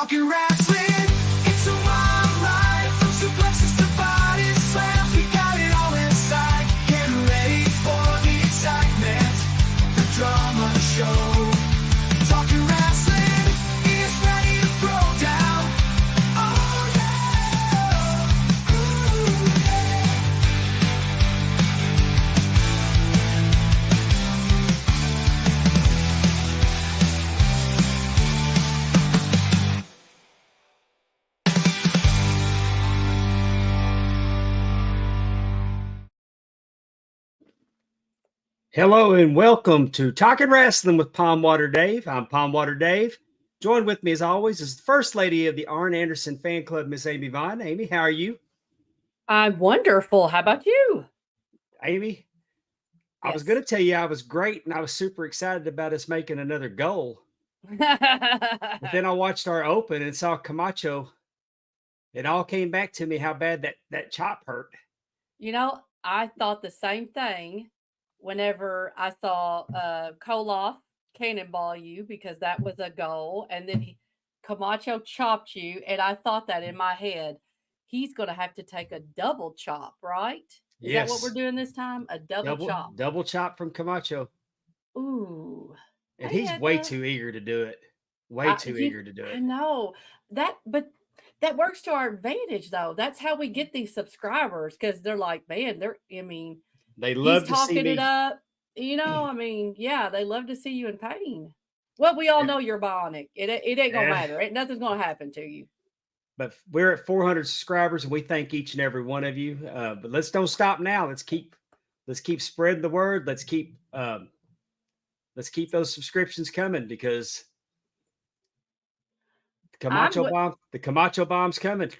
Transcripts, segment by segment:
Talking wrestling, it's a wild ride. From suplexes to body slams, we got it all inside. Get ready for the excitement, the drama show. Talking wrestling is ready to throw down. Oh yeah, ooh, yeah. Hello and welcome to Talking Wrestling with Palm Water Dave. I'm Palm Water Dave. Joined with me as always is the First Lady of the Arn Anderson Fan Club, Miss Amy Vaughn. Amy, how are you? I'm wonderful. How about you? Amy, I was going to tell you I was great and I was super excited about us making another goal. But then I watched our open and saw Camacho. It all came back to me how bad that chop hurt. I thought the same thing whenever I saw Koloff cannonball you because that was a goal, and then Camacho chopped you, and I thought that in my head, he's going to have to take a double chop, right? Is that what we're Yes, doing this time? A double chop. double chop from Camacho. Ooh. And Hey, he's way too eager to do it. Way too eager to do I it. know but that works to our advantage, though. That's how we get these subscribers because they're like, man, They he's love to see talking it me. up. Yeah, they love to see you in pain. Well, we all know you're bionic. It ain't gonna Yeah. matter. Nothing's gonna happen to you. But we're at 400 subscribers, and we thank each and every one of you. But let's don't stop now. Let's keep spreading the word. Let's keep those subscriptions coming because the Camacho bomb's coming.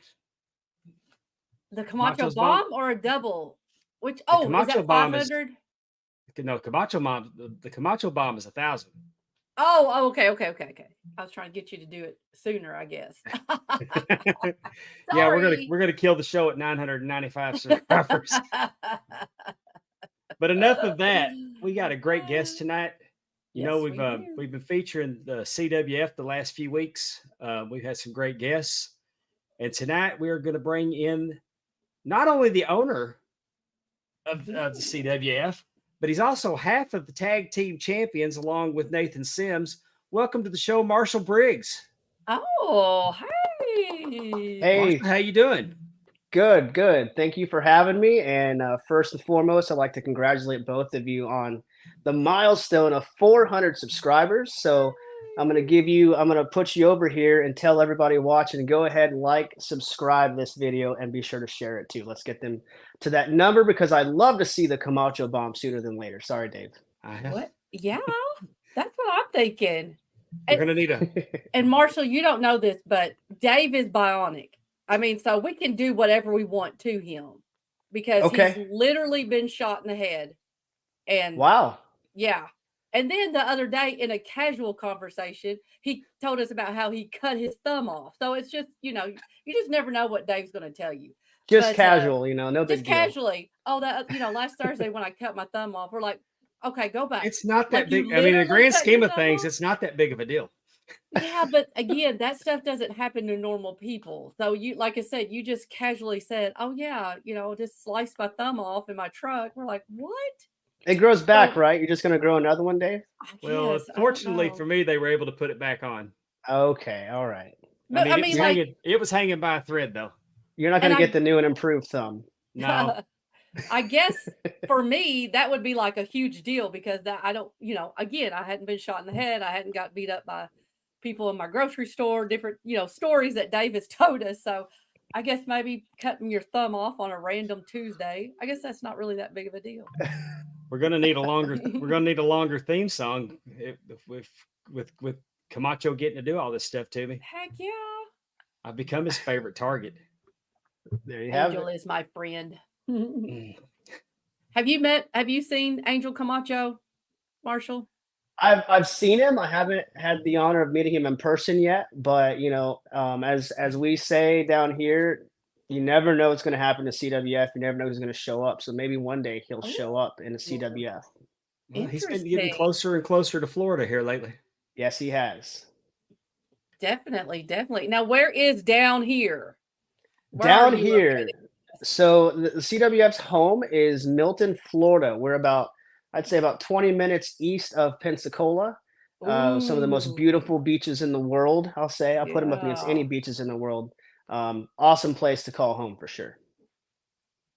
The Camacho Camacho's bomb. bomb or a double? Which is Camacho that bomb is 500? no Camacho bomb. The Camacho bomb is 1,000. Oh, okay. I was trying to get you to do it sooner, I guess. Yeah, Sorry. we're gonna kill the show at 995 subscribers. But enough of that. We got a great guest tonight. We've been featuring the CWF the last few weeks. We've had some great guests, and tonight we are going to bring in not only the owner of the CWF, but he's also half of the tag team champions, along with Nathan Sims. Welcome to the show, Marshal Briggs. Oh, hey. Hey, Marshall, how you doing? good. Thank you for having me. And first and foremost, I'd like to congratulate both of you on the milestone of 400 subscribers. So I'm going to put you over here and tell everybody watching to go ahead and like, subscribe this video, and be sure to share it too. Let's get them to that number because I'd love to see the Camacho bomb sooner than later. Sorry, Dave. What? Yeah, that's what I'm thinking. We're going to need And Marshall, you don't know this, but Dave is bionic. I mean, so we can do whatever we want to him because he's literally been shot in the head. And wow. Yeah. And then the other day in a casual conversation, he told us about how he cut his thumb off. So it's just, you just never know what Dave's going to tell you. Just casual, no big deal. Just casually. Oh, last Thursday when I cut my thumb off, we're like, okay, go back. It's not that big. I mean, in the grand scheme of things, it's not that big of a deal. Yeah, but again, that stuff doesn't happen to normal people. So like I said, you just casually said, oh yeah, just sliced my thumb off in my truck. We're like, what? It grows back, right? You're just going to grow another one, Dave? Well, fortunately for me, they were able to put it back on. Okay, all right. But it was hanging by a thread, though. You're not going to get the new and improved thumb. No. I guess for me, that would be like a huge deal because I don't, again, I hadn't been shot in the head. I hadn't got beat up by people in my grocery store, different, stories that Dave has told us. So I guess maybe cutting your thumb off on a random Tuesday, I guess that's not really that big of a deal. We're gonna need a longer theme song with Camacho getting to do all this stuff to me. Heck yeah! I've become his favorite target. There you have it. Angel is my friend. Have you seen Angel Camacho, Marshall? I've seen him. I haven't had the honor of meeting him in person yet, but as we say down here, you never know what's going to happen to CWF. You never know who's going to show up. So maybe one day he'll show up in a CWF. Well, he's been getting closer and closer to Florida here lately. Yes, he has. Definitely, definitely. Now, where is down here? Where are Down you here, located? so the CWF's home is Milton, Florida. We're about, I'd say about 20 minutes east of Pensacola. Some of the most Ooh, beautiful beaches in the world, I'll say. I'll put them up against any yeah, beaches in the world. Awesome place to call home for sure.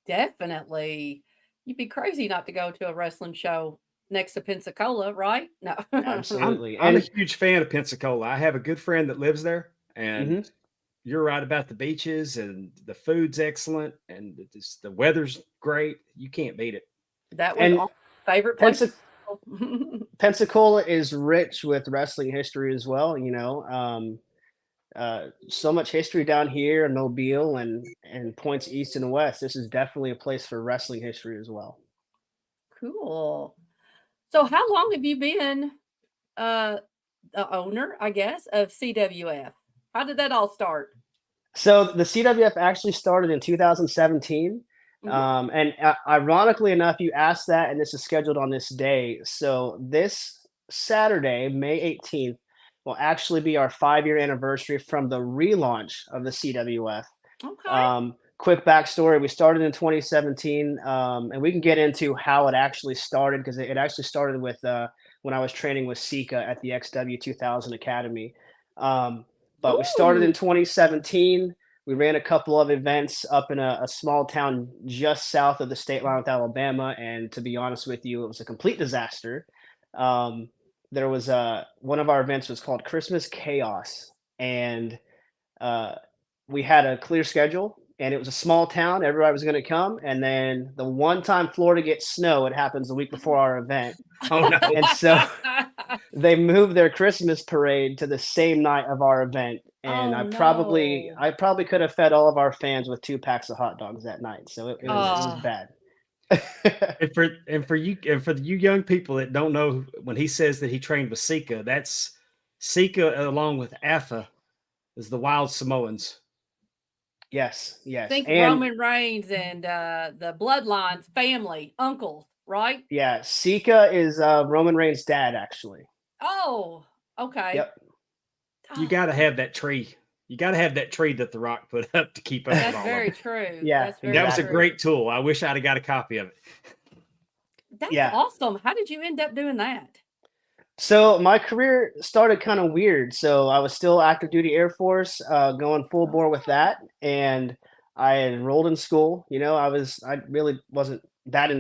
definitely. You'd be crazy not to go to a wrestling show next to Pensacola, right? No. Absolutely. I'm a And huge fan of Pensacola. I have a good friend that lives there, and mhm. you're right about the beaches and the food's excellent and the weather's great. You can't beat it. That was and all my favorite place Pensa- to go. Pensacola is rich with wrestling history as well. So much history down here in Mobile and points east and west. This is definitely a place for wrestling history as well. Cool. So how long have you been uh the owner, I guess, of CWF? How did that all start? So the CWF actually started in 2017. Mhm. Ironically enough, you asked that, and this is scheduled on this day. So this Saturday, May 18th, will actually be our 5-year anniversary from the relaunch of the CWF. Okay. Quick backstory: we started in 2017, and we can get into how it actually started because it actually started with when I was training with Sika at the XW 2000 Academy. Um, but we started Ooh. in 2017. We ran a couple of events up in a small town just south of the state line with Alabama, and to be honest with you, it was a complete disaster. Um, there was one of our events was called Christmas Chaos, and uh, we had a clear schedule, and it was a small town. Everybody was going to come, and then the one time Florida gets snow, it happens the week before our event, Oh no. and so they moved their Christmas parade to the same night of our event. And Oh I no. probably could have fed all of our fans with 2 packs of hot dogs that night. So it was Oh, bad. And for you young people that don't know, when he says that he trained with Sika, that's Sika along with Afa is the Wild Samoans. Yes, yes, think and Roman Reigns and the Bloodlines family, uncles, right? yeah, Sika is Roman Reigns' dad, actually. Oh, okay. Yep. You Oh, got to have that tree. You got to have that tree that The Rock put up to keep up with that's all of them. very true. Yeah, That's And very that was a exactly. true. great tool. I wish I'd have got a copy of it. That's Yeah. awesome. How did you end up doing that? So my career started kind of weird. So I was still active duty Air Force, going full bore with Oh, that, and I enrolled in school. I really wasn't that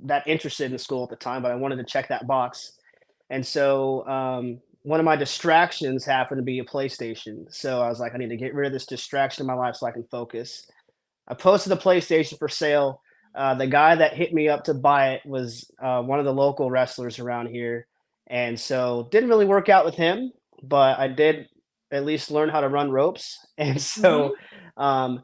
that interested in school at the time, but I wanted to check that box. And so one of my distractions happened to be a PlayStation. So I was like, I need to get rid of this distraction in my life so I can focus. I posted the PlayStation for sale. The guy that hit me up to buy it was one of the local wrestlers around here, and so didn't really work out with him, but I did at least learn how to run ropes. And mm-hmm. so um,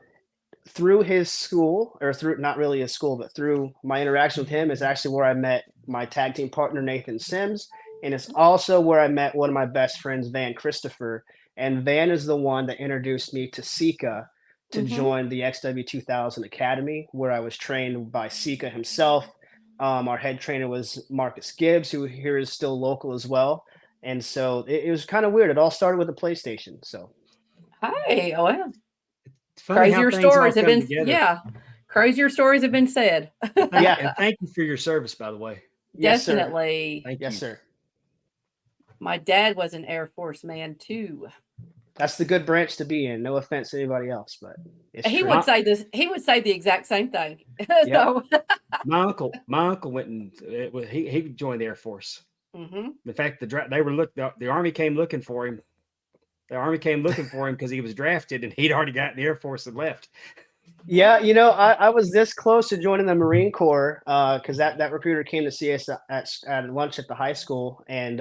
through his school, or through not really his school, but through my interaction with him, is actually where I met my tag team partner Nathan Sims, and it's also where I met one of my best friends, Van Christopher. And Van is the one that introduced me to Sika to Mm-hmm. join the XW 2000 Academy, where I was trained by Sika himself. Our head trainer was Marcus Gibbs, who here is still local as well. And so it was kind of weird. It all started with a PlayStation. So Hey, oh well. It's funny how Crazier things all stories have come been, together. yeah, crazier stories have been said. And thank yeah, and thank you for your service, by the way. yes, sir. Definitely. Thank Yes, you. sir. My dad was an Air Force man too. That's the good branch to be in. No offense to anybody else, but it's He true. would My say this, he would say the exact same thing. Yep. So, my uncle went and he joined the Air Force. mhm. In fact, the army came looking for him. The army came looking for him because he was drafted and he'd already got in the Air Force and left. Yeah, I was this close to joining the Marine Corps because that recruiter came to see us at lunch at the high school, and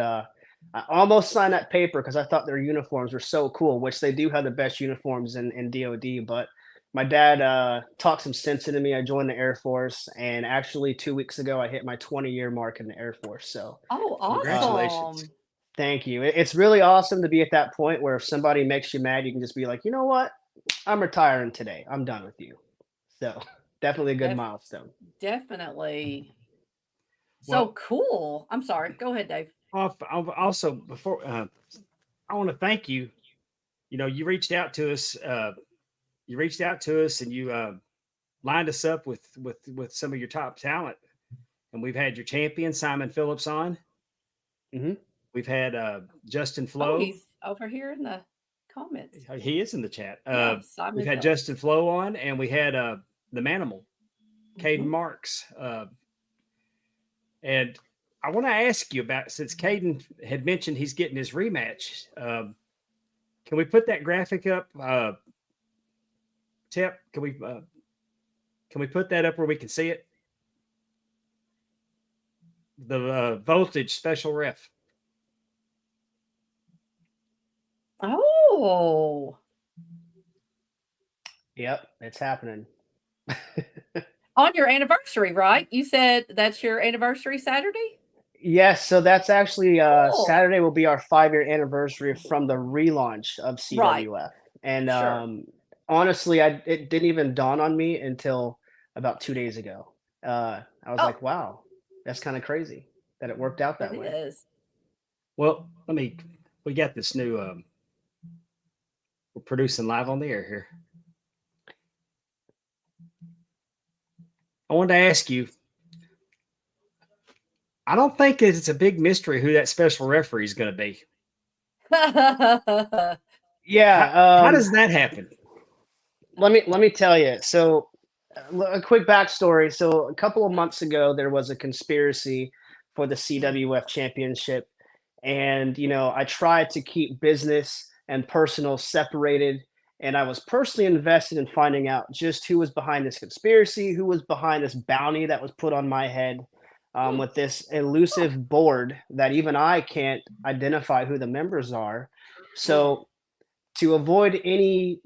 I almost signed that paper because I thought their uniforms were so cool, which they do have the best uniforms in DoD. But my dad talked some sense into me. I joined the Air Force, and actually 2 weeks ago, I hit my 20-year mark in the Air Force. So Oh, uh, Congratulations. awesome. thank you. It's really awesome to be at that point where if somebody makes you mad, you can just be like, you know what? I'm retiring today. I'm done with you. So definitely a good Def- milestone. Definitely. So Well, cool. I'm sorry. Go ahead, Dave. also before I want to thank you. You reached out to us. And you lined us up with some of your top talent. And we've had your champion Simon Phillips on. Mm-hmm. We've had Justin Oh, Flo. he's over here in the comments. He is in the chat. Yeah, We've Simon had Phillips. Justin Flo on, and we had the Manimal, Caden Mhm. Marks. And I want to ask you about, since Caden had mentioned he's getting his rematch. Can we put that graphic up? Tip, can we put that up where we can see it? The voltage special ref. Oh, Yep, it's happening. on your anniversary, right? You said that's your anniversary Saturday? Yes, so that's actually Cool. Saturday will be our 5-year anniversary from the relaunch of Right. CWF. And Sure. honestly, it didn't even dawn on me until about 2 days ago. I was Oh, like, wow, that's kind of crazy that it worked out that that way. is. Well, we got this new, we're producing live on the air here. I wanted to ask you, I don't think it's a big mystery who that special referee is going to be. Yeah, How does that happen? let me tell you. So, a quick backstory. So, a couple of months ago, there was a conspiracy for the CWF championship, and I tried to keep business and personal separated. And I was personally invested in finding out just who was behind this conspiracy, who was behind this bounty that was put on my head, Hmm. with this elusive board that even I can't identify who the members are. So, to avoid any,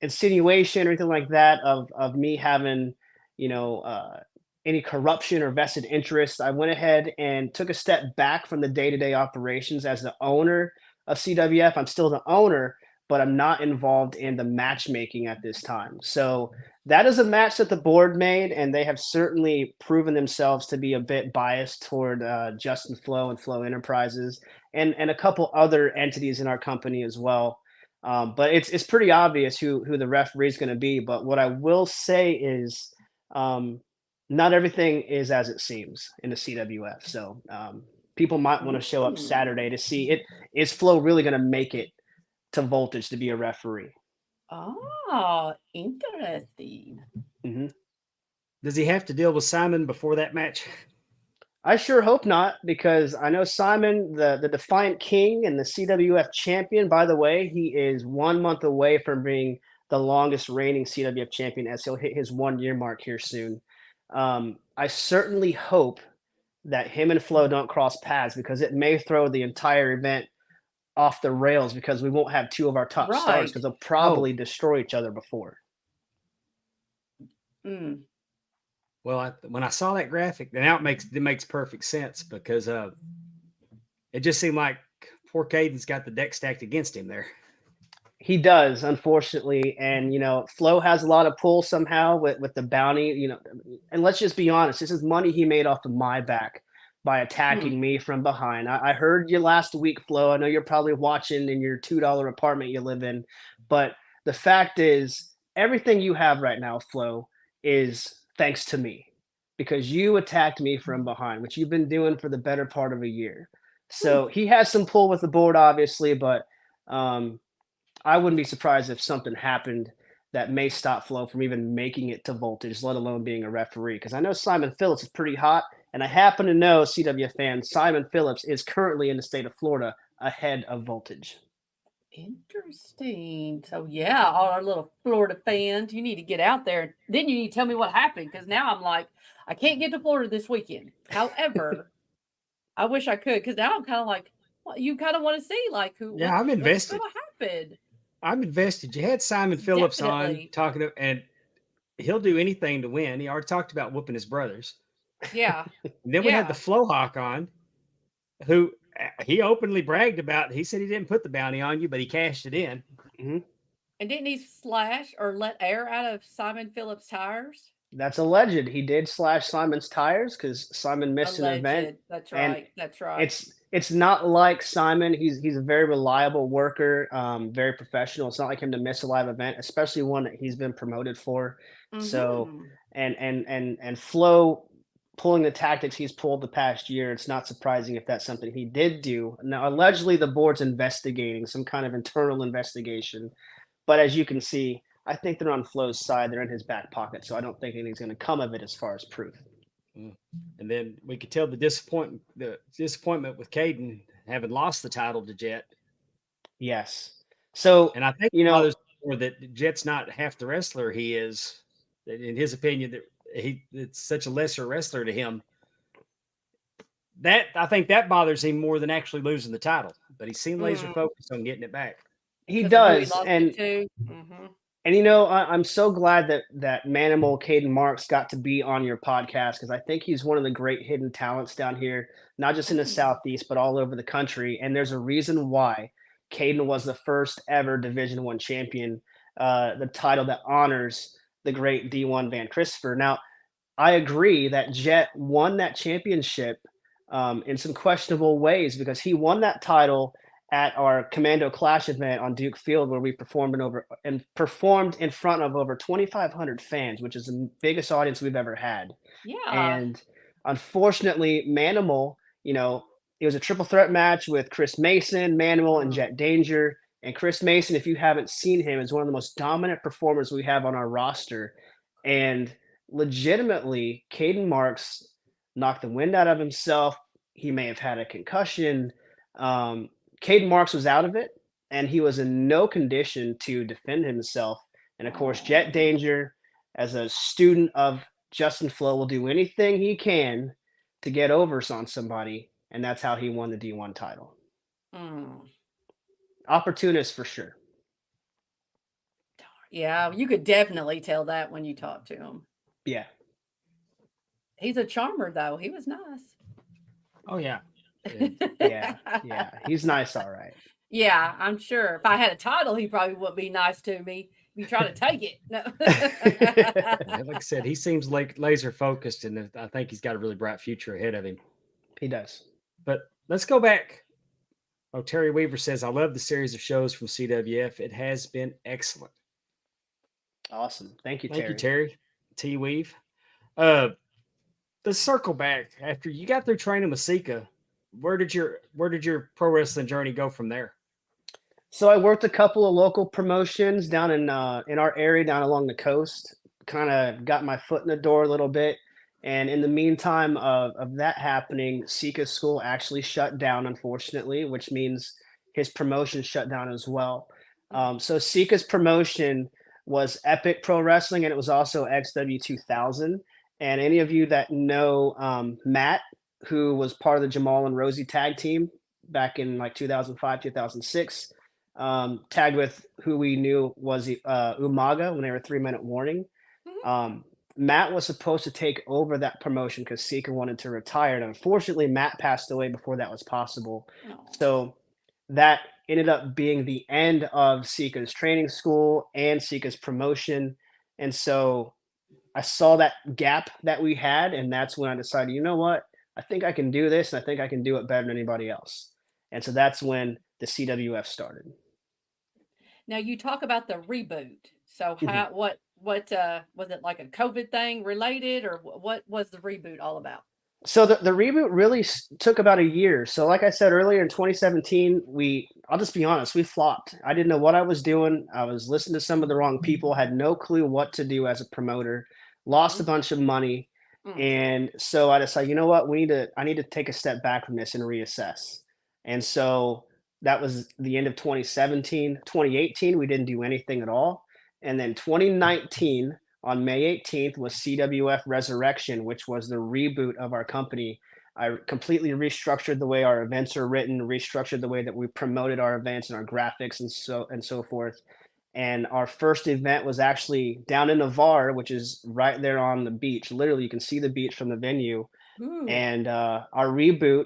insinuation or anything like that of me having, you know, uh, any corruption or vested interest, I went ahead and took a step back from the day-to-day operations as the owner of CWF. I'm still the owner, but I'm not involved in the matchmaking at this time. So that is a match that the board made, and they have certainly proven themselves to be a bit biased toward Justin Flo and Flow Enterprises, and a couple other entities in our company as well. But it's pretty obvious who the referee is going to be. But what I will say is, not everything is as it seems in the CWF. So people might want to show up Saturday to see it. Is Flo really going to make it to Voltage to be a referee? Oh, interesting. Hmm. Does he have to deal with Simon before that match? I sure hope not, because I know Simon, the Defiant King and the CWF champion. By the way, he is 1 month away from being the longest reigning CWF champion, as he'll hit his 1 year mark here soon. I certainly hope that him and Flo don't cross paths, because it may throw the entire event off the rails, because we won't have two of our top stars, Right. because they'll probably destroy each other before. Mm. Well, when I saw that graphic, now it makes perfect sense, because it just seemed like poor Caden's got the deck stacked against him there. He does, unfortunately, and Flo has a lot of pull somehow with the bounty. And let's just be honest, this is money he made off of my back by attacking me from behind. I heard you last week, Flo. I know you're probably watching in your $2 apartment you live in, but the fact is, everything you have right now, Flo, is thanks to me, because you attacked me from behind, which you've been doing for the better part of a year. So he has some pull with the board, obviously, but I wouldn't be surprised if something happened that may stop Flo from even making it to Voltage, let alone being a referee. Because I know Simon Phillips is pretty hot, and I happen to know, CW fans, Simon Phillips is currently in the state of Florida ahead of Voltage. Interesting. So yeah, all our little Florida fans, you need to get out there. Then you need to tell me what happened, because now I'm like, I can't get to Florida this weekend. However, I wish I could, because now I'm kind of like, well, you kind of want to see like Yeah, I'm what's invested. going to happen. I'm invested. You had Simon Phillips on Definitely. talking to, and he'll do anything to win. He already talked about whooping his brothers. Yeah. And then we had the Yeah. Flo Hawk on, who he openly bragged about. He said he didn't put the bounty on you, but he cashed it in. Hmm. And didn't he slash or let air out of Simon Phillips' tires? That's alleged. He did slash Simon's tires because Simon missed an event. Alleged. That's And right. That's right. it's it's not like Simon. He's a very reliable worker, very professional. It's not like him to miss a live event, especially one that he's been promoted for. So Mm-hmm. and Flo pulling the tactics he's pulled the past year, it's not surprising if that's something he did do. Now, allegedly, the board's investigating some kind of internal investigation, but as you can see, I think they're on Flo's side. They're in his back pocket, so I don't think anything's going to come of it as far as proof. Mm. And then we could tell the disappointment with Caden having lost the title to Jet. Yes. So, And I think you it know, bothers me more that Jet's not half the wrestler he is. That in his opinion, that it's such a lesser wrestler to him. That I think that bothers him more than actually losing the title. But he seemed laser Mm. focused on getting it back. he Because of who he does. lost it to. Mm-hmm. And you know, I'm so glad that Manimal Caden Marks got to be on your podcast because I think he's one of the great hidden talents down here, not just in the Mm. Southeast, but all over the country. And there's a reason why Caden was the first ever Division One champion, the title that honors the great D1 Van Christopher. Now, I agree that Jet won that championship in some questionable ways because he won that title at our Commando Clash event on Duke Field, where we performed in front of over 2,500 fans, which is the biggest audience we've ever had. Yeah. And unfortunately, Manimal, you know, it was a triple threat match with Chris Mason, Manimal, and Mm. Jet Danger. And Chris Mason, if you haven't seen him, is one of the most dominant performers we have on our roster. And legitimately, Caden Marks knocked the wind out of himself. He may have had a concussion. Um, Caden Marks was out of it, and he was in no condition to defend himself. And of course, Oh. Jet Danger, as a student of Justin Flo, will do anything he can to get overs on somebody, and that's how he won the D1 title. Mm. Opportunist for sure. Yeah, you could definitely tell that when you talk to him. Yeah. He's a charmer, though. He was nice. Oh yeah. Yeah. He's nice, all right. Yeah, I'm sure. If I had a title, he probably would be nice to me. Be trying to take it. No. Like I said, he seems like laser focused, and I think he's got a really bright future ahead of him. He does. But let's go back. Oh, Terry Weaver says, I love the series of shows from CWF. It has been excellent. Awesome. Thank you, Thank Terry. you, Terry. T Weave. The circle back after you got through training with Sika, where did your pro wrestling journey go from there? So I worked a couple of local promotions down in our area down along the coast. Kind of got my foot in the door a little bit. And in the meantime of that happening, Sika's school actually shut down, unfortunately, which means his promotion shut down as well. So Sika's promotion was Epic Pro Wrestling, and it was also XW2000. And any of you that know Matt, who was part of the Jamal and Rosie tag team back in like 2005, 2006, tagged with who we knew was Umaga when they were 3 Minute Warning. Matt was supposed to take over that promotion because Sika wanted to retire. And unfortunately, Matt passed away before that was possible. Oh. So that ended up being the end of Sika's training school and Sika's promotion. And so I saw that gap that we had, and that's when I decided, you know what? I think I can do this, and I think I can do it better than anybody else. And so that's when the CWF started. Now you talk about the reboot. So Mhm. how what was it, like a COVID thing related, or what was the reboot all about? So the reboot really took about a year. So like I said earlier in 2017, I'll just be honest, we flopped. I didn't know what I was doing. I was listening to some of the wrong people, had no clue what to do as a promoter, lost a bunch of money. Mm. And so I decided, you know what, I need to take a step back from this and reassess. And so that was the end of 2017. 2018, we didn't do anything at all. And then 2019, on May 18th, was CWF Resurrection, which was the reboot of our company. I completely restructured the way our events are written, restructured the way that we promoted our events and our graphics and so forth. And our first event was actually down in Navarre, which is right there on the beach. Literally, you can see the beach from the venue. Ooh. And our reboot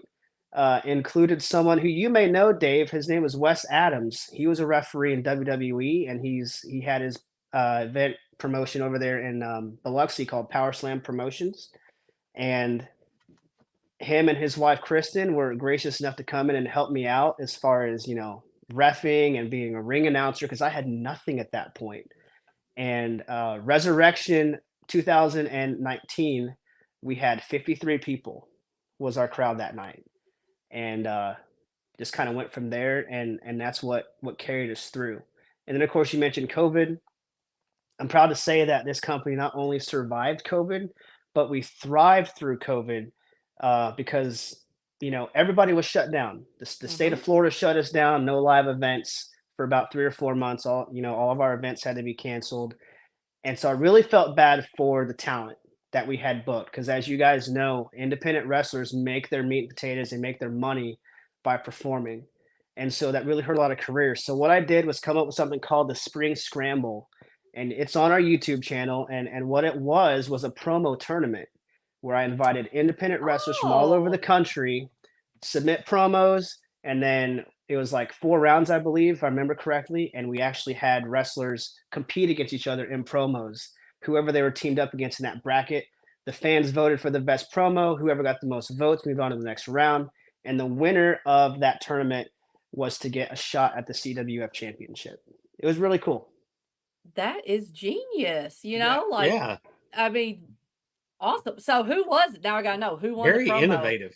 included someone who you may know, Dave. His name was Wes Adams. He was a referee in WWE, and he had his event promotion over there in Biloxi called Power Slam Promotions. And him and his wife Kristen were gracious enough to come in and help me out as far as reffing and being a ring announcer because I had nothing at that point. And Resurrection 2019, we had 53 people was our crowd that night, and just kind of went from there, and that's what carried us through. And then of course you mentioned COVID. I'm proud to say that this company not only survived COVID, but we thrived through COVID because everybody was shut down. The state of Mhm. Florida shut us down. No live events for about 3 or 4 months. All of our events had to be canceled, and so I really felt bad for the talent that we had booked because, as you guys know, independent wrestlers make their meat and potatoes. They make their money by performing, and so that really hurt a lot of careers. So what I did was come up with something called the Spring Scramble, and it's on our YouTube channel. And what it was a promo tournament where I invited independent wrestlers from all over the Oh, country, submit promos, and then it was like 4 rounds, I believe, if I remember correctly. And we actually had wrestlers compete against each other in promos, whoever they were teamed up against in that bracket. The fans voted for the best promo. Whoever got the most votes moved on to the next round. And the winner of that tournament was to get a shot at the CWF championship. It was really cool. that is genius. Yeah, Like, yeah, I mean, awesome. So who was it? Now I gotta know who won the very promo. innovative.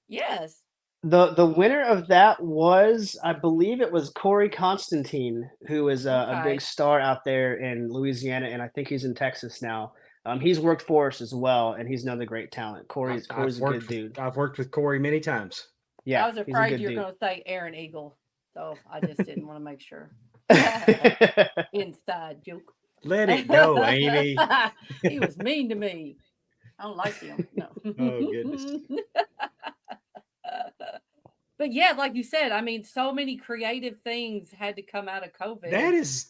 Yes. The winner of that was, I believe it was Corey Constantine, who is a big Okay. star out there in Louisiana, and I think he's in Texas now. He's worked for us as well, and he's another great talent. Corey's a good dude. I've worked with Corey many times. I Yeah, was he's a afraid good you were dude. gonna say Aaron Eagle, so I just didn't want to make sure. Inside joke. Let it go, Amy. He was mean to me. I don't like him. No. Oh goodness, But yeah, like you said, I mean, so many creative things had to come out of that COVID. is.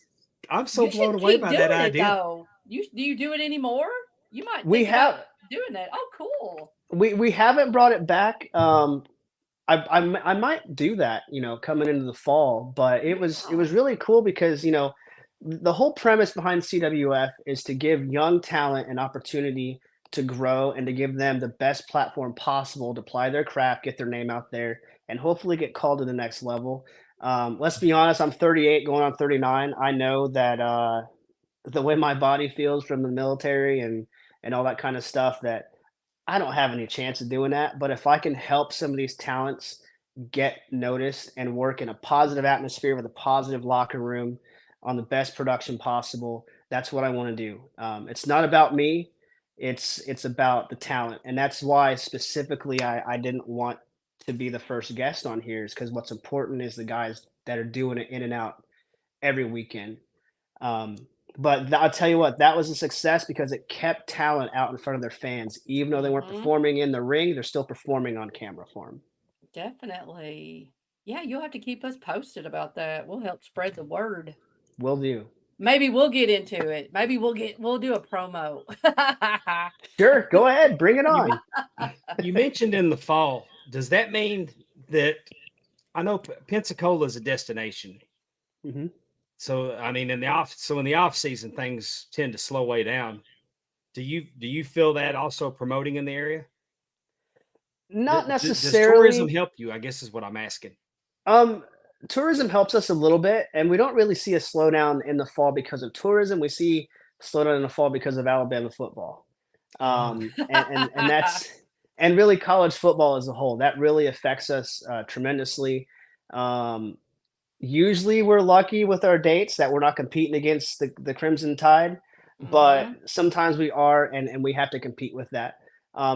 I'm so You blown should away keep by that doing it idea. though. Do you do it anymore? You might we think about have doing that. Oh, cool. we haven't brought it back. I might do that, coming into the fall. But it was Yeah. really cool because the whole premise behind CWF is to give young talent an opportunity to grow and to give them the best platform possible to apply their craft, get their name out there, and hopefully get called to the next level. Let's be honest, I'm 38, going on 39. I know that the way my body feels from the military and all that kind of stuff, that I don't have any chance of doing that. But if I can help some of these talents get noticed and work in a positive atmosphere with a positive locker room on the best production possible, that's what I want to do. It's not about me. It's about the talent, and that's why specifically I didn't want to be the first guest on here, is because what's important is the guys that are doing it in and out every weekend. Um, but I'll tell you what, that was a success because it kept talent out in front of their fans. Even though they weren't Hmm. performing in the ring, they're still performing on camera for them. Definitely. Yeah, you'll have to keep us posted about that. We'll help spread the word. Will do. Maybe we'll get into it. Maybe we'll do a promo. Sure, go ahead, bring it You on. you mentioned in the fall. Does that mean that I know Pensacola is a destination? Hmm. So I mean, in the off season, things tend to slow way down. Do you feel that also promoting in the area? Not Does tourism necessarily. help you? I guess is what I'm asking. Um, Tourism helps us a little bit, and we don't really see a slowdown in the fall because of tourism. We see a slowdown in the fall because of Alabama football. Oh, And that's and really college football as a whole. That really affects us tremendously. Um, Usually we're lucky with our dates that we're not competing against the Crimson Tide, but Hmm. sometimes we are, and we have to compete with that.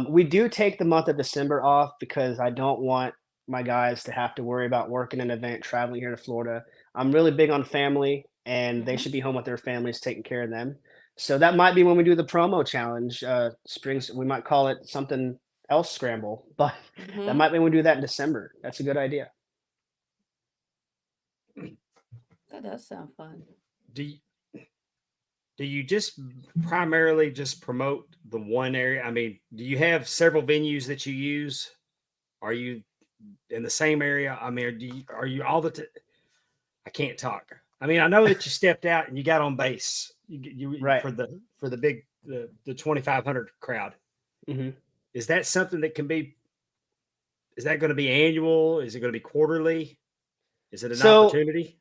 We do take the month of December off because I don't want my guys to have to worry about working an event, traveling here to Florida. I'm really big on family, and they Hmm. should be home with their families, taking care of them. So that might be when we do the promo challenge. Springs, we might call it something else, scramble, but that Hmm. might be when we do that in December. That's a good idea. That does sound fun. do you, do you just primarily just promote the one area? I mean, do you have several venues that you use? Are you in the same area? I mean, are you all the I can't talk. I mean, I know that you stepped out and you got on base. You Right. for the big the 2,500 crowd. Hmm. Is that something that can be Is that going to be annual? Is it going to be quarterly? Is it an So opportunity?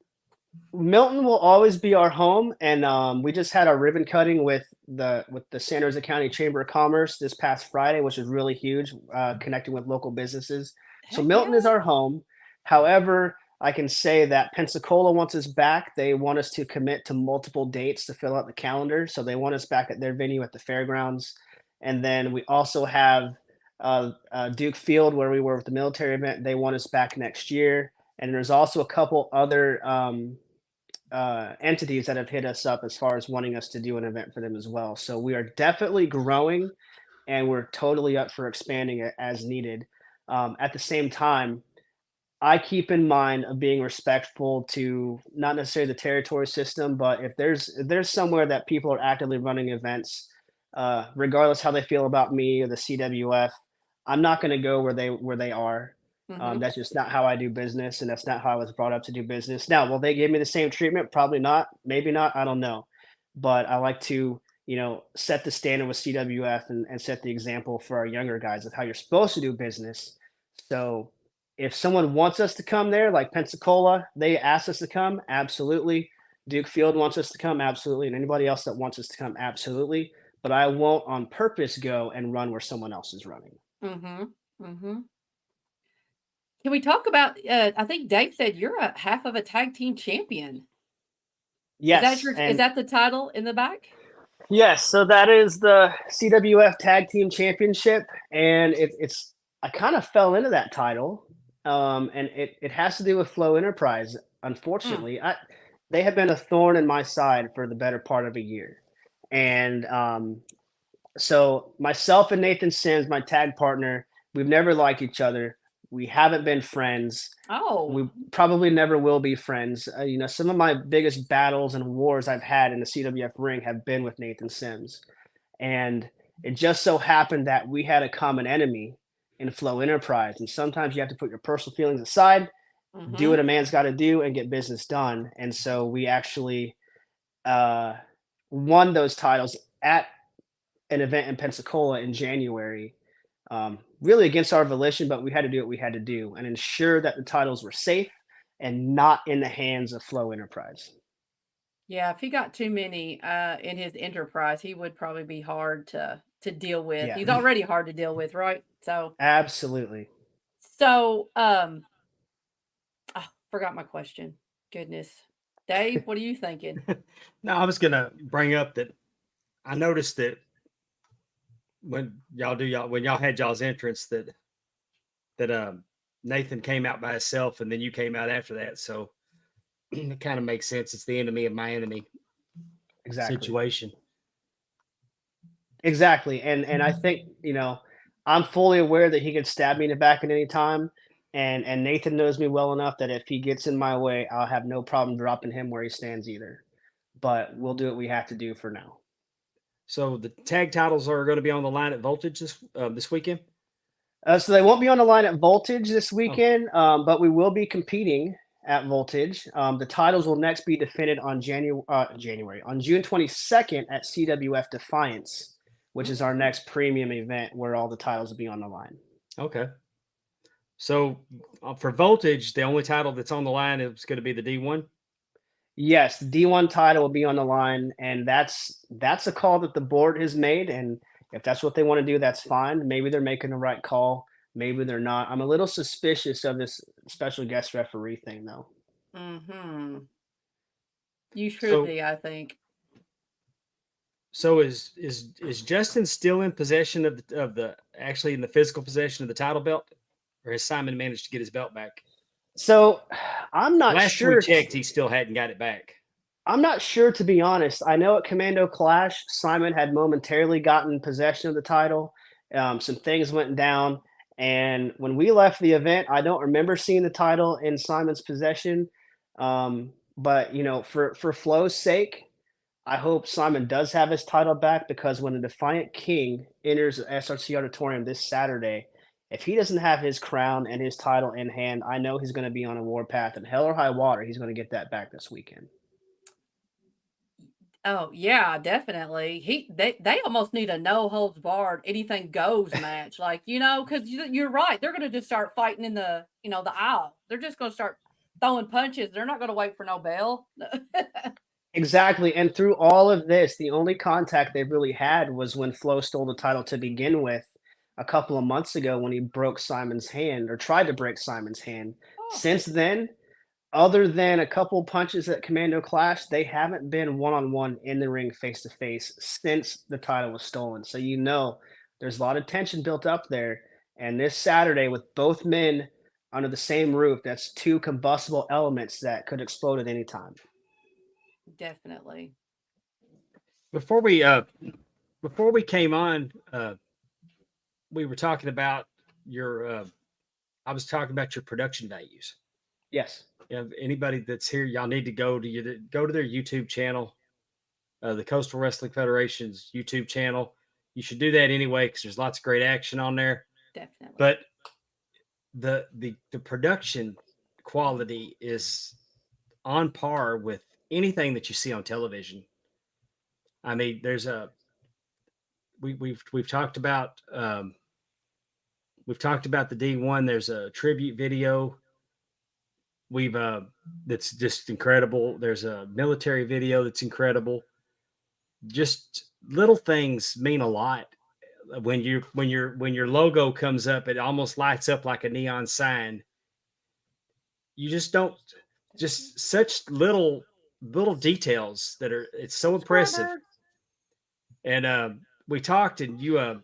Milton will always be our home, and we just had our ribbon cutting with the San Jose County Chamber of Commerce this past Friday, which was really huge, connecting with local businesses. So Heck Milton is yeah. our home. However, I can say that Pensacola wants us back. They want us to commit to multiple dates to fill out the calendar. So they want us back at their venue at the fairgrounds. And then we also have Duke Field, where we were with the military event. They want us back next year. And there's also a couple other entities that have hit us up as far as wanting us to do an event for them as well. So we are definitely growing, and we're totally up for expanding it as needed. At the same time, I keep in mind of being respectful to not necessarily the territory system, but if there's somewhere that people are actively running events, regardless how they feel about me or the CWF, I'm not going to go where they are. Mm-hmm. That's just not how I do business, and that's not how I was brought up to do business. Now, will they give me the same treatment? Probably not. Maybe not. I don't know. But I like to, set the standard with CWF and set the example for our younger guys of how you're supposed to do business. So if someone wants us to come there, like Pensacola, they asked us to come, absolutely. Duke Field wants us to come, absolutely. And anybody else that wants us to come, absolutely. But I won't on purpose go and run where someone else is running. Mm-hmm. Mm-hmm. Can we talk about? I think Dave said you're a half of a tag team champion. Is that Yes, your? Is and that the title in the back? yes, so that is the CWF Tag Team Championship, and it's I kind of fell into that title, and it has to do with Flow Enterprise. Mm. Unfortunately, they have been a thorn in my side for the better part of a year, and so myself and Nathan Sims, my tag partner, we've never liked each other. We haven't been friends. Oh. We probably never will be friends. Some of my biggest battles and wars I've had in the CWF ring have been with Nathan Sims. And it just so happened that we had a common enemy in Flow Enterprise. And sometimes you have to put your personal feelings aside, do Mm-hmm. what a man's got to do, and get business done. And so we actually uh, won those titles at an event in Pensacola in January, really against our volition, but we had to do what we had to do and ensure that the titles were safe and not in the hands of Flow Enterprise. Yeah, if he got too many in his enterprise, he would probably be hard to deal with. Yeah, He's already hard to deal with, right? absolutely. So forgot my question. Goodness. Dave, what are you thinking? No, I was going to bring up that I noticed that when y'all had y'all's entrance that Nathan came out by himself and then you came out after that. So it kind of makes sense. It's the enemy of my enemy Exactly. situation. Exactly. And I think, I'm fully aware that he could stab me in the back at any time. And Nathan knows me well enough that if he gets in my way, I'll have no problem dropping him where he stands either. But we'll do what we have to do for now. So the tag titles are going to be on the line at Voltage this weekend. So they won't be on the line at Voltage this Oh, weekend, but we will be competing at Voltage. The titles will next be defended on on June 22nd at CWF Defiance, which is our Mm. next premium event where all the titles will be on the line. okay. So for Voltage, the only title that's on the line is going to be the D1. Yes, the D1 title will be on the line, and that's a call that the board has made. And if that's what they want to do, that's fine. Maybe they're making the right call. Maybe they're not. I'm a little suspicious of this special guest referee thing, though. Mm-hmm. You should So be, I think. so is Justin still in possession of the actually in the physical possession of the title belt, or has Simon managed to get his belt back? So I'm not Last we sure. checked, he still hadn't got it back. I'm not sure, to be honest. I know at Commando Clash, Simon had momentarily gotten possession of the title. Some things went down, and when we left the event, I don't remember seeing the title in Simon's possession. But for Flow's sake, I hope Simon does have his title back, because when the Defiant King enters the SRC Auditorium this Saturday, if he doesn't have his crown and his title in hand, I know he's going to be on a warpath, and hell or high water, he's going to get that back this weekend. Oh yeah, definitely. They almost need a no holds barred, anything goes match. Like, because you're right. They're gonna just start fighting in the aisle. They're just gonna start throwing punches. They're not gonna wait for no bell. Exactly. And through all of this, the only contact they've really had was when Flo stole the title to begin with a couple of months ago when he broke Simon's hand or tried to break Simon's hand. Oh, Since then, other than a couple punches at Commando Clash, they haven't been one-on-one in the ring face to face since the title was stolen. So there's a lot of tension built up there. And this Saturday, with both men under the same roof, that's two combustible elements that could explode at any time. definitely. Before we came on, we were talking about your. I was talking about your production values. Yes. Anybody that's here, y'all need to go to their YouTube channel, the Coastal Wrestling Federation's YouTube channel. You should do that anyway because there's lots of great action on there. Definitely. But the production quality is on par with anything that you see on television. I mean, there's we've talked about the D1. There's a tribute video that's just incredible. There's a military video that's incredible. Just little things mean a lot. When your logo comes up, it almost lights up like a neon sign. You just don't just such little details that it's so impressive. And we talked, and you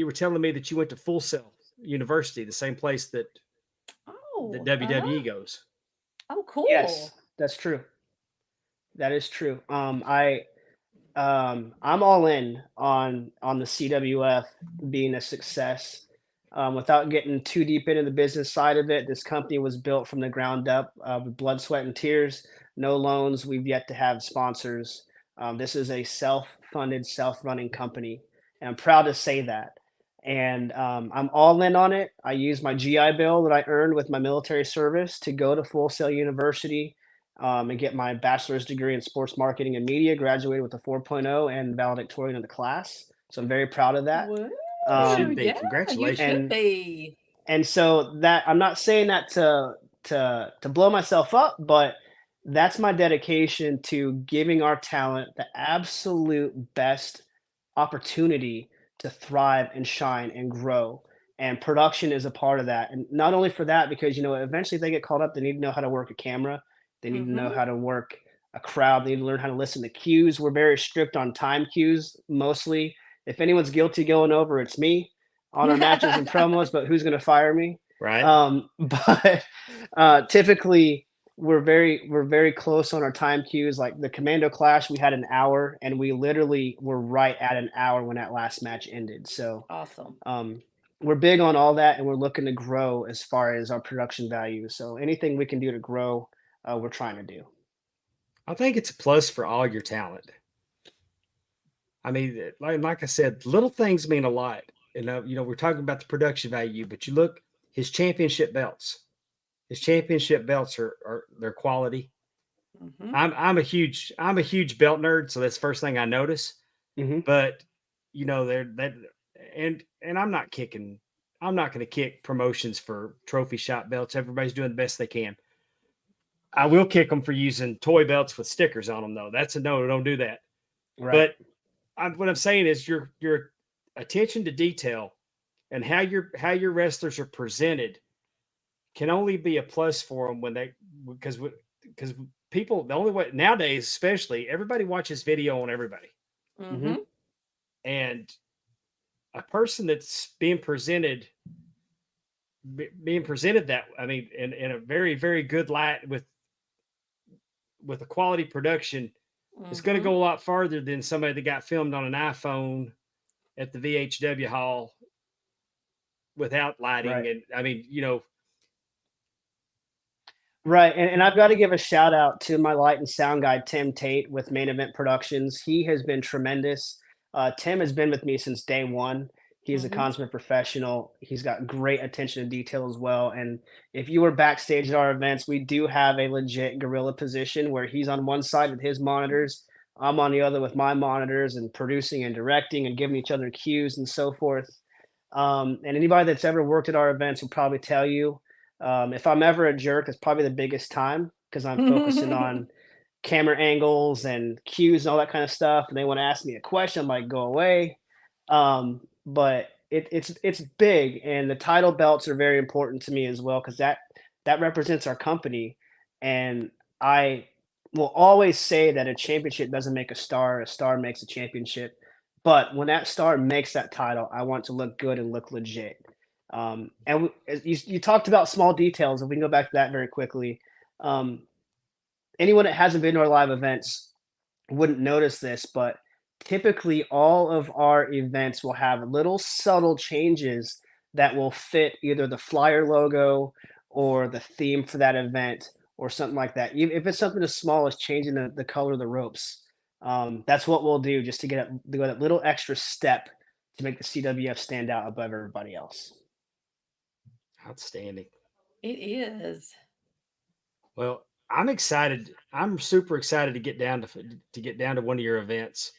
were telling me that you went to Full Sail University, the same place that the WWE goes. Oh, cool. Yes, that's true. That is true. I'm all in on the CWF being a success. Without getting too deep into the business side of it, this company was built from the ground up with blood, sweat, and tears. No loans. We've yet to have sponsors. This is a self-funded, self-running company, and I'm proud to say that. And I'm all in on it. I use my GI Bill that I earned with my military service to go to Full Sail University and get my bachelor's degree in sports marketing and media. Graduated with a 4.0 and valedictorian of the class. So I'm very proud of that. Woo, Should be. yeah, Congratulations. you should be. And so that I'm not saying that to blow myself up, but that's my dedication to giving our talent the absolute best opportunity to thrive and shine and grow. And production is a part of that. And not only for that, because eventually they get called up, they need to know how to work a camera, they need to know how to work a crowd, they need to learn how to listen to cues. We're very strict on time cues mostly. If anyone's guilty going over, it's me on our matches and promos, but who's going to fire me? Right. But typically we're very close on our time cues. Like the Commando Clash, we had an hour, and we literally were right at an hour when that last match ended. So Awesome. we're big on all that, and we're looking to grow as far as our production value. So anything we can do to grow, we're trying to do. I think it's a plus for all your talent. I mean, like I said, little things mean a lot. And we're talking about the production value, but you look his championship belts. His championship belts are their quality. Mhm. I'm a huge belt nerd, so that's the first thing I notice. Mm-hmm. But they're that, and I'm not going to kick promotions for trophy shot belts. Everybody's doing the best they can. I will kick them for using toy belts with stickers on them, though. That's a no. Don't do that. Right. But what I'm saying is your attention to detail and how your wrestlers are presented can only be a plus for them because people, the only way nowadays, especially, everybody watches video on everybody. Mm-hmm. And a person that's being presented that, I mean, in a very, very good light with a quality production, it's going to go a lot farther than somebody that got filmed on an iPhone at the VHW hall without lighting. Right. And I mean, Right. And I've got to give a shout out to my light and sound guy, Tim Tate with Main Event Productions. He has been tremendous. Tim has been with me since day one. He's a consummate professional. He's got great attention to detail as well. And if you were backstage at our events, we do have a legit gorilla position where he's on one side with his monitors. I'm on the other with my monitors and producing and directing and giving each other cues and so forth. And anybody that's ever worked at our events will probably tell you, if I'm ever a jerk, it's probably the biggest time because I'm focusing on camera angles and cues and all that kind of stuff. And they want to ask me a question, I'm like, go away. But it's big, and the title belts are very important to me as well because that represents our company. And I will always say that a championship doesn't make a star makes a championship. But when that star makes that title, I want to look good and look legit. As you talked about small details, and we can go back to that very quickly. Um, Anyone that hasn't been to our live events wouldn't notice this, but typically all of our events will have little subtle changes that will fit either the flyer logo or the theme for that event or something like that. Even if it's something as small as changing the color of the ropes, that's what we'll do just to get that little extra step to make the CWF stand out above everybody else. Outstanding. It is. Well, I'm excited. I'm super excited to get down to one of your events.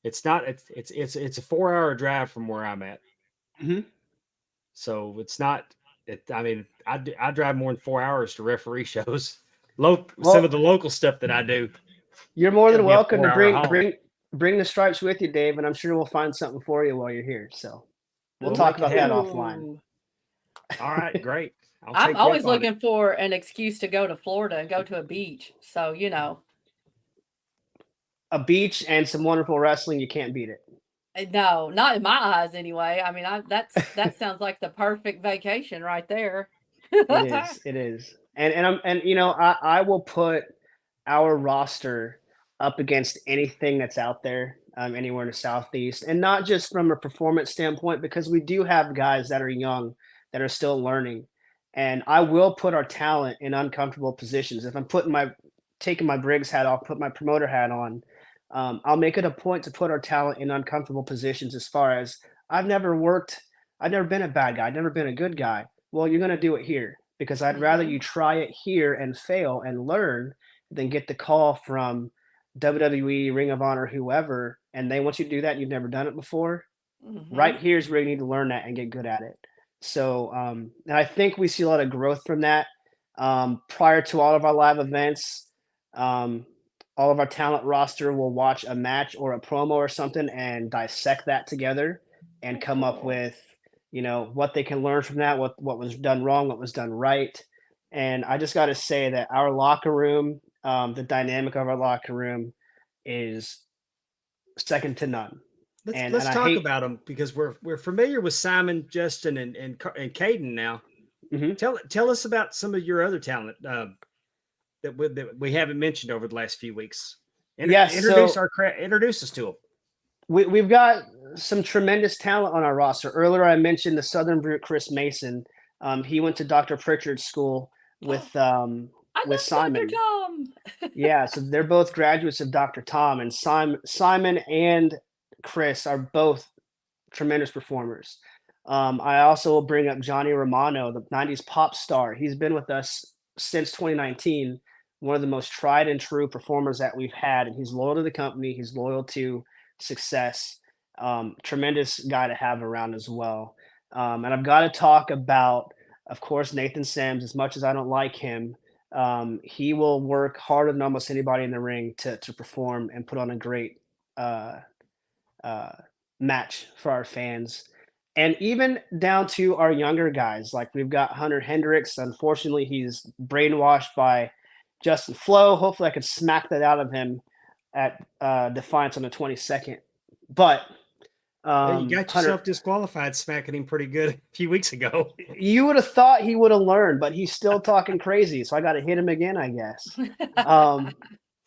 It's not it's a 4-hour drive from where I'm at. Mhm. So it's not I mean, I drive more than 4 hours to referee shows. Some Well, of the local stuff that I do, you're more it'll than be a welcome to 4-hour haul. bring the stripes with you, Dave, and I'm sure we'll find something for you while you're here. So we'll We'll talk make it about that happen. offline. Ooh. All right, great. I'll I'm take you always up on it. looking for an excuse to go to Florida and go to a beach. So, A beach and some wonderful wrestling, you can't beat it. no, not in my eyes anyway. I mean, that sounds like the perfect vacation right there. It is. And I will put our roster up against anything that's out there, anywhere in the Southeast, and not just from a performance standpoint, because we do have guys that are young that are still learning. And I will put our talent in uncomfortable positions. If I'm taking my Briggs hat off, put my promoter hat on, I'll make it a point to put our talent in uncomfortable positions as far as I've never been a bad guy, I've never been a good guy. Well, you're gonna do it here because I'd rather Mhm. you try it here and fail and learn than get the call from WWE, Ring of Honor, whoever, and they want you to do that and you've never done it before. Right Mhm. here is where you need to learn that and get good at it. So, and I think we see a lot of growth from that. Prior to all of our live events, um, all of our talent roster will watch a match or a promo or something and dissect that together and Oh, come up cool. with, what they can learn from that, what was done wrong, what was done right. And I just got to say that our locker room, the dynamic of our locker room is second to none. And Let's I talk hate. about them because we're familiar with Simon, Justin, and Caden now. Mhm. Tell us about some of your other talent that we haven't mentioned over the last few weeks. Yes, so Introduce us to them. we've got some tremendous talent on our roster. Earlier, I mentioned the Southern Brute, Chris Mason. He went to Dr. Pritchard's school with um, I with love Dr. Simon. Tom. Yeah, so they're both graduates of Dr. Tom, and Simon and Chris are both tremendous performers. I also will bring up Johnny Romano, the '90s pop star. He's been with us since 2019. One of the most tried and true performers that we've had, and he's loyal to the company. He's loyal to success. Tremendous guy to have around as well. And I've got to talk about, of course, Nathan Sims. As much as I don't like him, he will work harder than almost anybody in the ring to perform and put on a great uh, uh, match for our fans. And even down to our younger guys, like we've got Hunter Hendricks. Unfortunately, he's brainwashed by Justin Flo. Hopefully, I can smack that out of him at Defiance on the 22nd. But Yeah, you got Hunter, yourself disqualified, smacking him pretty good a few weeks ago. you would have thought he would have learned, but he's still talking crazy. So I got to hit him again, I guess. Um,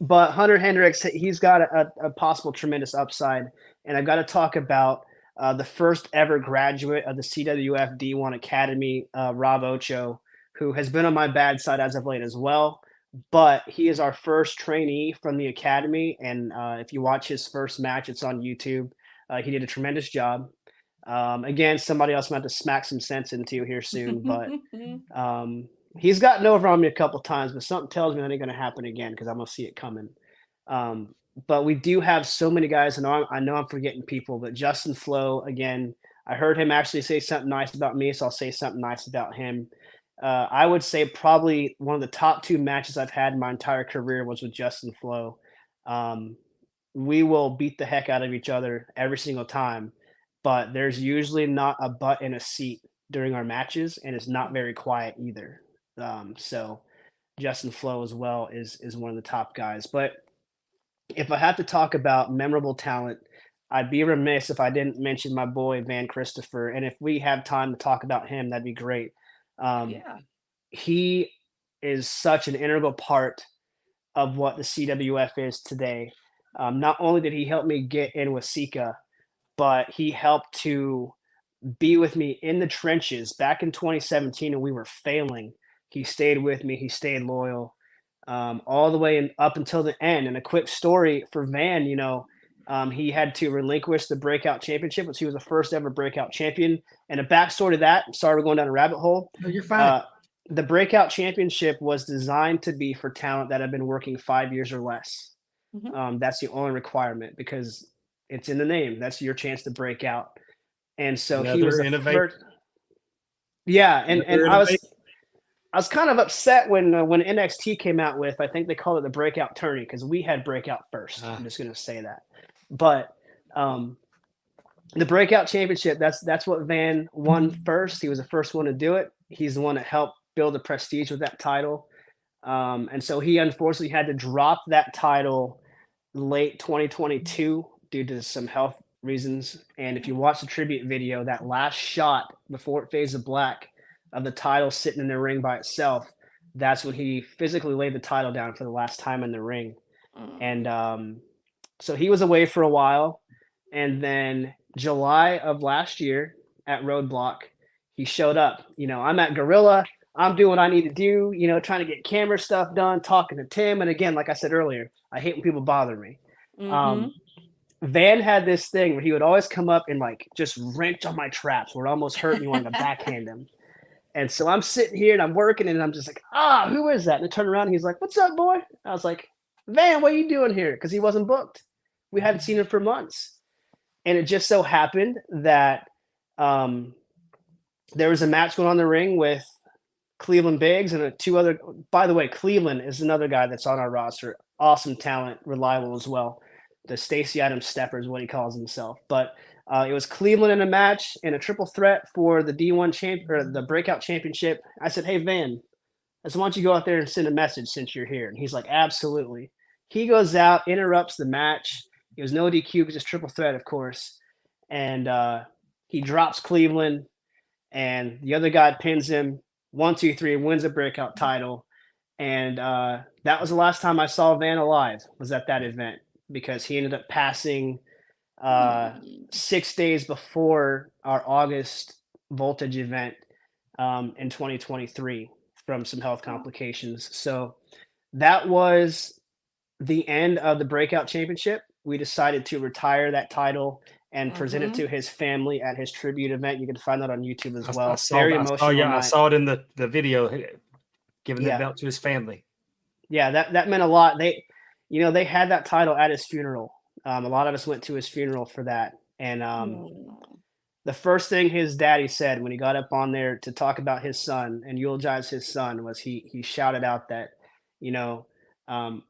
but Hunter Hendricks, he's got a possible tremendous upside. And I've got to talk about the first ever graduate of the CWF D1 Academy, Rob Ocho, who has been on my bad side as of late as well. But he is our first trainee from the academy. And if you watch his first match, it's on YouTube. He did a tremendous job. Again, somebody else might have to smack some sense into here soon, but he's gotten over on me a couple times, but something tells me that ain't going to happen again because I'm going to see it coming. but we do have so many guys. I know I'm forgetting people, but Justin Flo, again, I heard him actually say something nice about me, so I'll say something nice about him. I would say probably one of the top 2 matches I've had in my entire career was with Justin Flo. Um, we will beat the heck out of each other every single time, but there's usually not a butt in a seat during our matches, and it's not very quiet either. So Justin Flo as well is one of the top guys. But if I had to talk about memorable talent, I'd be remiss if I didn't mention my boy Van Christopher. And if we have time to talk about him, that'd be great. Um, Yeah. he is such an integral part of what the CWF is today. Not only did he help me get in with Sika, but he helped to be with me in the trenches back in 2017 and we were failing. He stayed with me. He stayed loyal all the way up until the end. And a quick story for Van, he had to relinquish the breakout championship, which he was the first ever breakout champion. And a backstory to that, sorry, we're going down a rabbit hole. No, you're fine. The breakout championship was designed to be for talent that have been working 5 years or less. That's the only requirement because it's in the name. That's your chance to break out. And so he was the first. Yeah, and I was kind of upset when NXT came out with, I think they called it the breakout tourney because we had breakout first. I'm just going to say that. But the breakout championship, that's what Van won first. He was the first one to do it. He's the one that helped build the prestige with that title. And so he unfortunately had to drop that title late 2022 due to some health reasons. And if you watch the tribute video, that last shot before it fades to black of the title sitting in the ring by itself, that's when he physically laid the title down for the last time in the ring. And so he was away for a while. And then July of last year at Roadblock, he showed up. I'm at Gorilla. I'm doing what I need to do, trying to get camera stuff done, talking to Tim. And again, like I said earlier, I hate when people bother me. Van had this thing where he would always come up and just wrench on my traps where it almost hurt me wanting to backhand him. And so I'm sitting here and I'm working and I'm just like, who is that? And I turn around and he's like, what's up, boy? I was like, Van, what are you doing here? Because he wasn't booked. We hadn't seen him for months. And it just so happened that there was a match going on in the ring with Cleveland Biggs and 2 other. By the way, Cleveland is another guy that's on our roster. Awesome talent, reliable as well. The Stacey Adams Stepper is what he calls himself. But it was Cleveland in a match in a triple threat for the D1 champ or the breakout championship. I said, hey, Van, I said, why don't you go out there and send a message since you're here? And he's like, absolutely. He goes out, interrupts the match. It was no DQ because it's triple threat, of course. And he drops Cleveland, and the other guy pins him. 1, 2, 3, wins a breakout title. And that was the last time I saw Van alive, was at that event, because he ended up passing 6 days before our August Voltage event in 2023 from some health complications. So that was the end of the breakout championship. We decided to retire that title and present it to his family at his tribute event. You can find that on YouTube as well. Very emotional. I saw it in the video, giving the belt to his family. Yeah, that meant a lot. They had that title at his funeral. A lot of us went to his funeral for that. And the first thing his daddy said when he got up on there to talk about his son and eulogize his son was he shouted out that,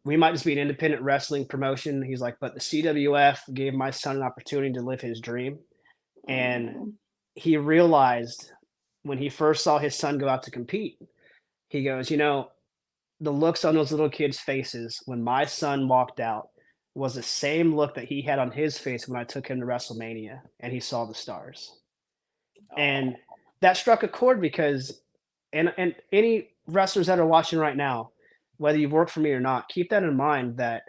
we might just be an independent wrestling promotion. He's like, but the CWF gave my son an opportunity to live his dream. And he realized when he first saw his son go out to compete, he goes, the looks on those little kids' faces when my son walked out was the same look that he had on his face when I took him to WrestleMania and he saw the stars. And that struck a chord because, and any wrestlers that are watching right now, whether you've worked for me or not, keep that in mind that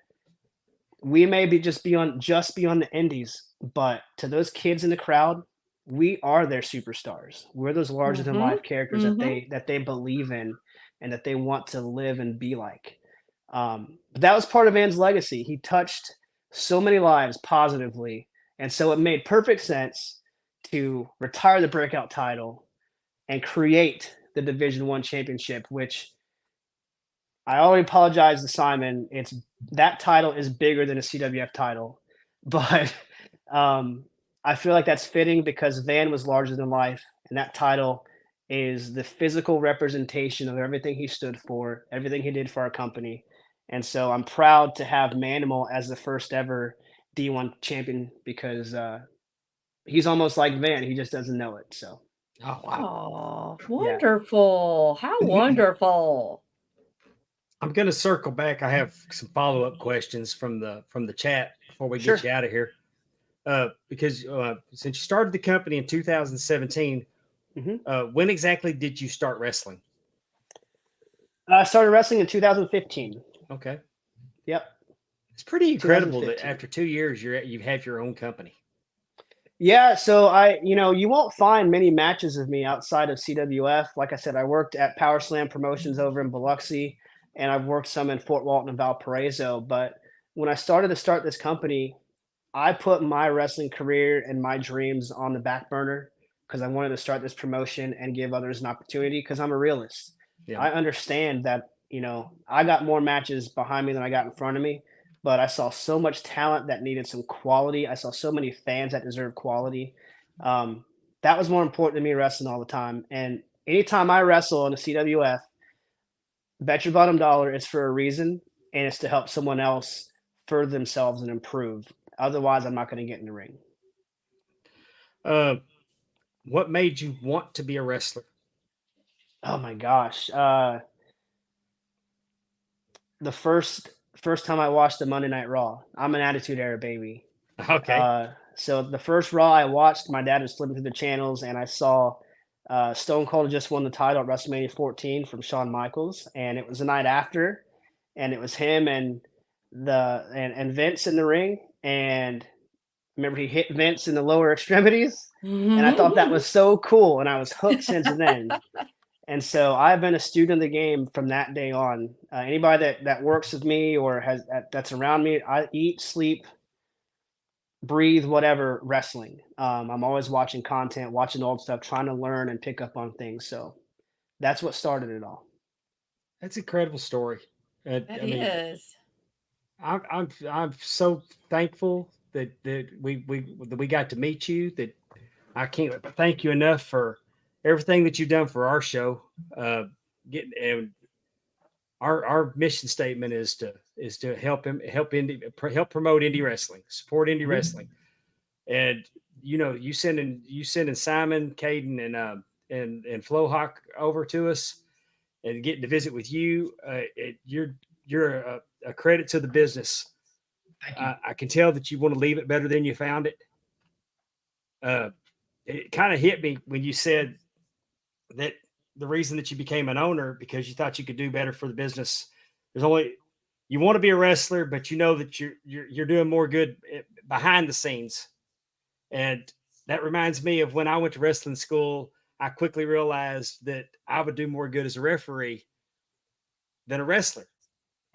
we may be just be on the indies, but to those kids in the crowd, we are their superstars. We're those larger than life characters that they believe in and that they want to live and be like. That was part of Van's legacy. He touched so many lives positively, and so it made perfect sense to retire the breakout title and create the Division I championship, which I already apologize to Simon. It's that title is bigger than a CWF title, but I feel like that's fitting because Van was larger than life, and that title is the physical representation of everything he stood for, everything he did for our company. And so I'm proud to have Manimal as the first ever D1 champion because he's almost like Van. He just doesn't know it. So Oh wow. Oh, yeah. wonderful. How wonderful. I'm going to circle back. I have some follow up questions from the chat before we get Sure. you out of here. Because since you started the company in 2017, when exactly did you start wrestling? I started wrestling in 2015. Okay, Yep. it's pretty incredible that 2015. after 2 years you have your own company. Yeah, so you won't find many matches of me outside of CWF. Like I said, I worked at Power Slam Promotions over in Biloxi, and I've worked some in Fort Walton and Valparaiso. But when I started to start this company, I put my wrestling career and my dreams on the back burner because I wanted to start this promotion and give others an opportunity because I'm a realist. Yeah. I understand that, I got more matches behind me than I got in front of me, but I saw so much talent that needed some quality. I saw so many fans that deserve quality. Um, that was more important to me wrestling all the time. And anytime I wrestle in a CWF, bet your bottom dollar it's for a reason, and it's to help someone else further themselves and improve. Otherwise, I'm not going to get in the ring. Uh, what made you want to be a wrestler? Oh my gosh. The first time I watched the Monday Night Raw, I'm an Attitude Era baby. Okay. So the first Raw I watched, my dad was flipping through the channels, and I saw Stone Cold had just won the title at WrestleMania 14 from Shawn Michaels, and it was the night after, and it was him and and Vince in the ring, and remember he hit Vince in the lower extremities, and I thought that was so cool, and I was hooked since then. And so I've been a student of the game from that day on. Anybody that works with me or that's around me, I eat, sleep, breathe, whatever, wrestling. I'm always watching content, watching old stuff, trying to learn and pick up on things. So that's what started it all. That's an incredible story. That I mean, is. I'm so thankful that we got to meet you. That I can't thank you enough for everything that you've done for our show. Getting and our mission statement is to help help promote indie wrestling, support indie Mhm. wrestling, and you sending Simon, Caden, and Flohawk over to us and getting to visit with you. You're a credit to the business. Thank you. I can tell that you want to leave it better than you found it. It kind of hit me when you said that the reason that you became an owner because you thought you could do better for the business. There's only you want to be a wrestler, but you know that you're doing more good behind the scenes. And that reminds me of when I went to wrestling school. I quickly realized that I would do more good as a referee than a wrestler.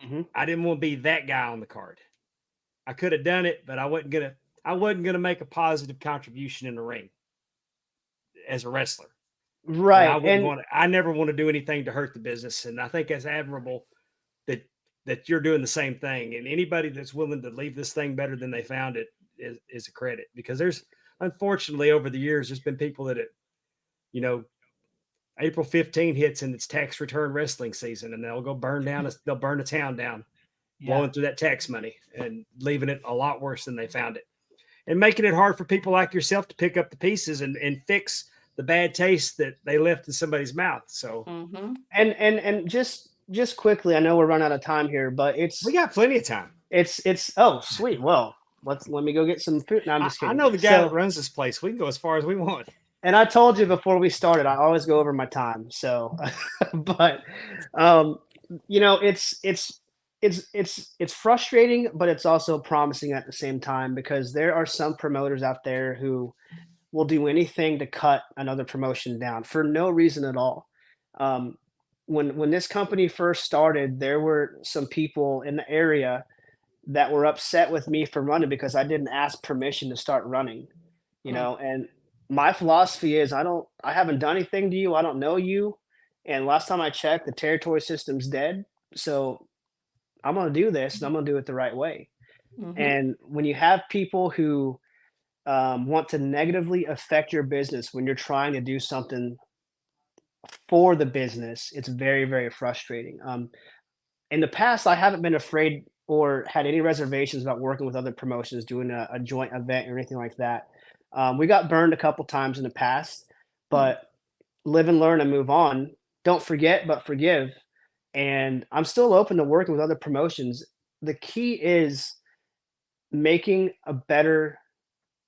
Hmm. I didn't want to be that guy on the card. I could have done it, but I wasn't gonna make a positive contribution in the ring as a wrestler. And Right. And I never want to do anything to hurt the business. And I think it's admirable that you're doing the same thing. And anybody that's willing to leave this thing better than they found it is a credit because there's unfortunately over the years there's been people that you know April 15 hits and it's tax return wrestling season and they'll burn a town down yeah. blowing through that tax money and leaving it a lot worse than they found it and making it hard for people like yourself to pick up the pieces and fix the bad taste that they left in somebody's mouth. So And just quickly, I know we're running out of time here, but we got plenty of time. it's oh sweet. Well, let me go get some food. No, I'm just I kidding. know the guy that So runs this place. We can go as far as we want. and I told you before we started, I always go over my time. So, but um, it's frustrating, but it's also promising at the same time because there are some promoters out there who will do anything to cut another promotion down for no reason at all. Um, when this company first started, there were some people in the area that were upset with me for running because I didn't ask permission to start running, and my philosophy is I haven't done anything to you. I don't know you. And last time I checked, the territory system's dead. So I'm going to do this and I'm going to do it the right way. Mm-hmm. And when you have people who want to negatively affect your business when you're trying to do something for the business, it's very, very frustrating. In the past, I haven't been afraid or had any reservations about working with other promotions, doing a joint event or anything like that. We got burned a couple times in the past, but live and learn and move on. Don't forget, but forgive. And I'm still open to working with other promotions. The key is making a better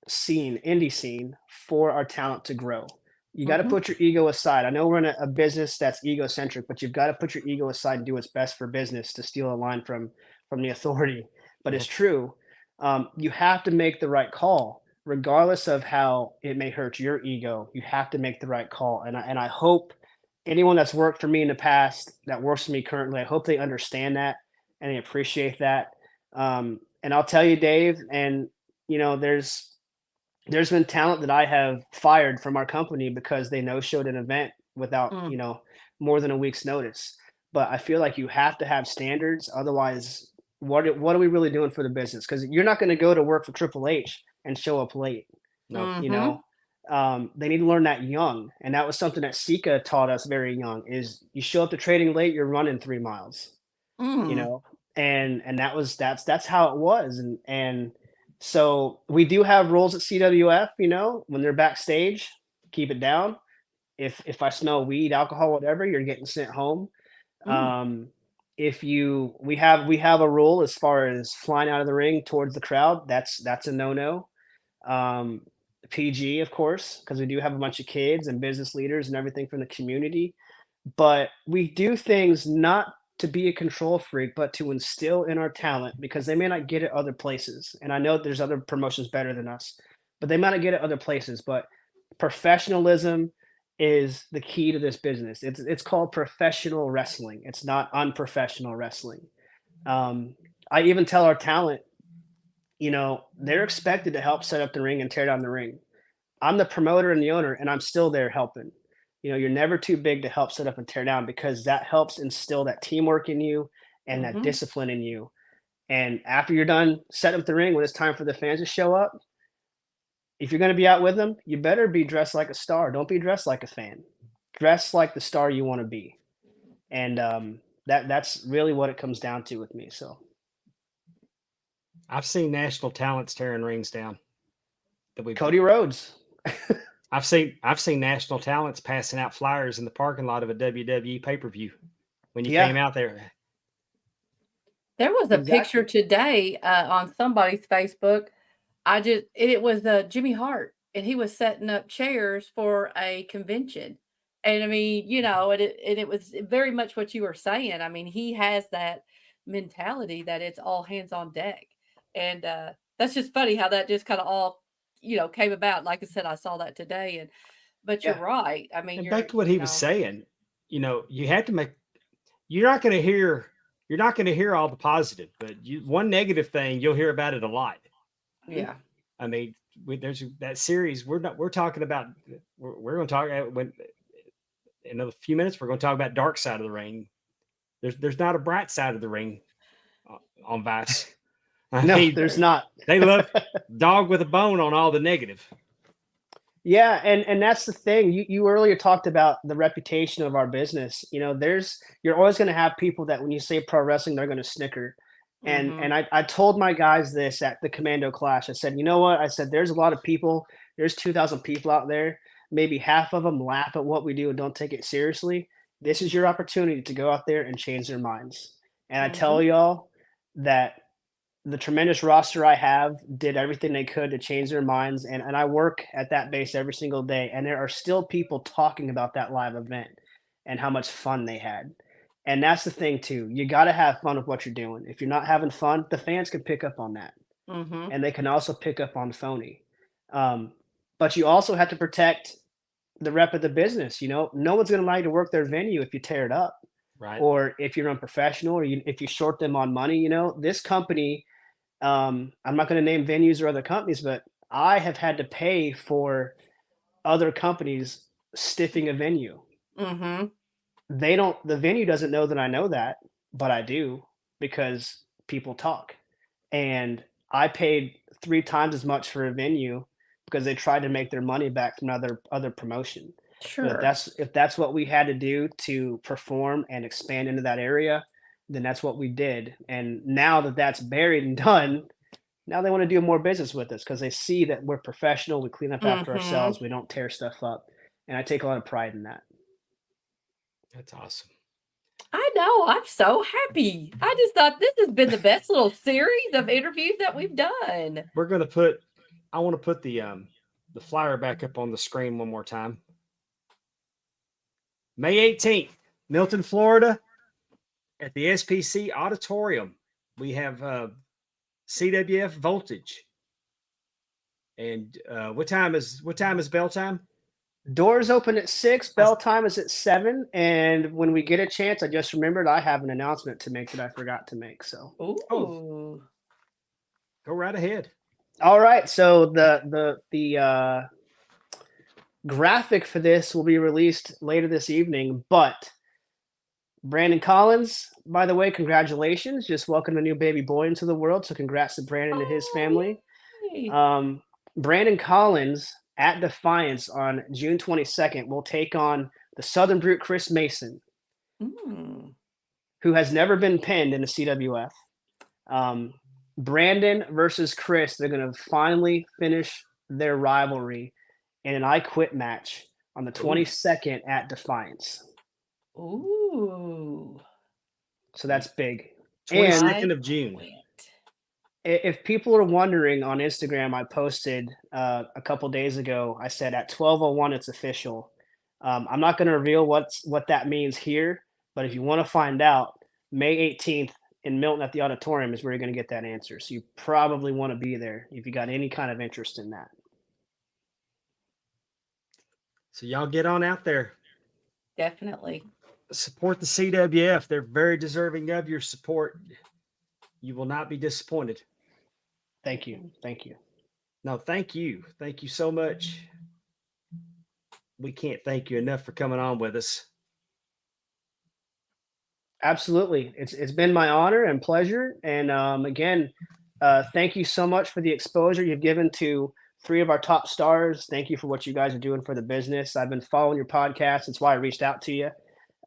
indie scene for our talent to grow. You got to Mm-hmm. put your ego aside. I know we're in a business that's egocentric, but you've got to put your ego aside and do what's best for business, to steal a line from the authority. But it's true. You have to make the right call, regardless of how it may hurt your ego. You have to make the right call. And I hope anyone that's worked for me in the past that works for me currently, I hope they understand that and they appreciate that. And I'll tell you, Dave, and there's been talent that I have fired from our company because they no-showed an event without, Mm. more than a week's notice. But I feel like you have to have standards. Otherwise, what are we really doing for the business? Because you're not going to go to work for Triple H and show up late. No. You Mhm. know, they need to learn that young, and that was something that Sika taught us very young. Is you show up to trading late, you're running 3 miles. You Mm. know, and that's how it was, and so we do have rules at CWF. When they're backstage, keep it down. If I smell weed, alcohol, whatever, you're getting sent home. Um, if you we have a rule as far as flying out of the ring towards the crowd. That's a no-no. Um, PG, of course, because we do have a bunch of kids and business leaders and everything from the community. But we do things not to be a control freak, but to instill in our talent, because they may not get it other places. And I know there's other promotions better than us, but they might not get it other places. But professionalism is the key to this business. It's called professional wrestling. It's not unprofessional wrestling. Um, I even tell our talent, they're expected to help set up the ring and tear down the ring. I'm the promoter and the owner, and I'm still there helping. You're never too big to help set up and tear down, because that helps instill that teamwork in you and that Mhm. discipline in you. And after you're done setting up the ring, when it's time for the fans to show up, if you're going to be out with them, you better be dressed like a star. Don't be dressed like a fan. Dress like the star you want to be. And that's really what it comes down to with me. So I've seen national talents tearing rings down. Cody Rhodes. I've seen national talents passing out flyers in the parking lot of a WWE pay-per-view when you Yeah. came out there. There was a Exactly. picture today on somebody's Facebook. It was Jimmy Hart, and he was setting up chairs for a convention. And I mean, it was very much what you were saying. I mean, he has that mentality that it's all hands on deck. And that's just funny how that just kind of all, came about. Like I said, I saw that today. But you're Yeah. right. I mean, And back to what he was saying, you have to make. You're not going to hear all the positive, but one negative thing, you'll hear about it a lot. Yeah. I mean, there's that series. We're talking about. We're going to talk when in a few minutes. We're going to talk about dark side of the ring. There's not a bright side of the ring on Vice. No, there's not. They love dog with a bone on all the negative. Yeah, and that's the thing. You earlier talked about the reputation of our business. You're always going to have people that when you say pro wrestling, they're going to snicker. And I told my guys this at the Commando Clash. I said, you know what? I said, there's a lot of people. There's 2,000 people out there. Maybe half of them laugh at what we do and don't take it seriously. This is your opportunity to go out there and change their minds. And I tell y'all that the tremendous roster I have did everything they could to change their minds. And I work at that base every single day. And there are still people talking about that live event and how much fun they had. And that's the thing too. You got to have fun with what you're doing. If you're not having fun, the fans can pick up on that. And they can also pick up on phony. But you also have to protect the rep of the business. No one's going to allow you to work their venue if you tear it up. Right. Or if you're unprofessional, or if you short them on money. This company, I'm not going to name venues or other companies, but I have had to pay for other companies stiffing a venue. Mm-hmm. The venue doesn't know that I know that, but I do. because people talk. And I paid 3 times as much for a venue because they tried to make their money back from other promotion. But Sure. if that's what we had to do to perform and expand into that area, then that's what we did. And now that that's buried and done, now they want to do more business with us because they see that we're professional, we clean up after ourselves, we don't tear stuff up. And I take a lot of pride in that. That's awesome. I know. I'm so happy. I just thought this has been the best little series of interviews that we've done. We're gonna put. I want to put the flyer back up on the screen one more time. May 18th, Milton, Florida, at the SPC Auditorium. We have CWF Voltage. And what time is bell time? Doors open at 6, bell time is at 7. And when we get a chance, I just remembered I have an announcement to make that I forgot to make. So Ooh. Go right ahead. all right. So the graphic for this will be released later this evening, but Brandon Collins, by the way, congratulations. Just welcomed a new baby boy into the world. So congrats to Brandon and his family. Yay. Brandon Collins at Defiance on June 22nd will take on the Southern Brute Chris Mason, who has never been pinned in the CWF. Brandon versus Chris, they're going to finally finish their rivalry in an I Quit match on the 22nd at Defiance. Ooh. So that's big. 22nd of June. If people are wondering, on Instagram, I posted a couple days ago, I said at 12:01 it's official. I'm not going to reveal what that means here, but if you want to find out, May 18th in Milton at the auditorium is where you're going to get that answer. So you probably want to be there if you got any kind of interest in that. So y'all get on out there. Definitely. Support the CWF. They're very deserving of your support. You will not be disappointed. Thank you. Thank you. No, thank you. Thank you so much. We can't thank you enough for coming on with us. Absolutely. It's been my honor and pleasure. And again, thank you so much for the exposure you've given to 3 of our top stars. Thank you for what you guys are doing for the business. I've been following your podcast. That's why I reached out to you.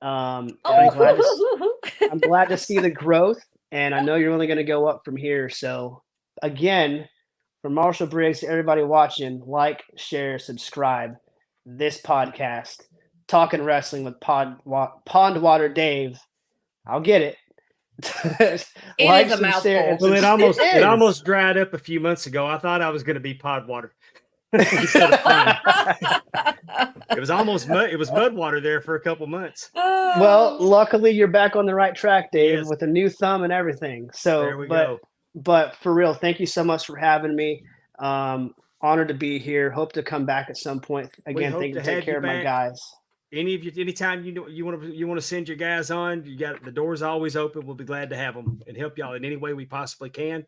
I'm glad to see the growth, and I know you're only going to go up from here. So again, from Marshall Briggs to everybody watching, like, share, subscribe this podcast, Talking Wrestling with Pondwater Dave. I'll get it. It is a mouthful. Well, it almost dried up a few months ago. I thought I was going to be Podwater. It was almost mud. It was Mudwater there for a couple months. Well, luckily you're back on the right track, Dave, with a new thumb and everything. So there we go. But for real, thank you so much for having me. Honored to be here. Hope to come back at some point. Again, thank you. Take care of my guys. Anytime you want to send your guys on, you got the doors always open. We'll be glad to have them and help y'all in any way we possibly can.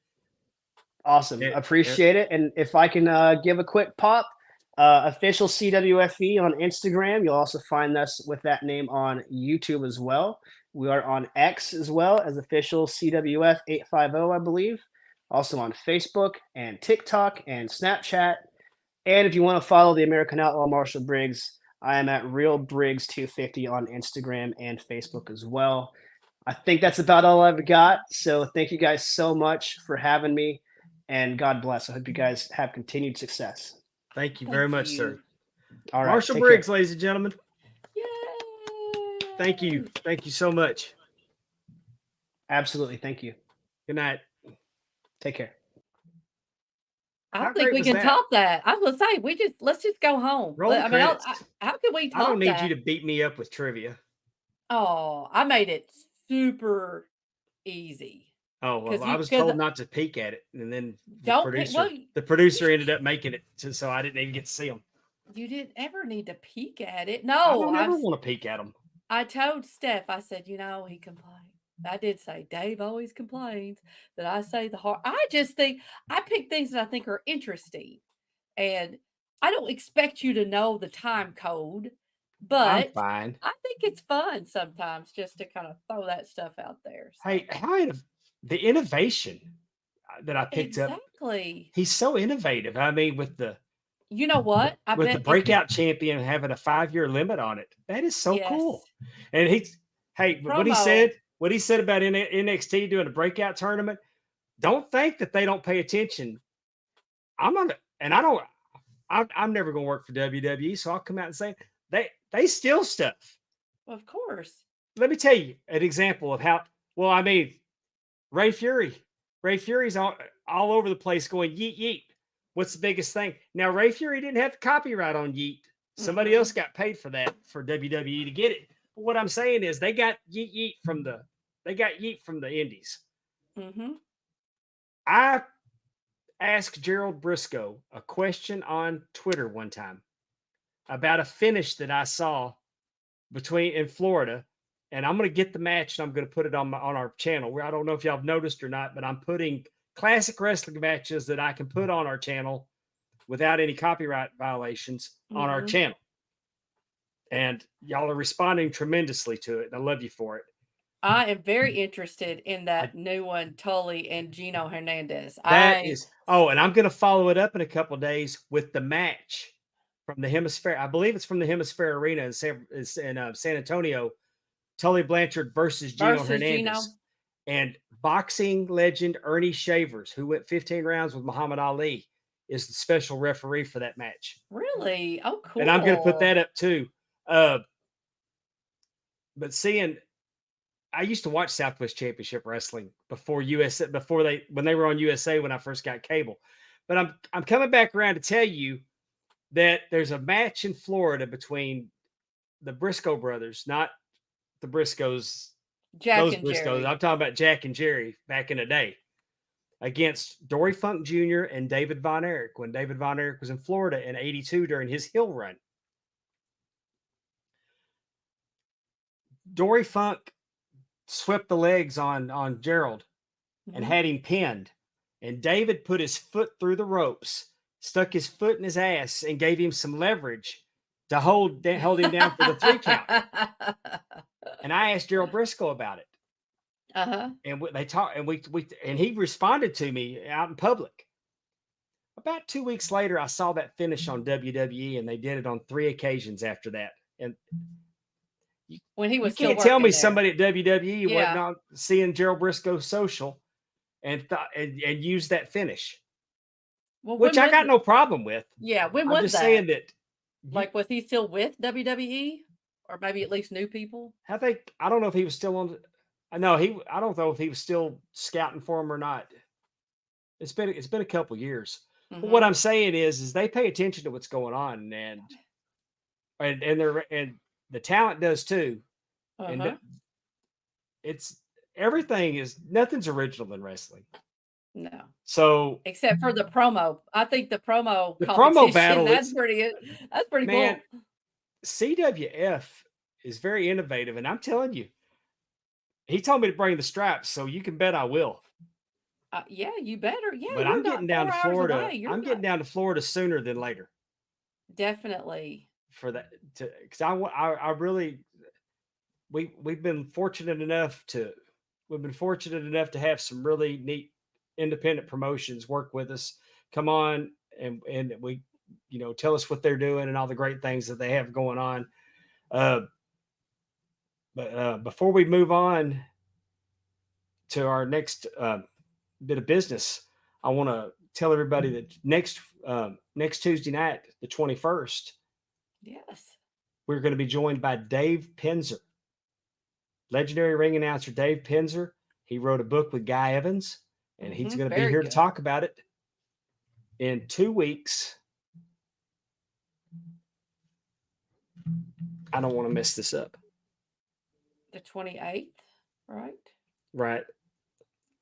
Awesome. Appreciate it. And if I can give a quick pop, official CWFE on Instagram. You'll also find us with that name on YouTube as well. We are on X as well as official CWF 850, I believe. Also on Facebook and TikTok and Snapchat. And if you want to follow the American Outlaw Marshall Briggs, I am at Real Briggs 250 on Instagram and Facebook as well. I think that's about all I've got. So thank you guys so much for having me, and God bless. I hope you guys have continued success. Thank you very much, sir. All right, Marshall Briggs, ladies and gentlemen. Yay! Thank you. Thank you so much. Absolutely. Thank you. Good night. Take care. I don't think we can top that. I was gonna say let's just go home. How can we top that? I don't need you to beat me up with trivia. Oh, I made it super easy. Oh, well, I was told not to peek at it, and then the producer ended up making it, so I didn't even get to see them. You didn't ever need to peek at it. No, I don't ever want to peek at them. I told Steph, I said, he complained. I did say Dave always complains that I say the hard. I just think I pick things that I think are interesting, and I don't expect you to know the time code, but I'm fine. I think it's fun sometimes just to kind of throw that stuff out there. So. Hey, the innovation that I picked up. Exactly. He's so innovative. I mean, with the You know what? I with the bet if breakout champion having a 5-year limit on it, that is so yes. cool. And what he Promo. said about NXT doing a breakout tournament. Don't think that they don't pay attention. I'm on, and I don't. I'm never going to work for WWE, so I'll come out and say they steal stuff. Of course. Let me tell you an example of how. Well, I mean, Ray Fury's all over the place going yeet yeet. What's the biggest thing? Now Ray Fury didn't have the copyright on yeet. Somebody else got paid for that for WWE to get it. But what I'm saying is they got yeet from the indies. Mm-hmm. I asked Gerald Briscoe a question on Twitter one time about a finish that I saw in Florida, and I'm going to get the match and I'm going to put it on our channel. Where I don't know if y'all have noticed or not, but I'm putting classic wrestling matches that I can put on our channel without any copyright violations on our channel. And y'all are responding tremendously to it. And I love you for it. I am very interested in that new one, Tully and Gino Hernandez. And I'm going to follow it up in a couple of days with the match from the Hemisphere. I believe it's from the Hemisphere Arena in San Antonio. Tully Blanchard versus Gino Hernandez. And boxing legend Ernie Shavers, who went 15 rounds with Muhammad Ali, is the special referee for that match. Really? Oh, cool. And I'm going to put that up too. But I used to watch Southwest Championship Wrestling when they were on USA when I first got cable. But I'm coming back around to tell you that there's a match in Florida between the Briscoe brothers, not the Briscoes. Jack and Jerry. I'm talking about Jack and Jerry back in the day, against Dory Funk Jr. and David Von Erich when David Von Erich was in Florida in '82 during his heel run. Dory Funk swept the legs on Gerald and had him pinned. And David put his foot through the ropes, stuck his foot in his ass, and gave him some leverage to hold him down for the 3 count. And I asked Gerald Briscoe about it. And they talked, and he responded to me out in public. About 2 weeks later, I saw that finish on WWE, and they did it on 3 occasions after that. And when he was, you can't tell me somebody at WWE wasn't on seeing Gerald Briscoe's social and use that finish, which I got no problem with. Yeah, when I'm was just that? saying that. Was he still with WWE, or maybe at least new people? I don't know if he was still on. I don't know if he was still scouting for him or not. It's been a couple years. But what I'm saying is they pay attention to what's going on, and the talent does too. And nothing's original in wrestling. No. So except for the promo, I think the promo battle that's pretty cool. CWF is very innovative, and I'm telling you, he told me to bring the straps, so you can bet I will. Yeah, you better. Yeah, but I'm getting down to Florida. Getting down to Florida sooner than later. Definitely. For that, because I really, we've been fortunate enough to have some really neat independent promotions work with us, come on and we, tell us what they're doing and all the great things that they have going on. But before we move on to our next bit of business, I want to tell everybody that next Tuesday night, the 21st, yes, we're going to be joined by Dave Penzer, legendary ring announcer Dave Penzer. He wrote a book with Guy Evans, and he's going to be here to talk about it in 2 weeks. I don't want to mess this up. The 28th, right? Right.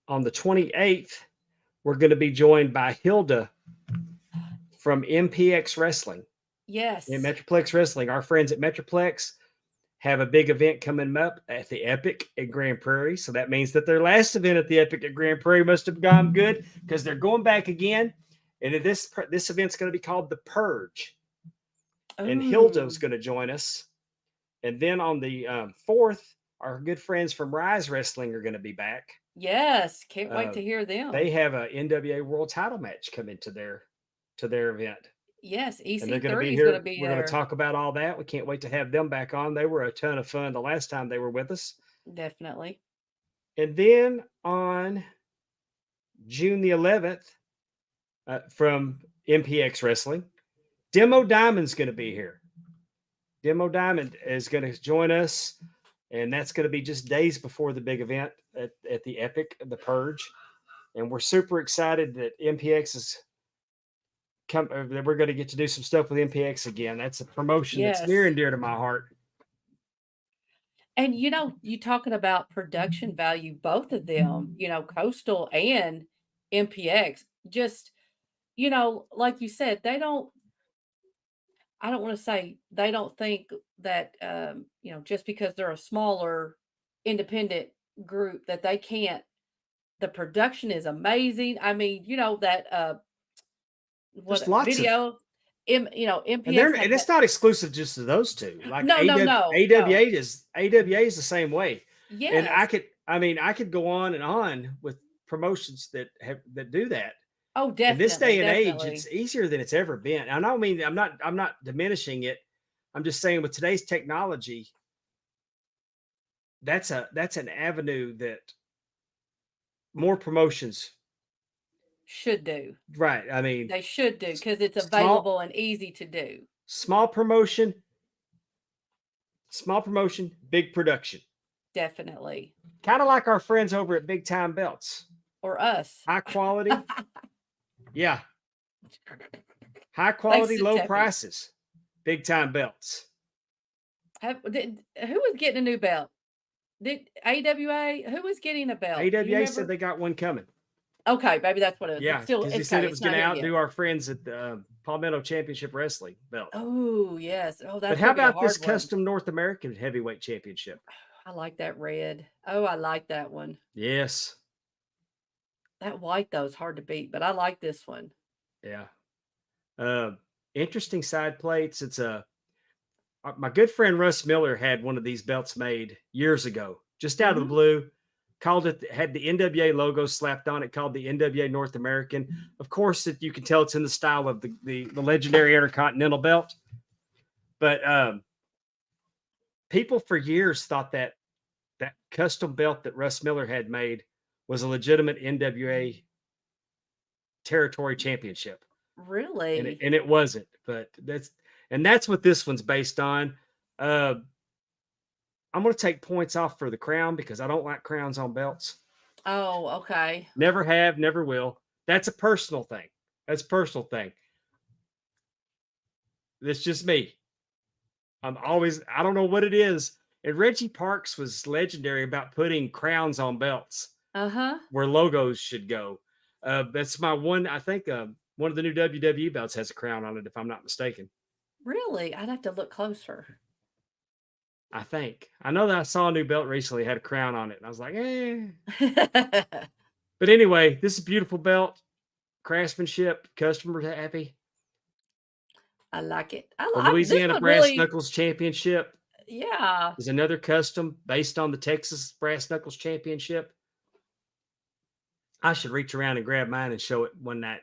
On the 28th, we're going to be joined by Hilda from MPX Wrestling. Yes. In Metroplex Wrestling. Our friends at Metroplex have a big event coming up at the Epic at Grand Prairie. So that means that their last event at the Epic at Grand Prairie must have gone good, because they're going back again. And this event's going to be called The Purge. Ooh. And Hilda's going to join us. And then on the 4th, our good friends from Rise Wrestling are going to be back. Yes, can't wait to hear them. They have a NWA World Title match coming to their event. Yes, And they're going to be EC3 is going to here. be We're going to there. talk about all that. We can't wait to have them back on. They were a ton of fun the last time they were with us. Definitely. And then on June the 11th, from MPX Wrestling, Demo Diamond's going to be here. Demo Diamond is going to join us, and that's going to be just days before the big event at the Epic, the Purge. And we're super excited that MPX is that we're going to get to do some stuff with MPX again. That's a promotion that's near and dear to my heart. And you talking about production value, both of them, Coastal and MPX, just, like you said, I don't want to say they don't think that, just because they're a smaller independent group that they can't, the production is amazing. I mean, that, There's lots video, of, MPX and it's not exclusive just to those two. Like No. AWA is the same way. And Yes. I could go on and on with promotions that do that. Oh, In definitely. this day and age, definitely. it's easier than it's ever been. And I don't mean I'm not diminishing it. I'm just saying with today's technology, that's an avenue that more promotions should do. Right. I mean, They should do because it's small available and easy to do. small promotion, big production. Definitely. Kind of like our friends over at Big Time Belts. Or us. High quality. Yeah. High quality, to low Teppy. prices. Big Time Belts. Who was getting a new belt? Did AWA? Who was getting a belt? Do you AWA remember? said they got one coming. Okay, maybe that's what it is. Yeah, It's still, because he it's said okay, it was it's not going to here yet. outdo our friends at the Palmetto Championship Wrestling belt. Oh, yes. Oh, that's But how gonna be a about this hard one. custom North American heavyweight championship? I like that red. Oh, I like that one. Yes. That white, though, is hard to beat, but I like this one. Yeah. Interesting side plates. It's my good friend Russ Miller had one of these belts made years ago, just out of the blue. Called it, had the NWA logo slapped on it, called the NWA North American. Of course, you can tell it's in the style of the legendary Intercontinental belt. But people for years thought that custom belt that Russ Miller had made was a legitimate NWA territory championship. Really? And it wasn't, but that's what this one's based on. I'm going to take points off for the crown because I don't like crowns on belts. Oh, okay. Never have, never will. That's a personal thing. That's a personal thing. That's just me. I don't know what it is. And Reggie Parks was legendary about putting crowns on belts. Where logos should go. That's my one. I think one of the new WWE belts has a crown on it, if I'm not mistaken. Really? I'd have to look closer. I think. I know that I saw a new belt recently, had a crown on it, and I was like, eh. But anyway, this is a beautiful belt. Craftsmanship, customer happy. I like it. The Louisiana Brass Knuckles Championship. Yeah. Is another custom based on the Texas Brass Knuckles Championship. I should reach around and grab mine and show it one night.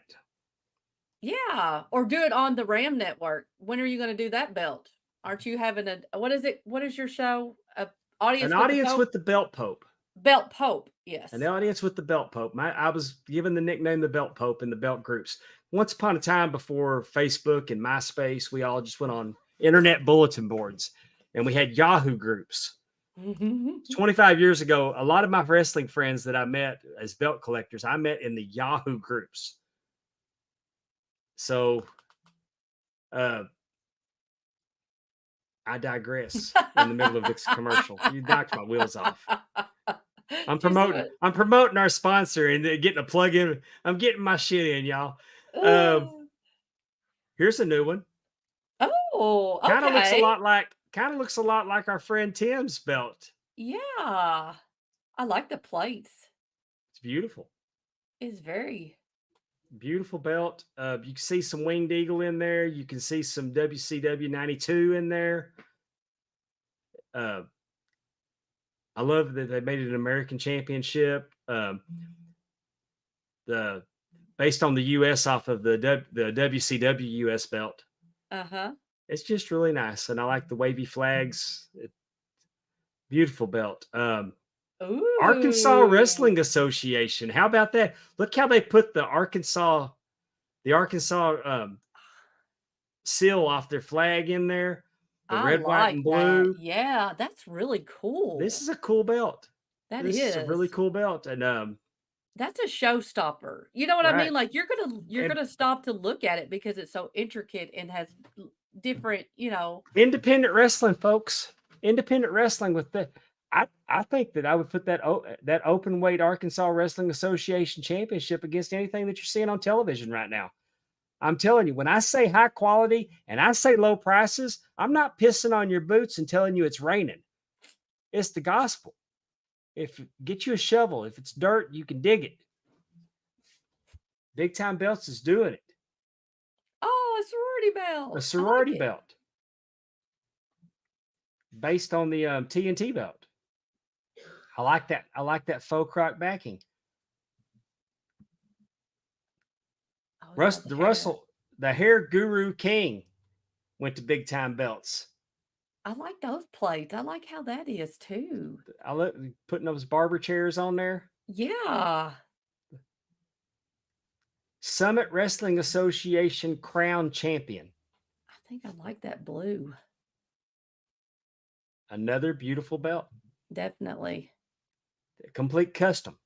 Yeah. Or do it on the Ram Network. When are you going to do that belt? Aren't you having what is it? What is your show? An audience with the Belt Pope. Belt Pope, yes. An audience with the Belt Pope. I was given the nickname the Belt Pope in the belt groups. Once upon a time before Facebook and MySpace, we all just went on internet bulletin boards and we had Yahoo groups. 25 years ago, a lot of my wrestling friends that I met as belt collectors, I met in the Yahoo groups. So, I digress in the middle of this commercial. You knocked my wheels off. I'm promoting our sponsor and getting a plug in. I'm getting my shit in, y'all. Here's a new one. Oh, okay. Kind of looks a lot like our friend Tim's belt. Yeah. I like the plates. It's beautiful. It's very beautiful belt. You can see some Winged Eagle in there. You can see some WCW 92 in there. I love that they made it an American championship. the based on the US off of the WCW US belt. Uh-huh. It's just really nice, and I like the wavy flags. Beautiful belt. Arkansas Ooh. Wrestling Association. How about that? Look how they put the Arkansas seal off their flag in there. The I red, white, like and that. blue. Yeah, that's really cool. This is a cool belt. That This is a really is. cool belt, and That's a showstopper. You know what I right. mean? Like you're And gonna stop to look at it because it's so intricate and has different, independent wrestling, folks. Independent wrestling with the. I think that I would put that open weight Arkansas Wrestling Association championship against anything that you're seeing on television right now. I'm telling you, when I say high quality and I say low prices, I'm not pissing on your boots and telling you it's raining. It's the gospel. If get you a shovel, if it's dirt, you can dig it. Big Time Belts is doing it. Oh, a sorority belt. A I sorority like it. belt based on the TNT belt. I like that. I like that faux croc backing. Oh, look at the hair. The hair guru king went to Big Time Belts. I like those plates. I like how that is too. I love putting those barber chairs on there. Yeah. Summit Wrestling Association Crown Champion. I think I like that blue. Another beautiful belt. Definitely. Complete custom.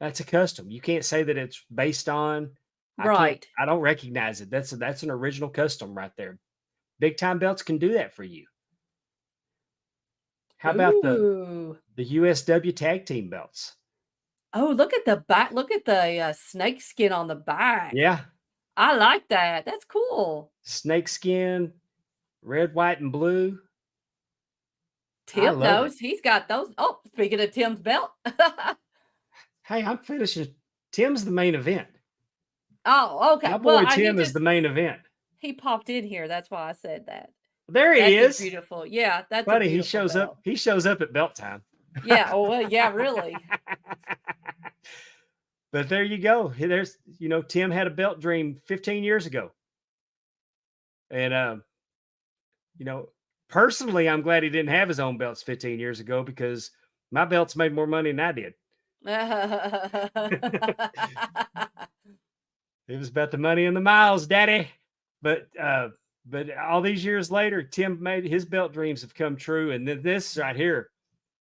That's a custom. You can't say that it's based on. Right. I don't recognize it. That's an original custom right there. Big Time Belts can do that for you. How about the USW Tag Team belts? Oh, look at the back. Look at the snake skin on the back. Yeah. I like that. That's cool. Snake skin, red, white, and blue. Tim knows. He's got those. Oh, speaking of Tim's belt. Hey, I'm finishing. Tim's the main event. Oh, okay. My boy Tim is the main event. He popped in here. That's why I said that. There he is. Beautiful. Yeah, that's buddy. A he shows belt. up. He shows up at belt time. Yeah. Oh, well, yeah. Really. But there you go. There's, Tim had a belt dream 15 years ago, and personally, I'm glad he didn't have his own belts 15 years ago because my belts made more money than I did. It was about the money and the miles, Daddy. But all these years later, Tim made his belt dreams have come true. And then this right here,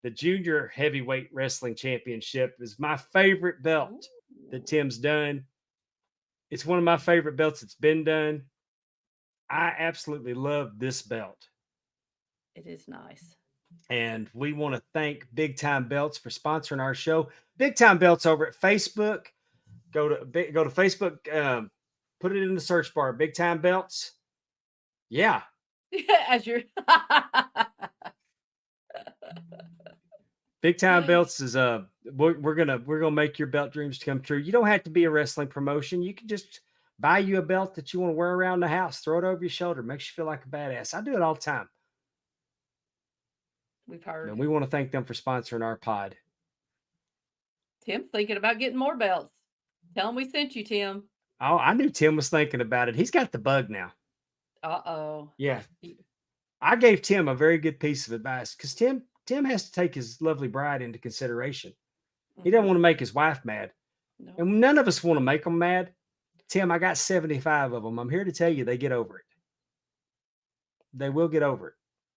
the Junior Heavyweight Wrestling Championship, is my favorite belt that Tim's done. It's one of my favorite belts that's been done. I absolutely love this belt. It is nice. And we want to thank Big Time Belts for sponsoring our show. Big Time Belts over at Facebook. Go to Facebook, put it in the search bar. Big Time Belts. Yeah. As you're Big Time Belts is we're gonna make your belt dreams come true. You don't have to be a wrestling promotion. You can just buy you a belt that you want to wear around the house, throw it over your shoulder, makes you feel like a badass. I do it all the time. We've heard. And we want to thank them for sponsoring our pod. Tim's thinking about getting more belts. Tell him we sent you, Tim. Oh, I knew Tim was thinking about it. He's got the bug now. Uh-oh. Yeah. I gave Tim a very good piece of advice because Tim has to take his lovely bride into consideration. He doesn't want to make his wife mad. No. And none of us want to make them mad. Tim, I got 75 of them. I'm here to tell you they get over it. They will get over it.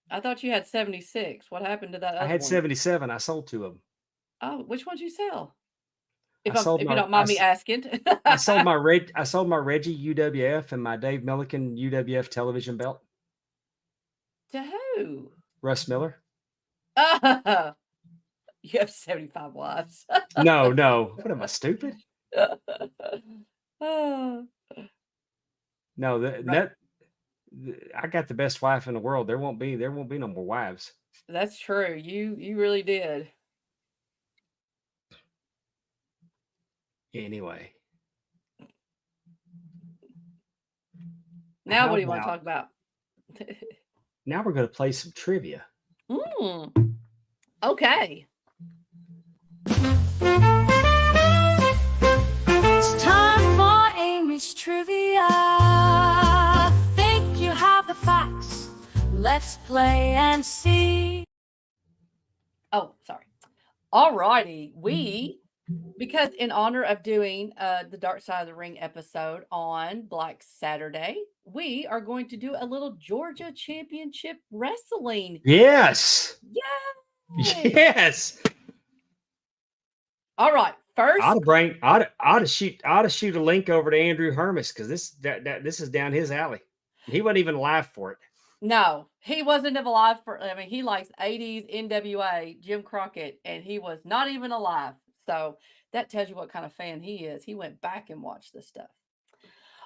I thought you had 76. What happened to that other I had one? 77. I sold 2 of them. Oh, which one'd you sell? If you don't mind me asking. I sold my Reggie UWF and my Dave Milliken UWF television belt. To who? Russ Miller. You have 75 wives. No. What am I, stupid? No, that I got the best wife in the world. There won't be no more wives. That's true. You really did. Anyway. Now what do you want to talk about? Now we're going to play some trivia. Okay. It's time for Amy's trivia. Think you have the facts? Let's play and see. Oh, sorry. All righty. Because in honor of doing the Dark Side of the Ring episode on Black Saturday, we are going to do a little Georgia Championship Wrestling. Yes. Yay! Yes. All right. First, ought to shoot a link over to Andrew Hermes because this is down his alley. He wasn't even alive for it. no, he wasn't even alive for. I mean, he likes 80s NWA, Jim Crockett, and he was not even alive. So that tells you what kind of fan he is. He went back and watched this stuff.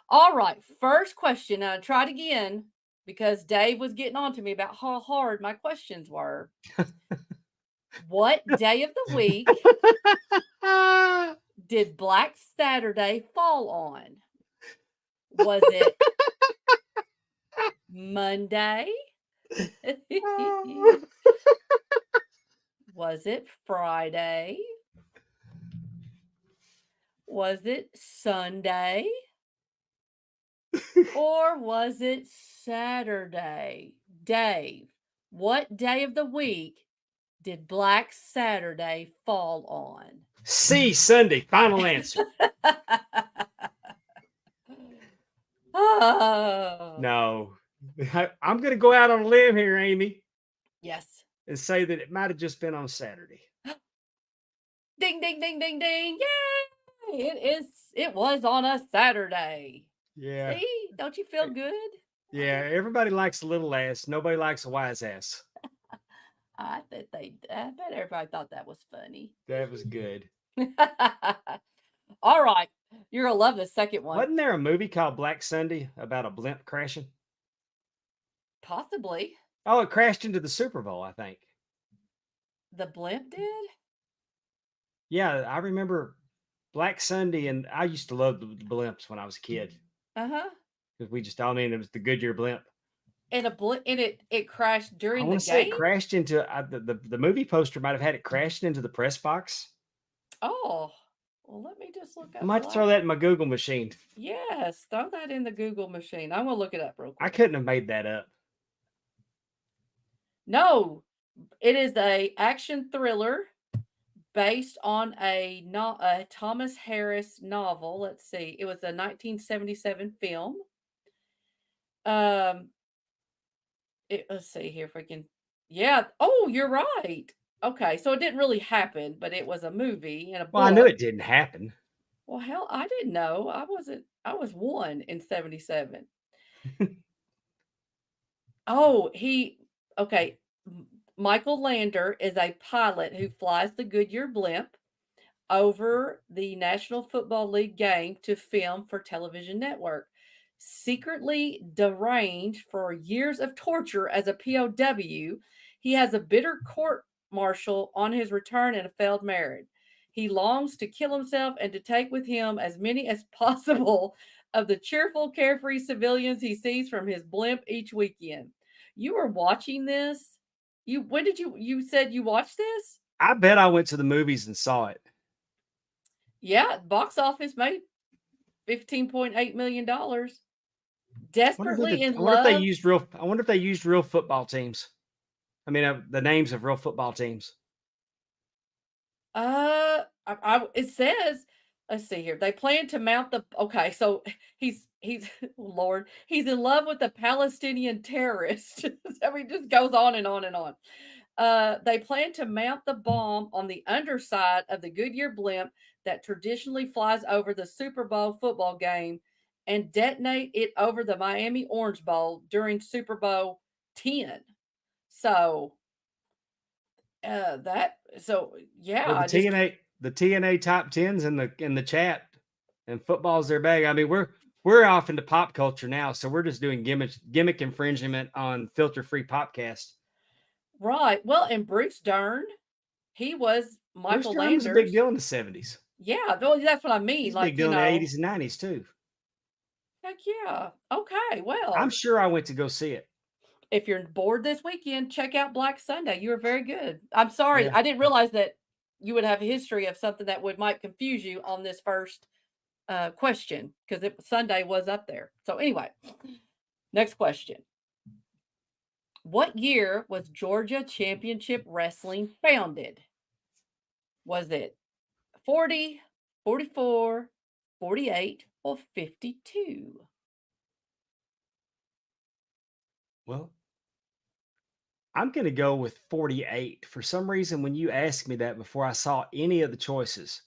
All right, first question. I tried again because Dave was getting on to me about how hard my questions were. What day of the week did Black Saturday fall on? Was it Monday? Was it Friday? Was it Sunday? Or was it Saturday? Dave, what day of the week did Black Saturday fall on? C, Sunday. Final answer. Oh. No. I'm going to go out on a limb here, Amy, Yes. and say that it might have just been on Saturday. Ding, ding, ding, ding, ding. Yay! It was on a Saturday. Yeah. See? Don't you feel good? Yeah. Everybody likes a little ass. Nobody likes a wise ass. I bet everybody thought that was funny. That was good. All right. You're going to love the second one. Wasn't there a movie called Black Sunday about a blimp crashing? Possibly. Oh, it crashed into the Super Bowl, I think. The blimp did? Yeah, I remember Black Sunday, and I used to love the blimps when I was a kid. Uh-huh. Because we just all it was the Goodyear blimp. And it crashed I during the want to say game? it crashed into the movie poster might have had it crashed into the press box. Oh. Well, let me just look up. I might throw that in my Google machine. Yes, throw that in the Google machine. I'm going to look it up real quick. I couldn't have made that up. No, it is a action thriller based on a Thomas Harris novel. Let's see. It was a 1977 film. Let's see here if we can. Yeah. Oh, you're right. Okay, so it didn't really happen, but it was a movie and a book. Well, I knew it didn't happen. Well, hell, I didn't know. I was 1 in 77. Okay. Michael Lander is a pilot who flies the Goodyear blimp over the National Football League game to film for television network. Secretly deranged for years of torture as a POW, he has a bitter court martial on his return and a failed marriage. He longs to kill himself and to take with him as many as possible of the cheerful, carefree civilians he sees from his blimp each weekend. You were watching this? You said you watched this? I bet I went to the movies and saw it. Yeah, box office made $15.8 million. Desperately in love. I wonder if they used real football teams. I mean, the names of real football teams. It says, let's see here. They plan to mount okay, so he's Lord, he's in love with a Palestinian terrorist. So he just goes on and on and on. They plan to mount the bomb on the underside of the Goodyear blimp that traditionally flies over the Super Bowl football game and detonate it over the Miami Orange Bowl during Super Bowl 10. So yeah, well, the TNA top 10s in the chat, and football's their bag. I mean, we're off into pop culture now, so we're just doing gimmick infringement on Filter Free Popcast. Right. Well, and Bruce Dern, he was Michael Landers. Was a big deal in the 70s. Yeah, well, that's what I mean. He's a big deal in the 80s and 90s too. Heck yeah. Okay, well. I'm sure I went to go see it. If you're bored this weekend, check out Black Sunday. You were very good. I'm sorry. Yeah. I didn't realize that you would have a history of something that might confuse you on this first question, because Sunday was up there. So anyway, next question. What year was Georgia Championship Wrestling founded? Was it 40, 44, 48, or 52? Well, I'm going to go with 48. For some reason, when you asked me that before I saw any of the choices,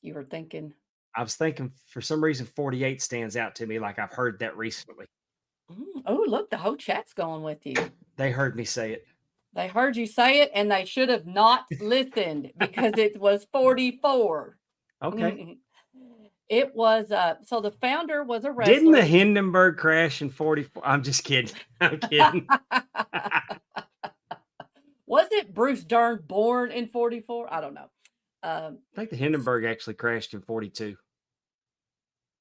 You were thinking, I was thinking for some reason 48 stands out to me, like I've heard that recently. oh, look, the whole chat's going with you. They heard me say it. They heard you say it, and they should have not listened, because it was 44. Okay. It was so the founder was a Didn't the wrestler. Hindenburg crash in 44? I'm just kidding. I'm kidding. Was it Bruce Dern born in 44? I don't know. I think the Hindenburg actually crashed in 42.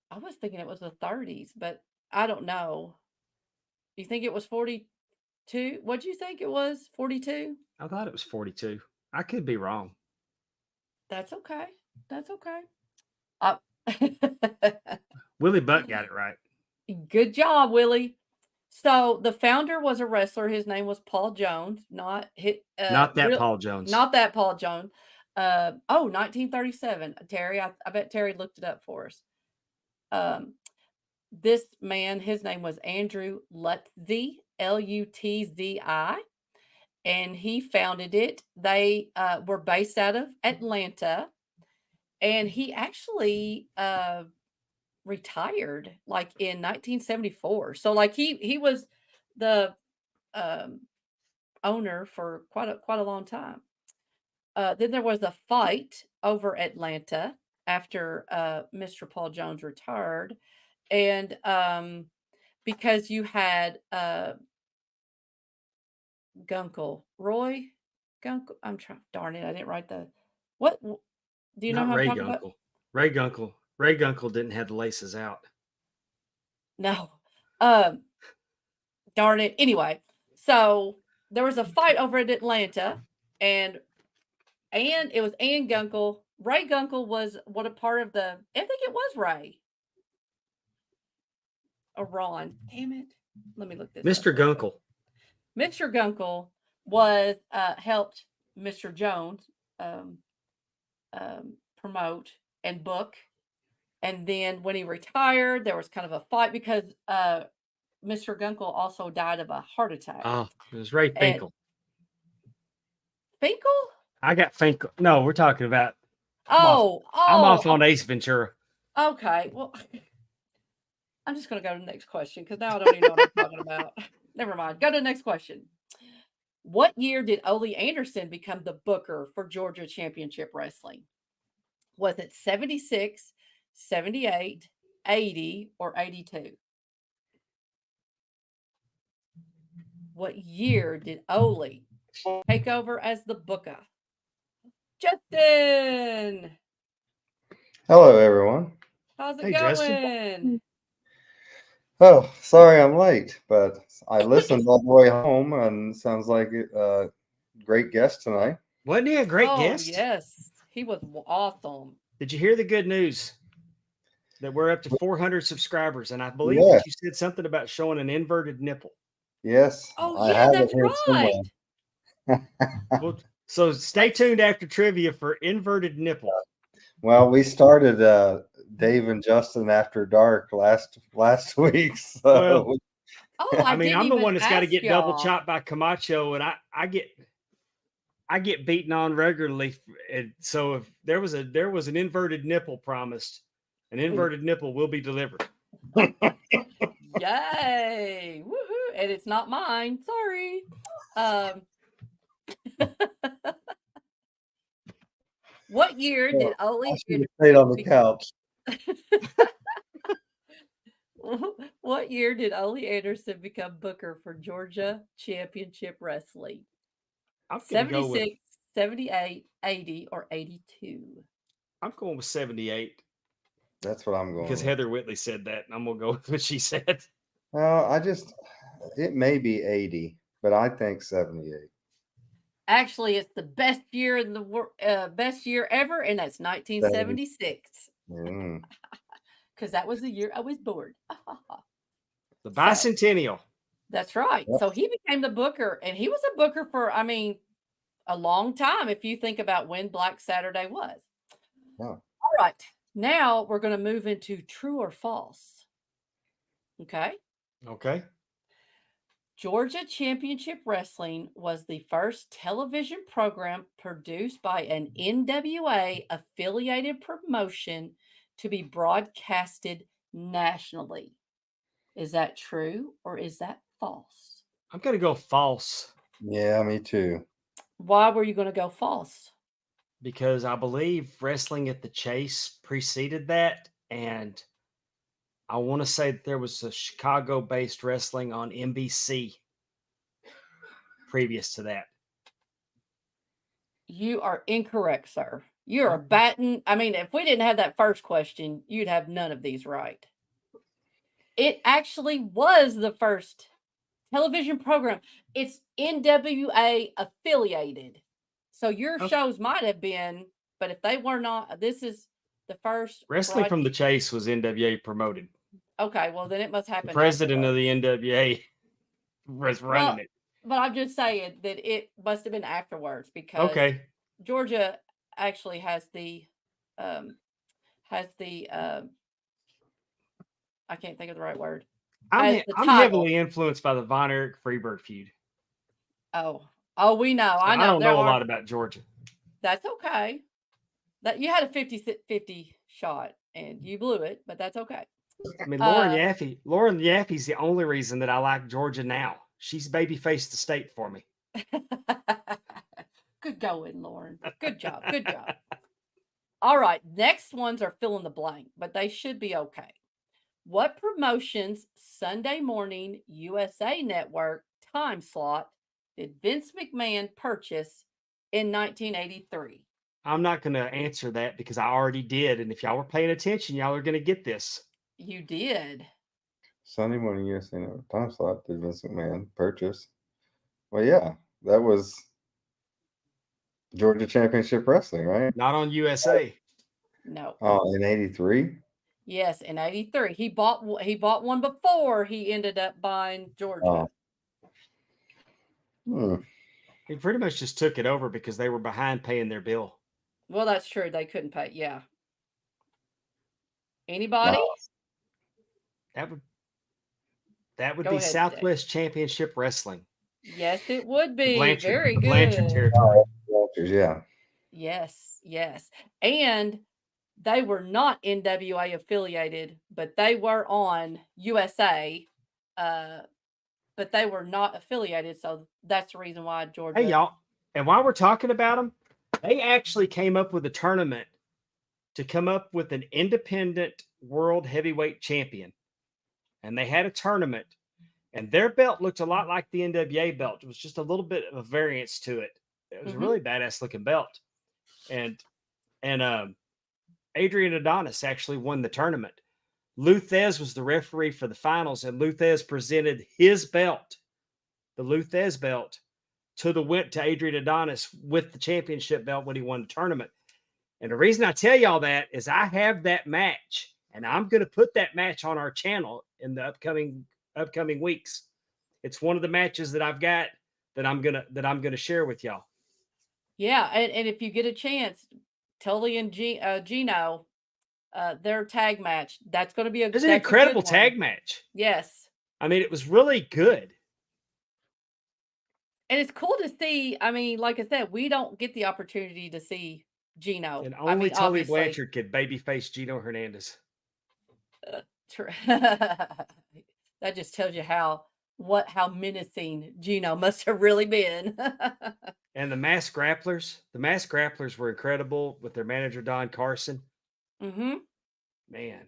I was thinking it was the 30s, but I don't know. You think it was 42? What'd you think it was? 42? I thought it was 42. I could be wrong. That's okay. That's okay. Willie Buck got it right. Good job, Willie. So the founder was a wrestler. His name was Paul Jones, not that Paul Jones. Not that Paul Jones. 1937. Terry, I bet Terry looked it up for us. This man, his name was Andrew Lutzzi, Lutzzi, and he founded it. They were based out of Atlanta, and he actually retired like in 1974. So like he was the owner for quite a long time. Then there was a fight over Atlanta after Mr. Paul Jones retired, and because you had Roy Gunkel. I'm trying. Darn it, I didn't write the what. Do you know how I'm talking about? Ray Gunkel. Ray Gunkel didn't have the laces out. No. Darn it. Anyway, so there was a fight over at Atlanta, and it was Ann Gunkel. Ray Gunkel was what a part of the. I think it was Ray. Or Ron. Damn it. Let me look this Mr. up. Gunkel. Mr. Gunkel was helped Mr. Jones promote and book. And then when he retired, there was kind of a fight because Mr. Gunkel also died of a heart attack. Oh, it was Ray Finkel. Finkel? I got Finkel. No, we're talking about. I'm off on Ace Ventura. Okay. Well, I'm just going to go to the next question because now I don't even know what I'm talking about. Never mind. Go to the next question. What year did Ole Anderson become the booker for Georgia Championship Wrestling? Was it 76, 78, 80, or 82? What year did Ole take over as the booker? Justin! Hello, everyone. How's it Hey, going? Justin. Oh, sorry I'm late, but I listened all the way home, and sounds like a great guest tonight. Wasn't he a great guest? Yes. He was awesome. Did you hear the good news? That we're up to 400 subscribers, and I believe that you said something about showing an inverted nipple. Yes. Oh, yeah, that's right. Well, so stay tuned after trivia for inverted nipple. Well, we started Dave and Justin After Dark last week. So. I mean, I'm the one that's got to get double chopped by Camacho, and I get beaten on regularly. And so if there was an inverted nipple promised, an inverted nipple will be delivered. Yay! Woohoo! And it's not mine. Sorry. What year did Ole Anderson stayed on the couch? What year did Ole Anderson become booker for Georgia Championship Wrestling? 76, 78, 80, or 82? I'm going with 78. That's what I'm going because with. Heather Whitley said that, and I'm gonna go with what she said. Well, it may be 80, but I think 78. Actually, it's the best year in the world, best year ever, and that's 1976. Mm. Because that was the year I was born. The So, bicentennial. that's right. Yep. So he became the booker, and he was a booker for, I mean, a long time if you think about when Black Saturday was. Yeah. All right. Now we're going to move into true or false. Okay. Okay. Georgia Championship Wrestling was the first television program produced by an NWA affiliated promotion to be broadcasted nationally. Is that true or is that false? I'm going to go false Yeah, me too. Why were you going to go false? because I believe Wrestling at the Chase preceded that. And I want to say that there was a Chicago-based wrestling on NBC previous to that. You are incorrect, sir. You're batting. I mean, if we didn't have that first question, you'd have none of these right. It actually was the first television program. It's NWA affiliated. So your Okay. shows might have been, but if they were not, this is the first Wrestling from the Chase was NWA promoted. Okay, well then it must happen. The president of the afterwards. NWA was running it. But I'm just saying that it must have been afterwards because Okay. Georgia actually has the I can't think of the right word. I'm Has the I'm title. heavily influenced by the Von Erich Freebird feud. Oh, we know. So I know. I don't know a lot about Georgia. That's okay. That you had a 50-50 shot and you blew it, but that's okay. I mean, Lauren Yaffe's the only reason that I like Georgia now. She's baby-faced the state for me. Good going, Lauren. Good job. Good job. All right. Next ones are fill in the blank, but they should be okay. What promotion's Sunday morning USA Network time slot did Vince McMahon purchase in 1983? I'm not going to answer that because I already did. And if y'all were paying attention, y'all are going to get this. You did. Sunday morning USA Network time slot did Vince McMahon purchase? Well, yeah, that was Georgia Championship Wrestling, right? Not on USA. No. Oh, in '83. Yes, in 83. He bought one before he ended up buying Georgia. He pretty much just took it over because they were behind paying their bill. Well, that's true. They couldn't pay. Yeah. Anybody? That would Go be ahead, Southwest Championship Wrestling. Yes, it would The be. Blanchard, Very the good. Blanchard territory. Yeah. Yes, yes. And they were not NWA affiliated, but they were on USA. But they were not affiliated, so that's the reason why Georgia. Hey, y'all. And while we're talking about them, they actually came up with a tournament to come up with an independent world heavyweight champion. And they had a tournament, and their belt looked a lot like the NWA belt. It was just a little bit of a variance to it. It was a really badass looking belt. And Adrian Adonis actually won the tournament. Lou Thez was the referee for the finals, and Lou Thez presented his belt, the Lou Thez belt, to Adrian Adonis with the championship belt when he won the tournament. And the reason I tell y'all that is I have that match, and I'm going to put that match on our channel in the upcoming weeks. It's one of the matches that I've got that I'm gonna share with y'all. Yeah, and if you get a chance, Tully and Gino, their tag match, that's going to be It was an incredible tag match. Yes. I mean, it was really good. And it's cool to see. I mean, like I said, we don't get the opportunity to see Gino. And only Tully Blanchard could babyface Gino Hernandez. That just tells you how menacing Gino must have really been. And the masked grapplers were incredible with their manager Don Carson. Man.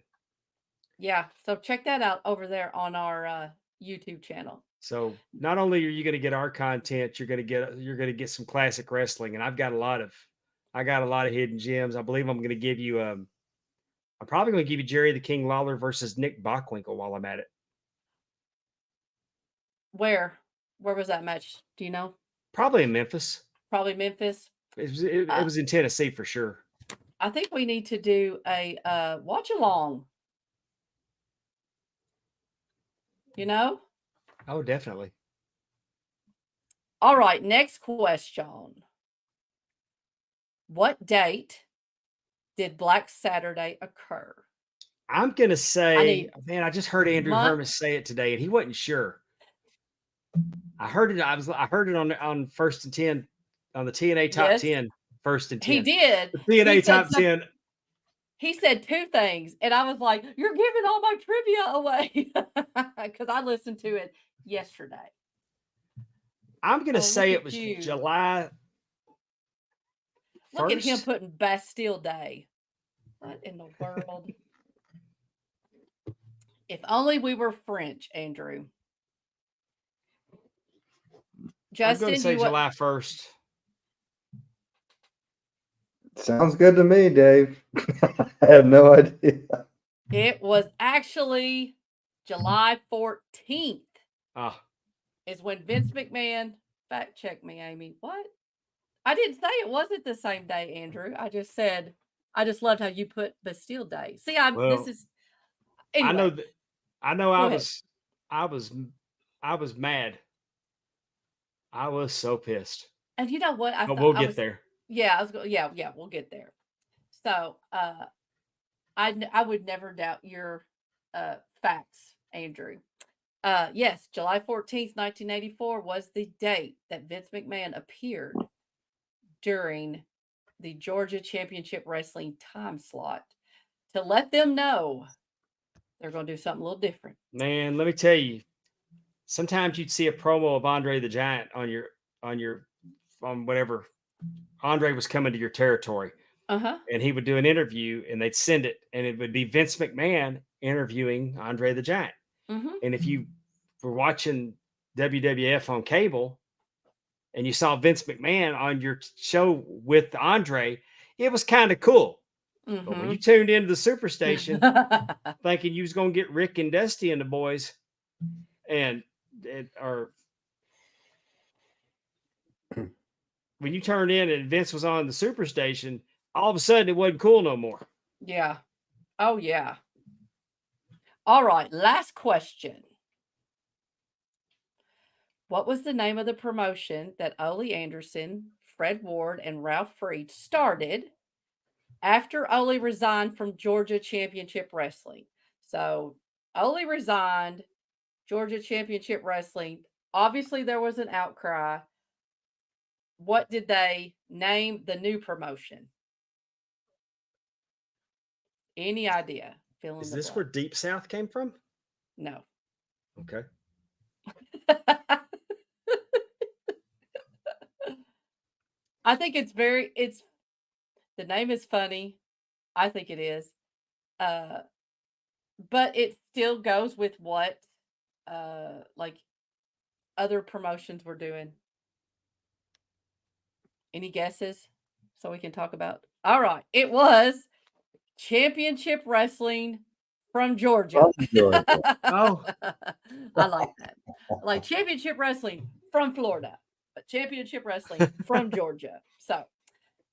Yeah, so check that out over there on our YouTube channel. So not only are you going to get our content, you're going to get some classic wrestling, and I got a lot of hidden gems. I believe I'm going to give you I'm probably going to give you Jerry the King Lawler versus Nick Bockwinkel while I'm at it. Where was that match? Do you know? Probably in Memphis. Probably Memphis. It was in Tennessee for sure. I think we need to do a watch along. You know? Oh, definitely. All right, next question. What date did Black Saturday occur? I'm gonna say, need man, I just heard Andrew month. Hermes say it today, and he wasn't sure. I heard it. I heard it on First and 10 on the TNA Top Yes, 10. First and 10. he did. The TNA He said Top 10. He said two things, and I was like, "You're giving all my trivia away," because I listened to it yesterday. I'm gonna Oh, say look it at was you. July 1st. Look at him putting Bastille Day. What in the world? If only we were French, Andrew. I'm Justin, gonna say you what? July 1st. Sounds good to me, Dave. I have no idea. It was actually July 14th. Ah, Is when Vince McMahon fact check me, Amy. What? I didn't say it wasn't the same day, Andrew. I just said I just loved how you put Bastille Day. See, well, this is anyway. I know that. I know. Go ahead. I was mad. I was so pissed. And you know what? I But thought we'll I get was there. yeah, I was going yeah, we'll get there. So I would never doubt your facts, Andrew. Yes, July 14th, 1984 was the date that Vince McMahon appeared during the Georgia Championship Wrestling time slot to let them know they're going to do something a little different. Man, let me tell you. Sometimes you'd see a promo of Andre the Giant on whatever Andre was coming to your territory, Uh-huh. and he would do an interview, and they'd send it, and it would be Vince McMahon interviewing Andre the Giant. Mm-hmm. And if you were watching WWF on cable, and you saw Vince McMahon on your show with Andre, it was kind of cool. But when you tuned into the Superstation thinking you was going to get Rick and Dusty and the boys, and or when you turned in and Vince was on the Superstation, all of a sudden it wasn't cool no more. Yeah. Oh, yeah. All right. Last question. What was the name of the promotion that Ole Anderson, Fred Ward, and Ralph Freed started after Ole resigned from Georgia Championship Wrestling? So Ole resigned, Georgia Championship Wrestling. Obviously, there was an outcry. What did they name the new promotion? Any idea? Fill in Is the this blank. where Deep South came from? No. Okay. I think it's the name is funny. I think it is. But it still goes with what like other promotions were doing. Any guesses? So we can talk about. All right. It was Championship Wrestling from Georgia. From Georgia. Oh, I like that. Like Championship Wrestling from Florida, but Championship Wrestling from Georgia. So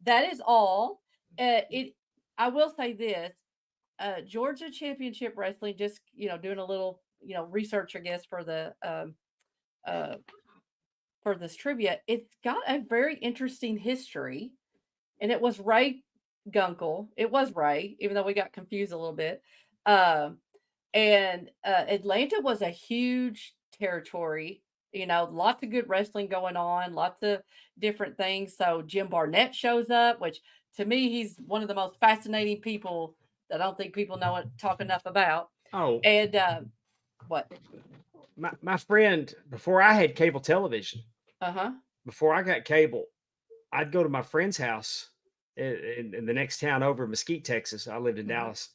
that is all. I will say this: Georgia Championship Wrestling. Just doing a little research, I guess, for the for this trivia. It's got a very interesting history, and it was Ray Gunkel. It was Ray, even though we got confused a little bit. And Atlanta was a huge territory. Lots of good wrestling going on, lots of different things. So Jim Barnett shows up, which to me, he's one of the most fascinating people that I don't think people talk enough about. oh, And what? my friend, before I had cable television, Uh-huh. before I got cable, I'd go to my friend's house in the next town over, Mesquite, Texas. I lived in Dallas.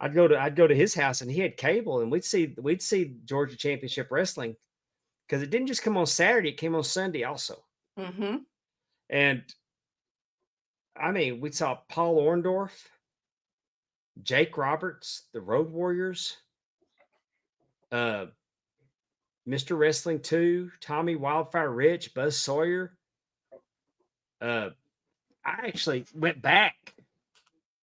I'd go to his house, and he had cable, and we'd see Georgia Championship Wrestling, because it didn't just come on Saturday; it came on Sunday also. Mm-hmm. And I mean, we saw Paul Orndorff, Jake Roberts, the Road Warriors, Mr. Wrestling 2, Tommy Wildfire Rich, Buzz Sawyer. I actually went back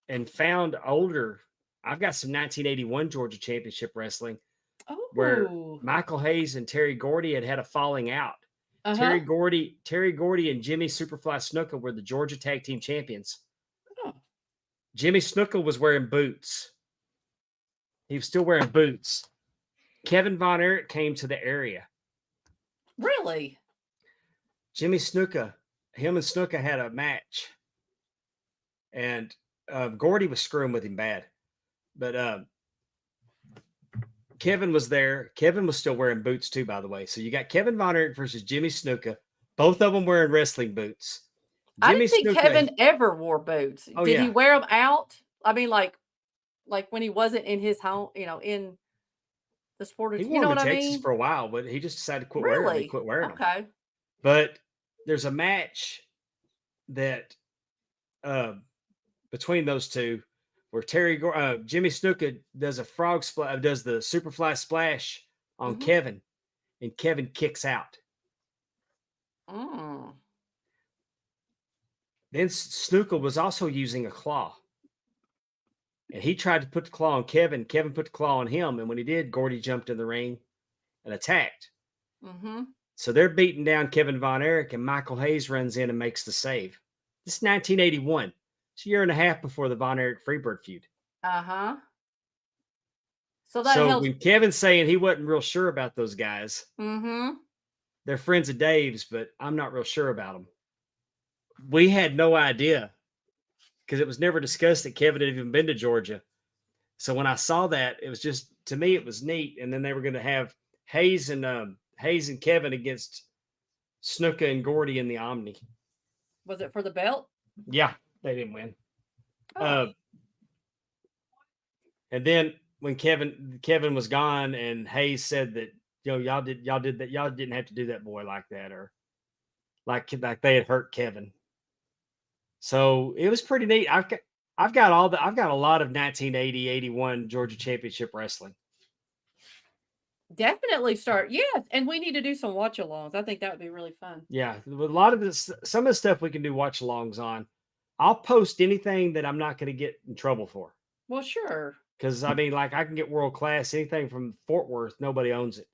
and found older. I've got some 1981 Georgia Championship Wrestling where Oh. Michael Hayes and Terry Gordy had a falling out. Uh-huh. Terry Gordy and Jimmy Superfly Snuka were the Georgia Tag Team Champions. Oh. Jimmy Snuka was wearing boots. He was still wearing boots. Kevin Von Erich came to the area. Really? Jimmy Snuka, him and Snuka had a match. And Gordy was screwing with him bad. But Kevin was there. Kevin was still wearing boots too, by the way. So you got Kevin Von Erich versus Jimmy Snuka, both of them wearing wrestling boots. I didn't think Kevin ever wore boots. Oh, Did he yeah. wear them out? I mean, like when he wasn't in his home, in the sport. He You wore know them what in I Texas mean? for a while, but he just decided to quit wearing them. He Really? quit wearing them. Okay. But there's a match that between those two where Jimmy Snuka does a frog splash, does the Superfly splash on Mhm. Kevin, and Kevin kicks out. Mm. Then Snuka was also using a claw. And he tried to put the claw on Kevin. Kevin put the claw on him. And when he did, Gordy jumped in the ring and attacked. Mm-hmm. So they're beating down Kevin Von Erich, and Michael Hayes runs in and makes the save. This is 1981. It's a year and a half before the Von Erich Freebird feud. Uh-huh. So that So helps. when Kevin's saying he wasn't real sure about those guys, Mm-hmm. they're friends of Dave's, but I'm not real sure about them. We had no idea because it was never discussed that Kevin had even been to Georgia. So when I saw that, it was just, to me, it was neat. And then they were going to have Hayes and Kevin against Snuka and Gordy in the Omni. Was it for the belt? Yeah, they didn't win. Oh. And then when Kevin was gone, and Hayes said that, y'all did that, y'all didn't have to do that boy like that, or like they had hurt Kevin. So it was pretty neat. I've got a lot of 1980, 81 Georgia Championship Wrestling. Definitely start. Yes. And we need to do some watch alongs. I think that would be really fun. Yeah. A lot of this, some of the stuff we can do watch alongs on. I'll post anything that I'm not going to get in trouble for. Well, sure. Because I mean, like I can get world class, anything from Fort Worth, nobody owns it.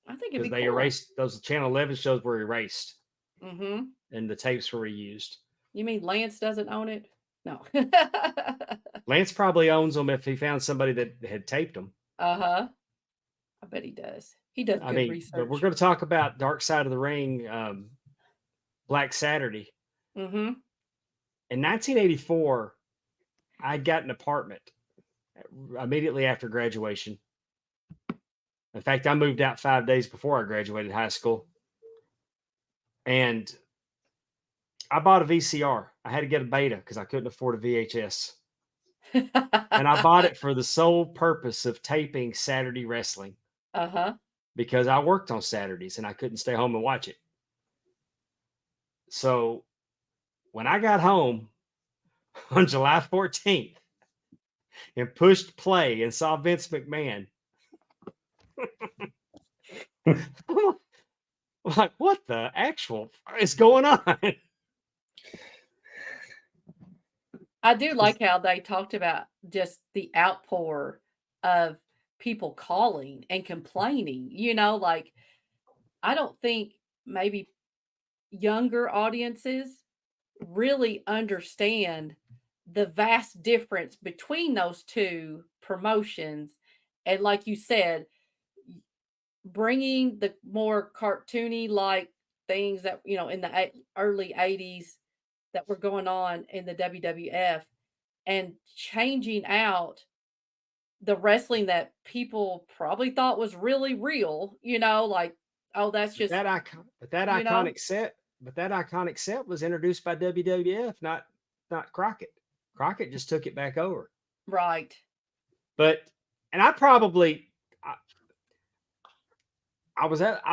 I think it'd be Because they cool. erased, those Channel 11 shows were erased. Mm-hmm. And the tapes were reused. You mean Lance doesn't own it? No. Lance probably owns them if he found somebody that had taped them. Uh-huh. I bet he does. He does good research. But we're going to talk about Dark Side of the Ring, Black Saturday. Mm-hmm. In 1984, I got an apartment immediately after graduation. In fact, I moved out 5 days before I graduated high school. And I bought a VCR. I had to get a beta because I couldn't afford a VHS. And I bought it for the sole purpose of taping Saturday wrestling. Uh-huh. Because I worked on Saturdays and I couldn't stay home and watch it. So when I got home on July 14th and pushed play and saw Vince McMahon, like, what the actual is going on? I do like how they talked about just the outpour of people calling and complaining, like I don't think maybe younger audiences really understand the vast difference between those two promotions. And like you said, bringing the more cartoony like things that, in the early 80s that were going on in the WWF and changing out the wrestling that people probably thought was really real, like, oh, that's just that iconic set was introduced by WWF, not Crockett. Crockett just took it back over. right. And I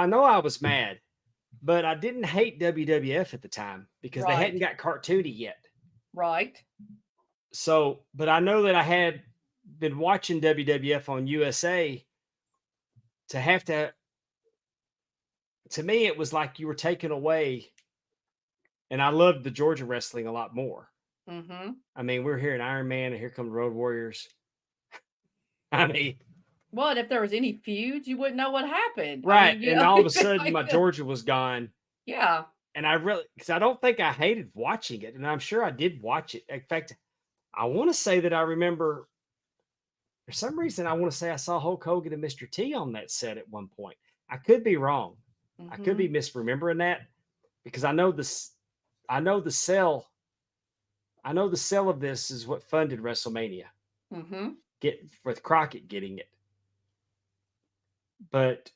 know I was mad, but I didn't hate WWF at the time because they hadn't got cartoony yet. Right. So, but I know that I had been watching WWF on USA to me, it was like you were taking away and I loved the Georgia wrestling a lot more. Mm-hmm. I mean, we're here in Iron Man, and here come the Road Warriors. I mean, Well, if there was any feuds, you wouldn't know what happened. I right. mean, you And know, all of a it'd be sudden, my like, Georgia was gone. yeah. And I really, because I don't think I hated watching it. And I'm sure I did watch it. In fact, I want to say that I remember, for some reason, I want to say I saw Hulk Hogan and Mr. T on that set at one point. I could be wrong. I could be misremembering that because I know this. I know the sell. I know the sell of this is what funded WrestleMania. Mm-hmm. Get with Crockett getting it, but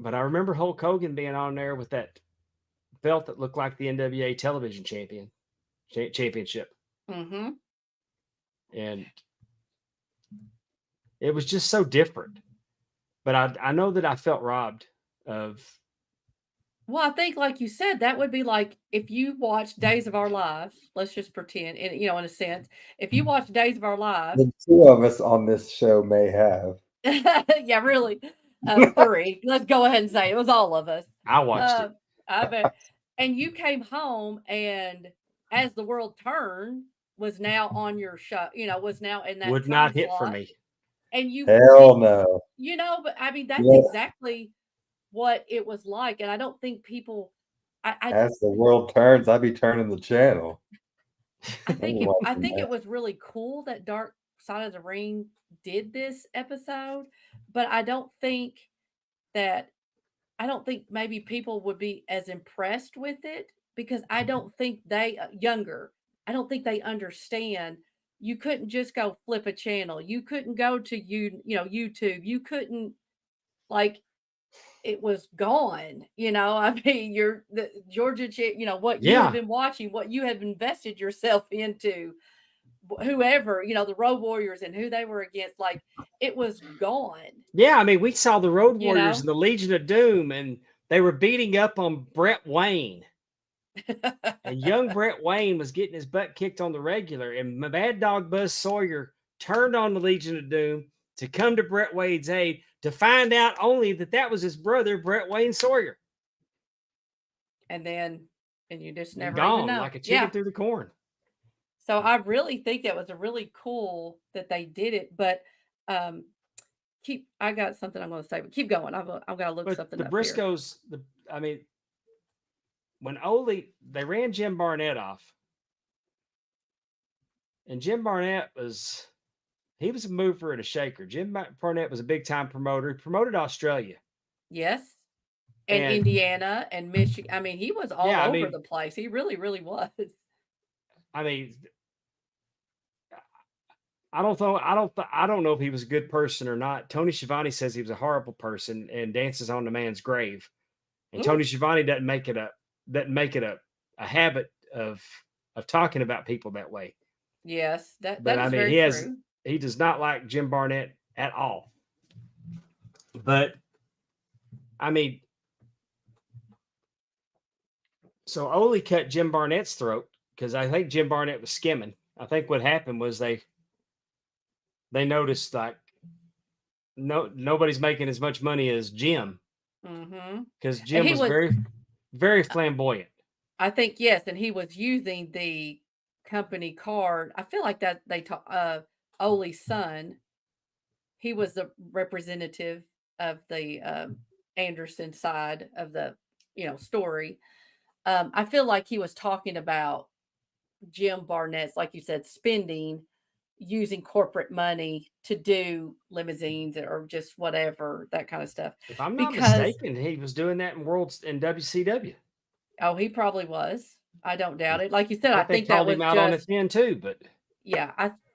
I remember Hulk Hogan being on there with that belt that looked like the NWA Television Championship, Mm-hmm. and it was just so different. But I know that I felt robbed of. Well, I think, like you said, that would be like if you watched Days of Our Lives. Let's just pretend, in in a sense, if you watch Days of Our Lives, The two of us on this show may have. yeah, really, three. Let's go ahead and say it was all of us. I watched it. I bet. And you came home, and as the world turned, was now on your show. You know, was now in that Would time not hit for slot, me. and you Hell did, no. you know. But I mean, that's Yeah. exactly what it was like, and I don't think people. I As the world turns, I be turning the channel. I think I'm I watching think that. it was really cool that Dark Side of the Ring did this episode, but I don't think that I don't think maybe people would be as impressed with it because I don't think they younger. I don't think they understand. You couldn't just go flip a channel. You couldn't go to YouTube. You couldn't like it was gone. You know, I mean, you're the what you had Yeah, been watching, what you had invested yourself into, whoever, the Road Warriors and who they were against, like it was gone, yeah. I mean, we saw the Road you Warriors know? and the Legion of Doom, and they were beating up on Brett Wayne. And young Brett Wayne was getting his butt kicked on the regular, and my Mad Dog Buzz Sawyer turned on the Legion of Doom to come to Brett Wayne's aid to find out only that was his brother, Brett Wayne Sawyer. and you just And never even gone know. like a chicken Yeah. through the corn. So I really think that was a really cool that they did it, but um I got something I'm going to say, but keep going. I've got to look But something the up here. Briscoes, I mean, when they ran Jim Barnett off, and Jim Barnett he was a mover and a shaker. Jim Barnett was a big time promoter. He promoted Australia. Yes. And And Indiana and Michigan. I mean, he was all yeah, I over mean, the place. He really, really was. I mean, I don't know if he was a good person or not. Tony Schiavone says he was a horrible person and dances on the man's grave. And Mm, Tony Schiavone doesn't make it a habit of talking about people that way. yes, that But that I is mean, very true. he does not like Jim Barnett at all. But I mean, so Ole cut Jim Barnett's throat because I think Jim Barnett was skimming. I think what happened was they noticed like nobody's making as much money as Jim Mm-hmm. because And Jim he was was, very, very flamboyant. I think, yes, and he was using the company card. I feel like that they talk Ole's son. He was the representative of the Anderson side of the story. I feel like he was talking about Jim Barnett's, like you said, spending using corporate money to do limousines or just whatever, that kind of stuff. If I'm not Because mistaken, he was doing that in WCW. oh, he probably was. I don't doubt it. Like you said, I I think they think that called him was out on it just then too. But yeah,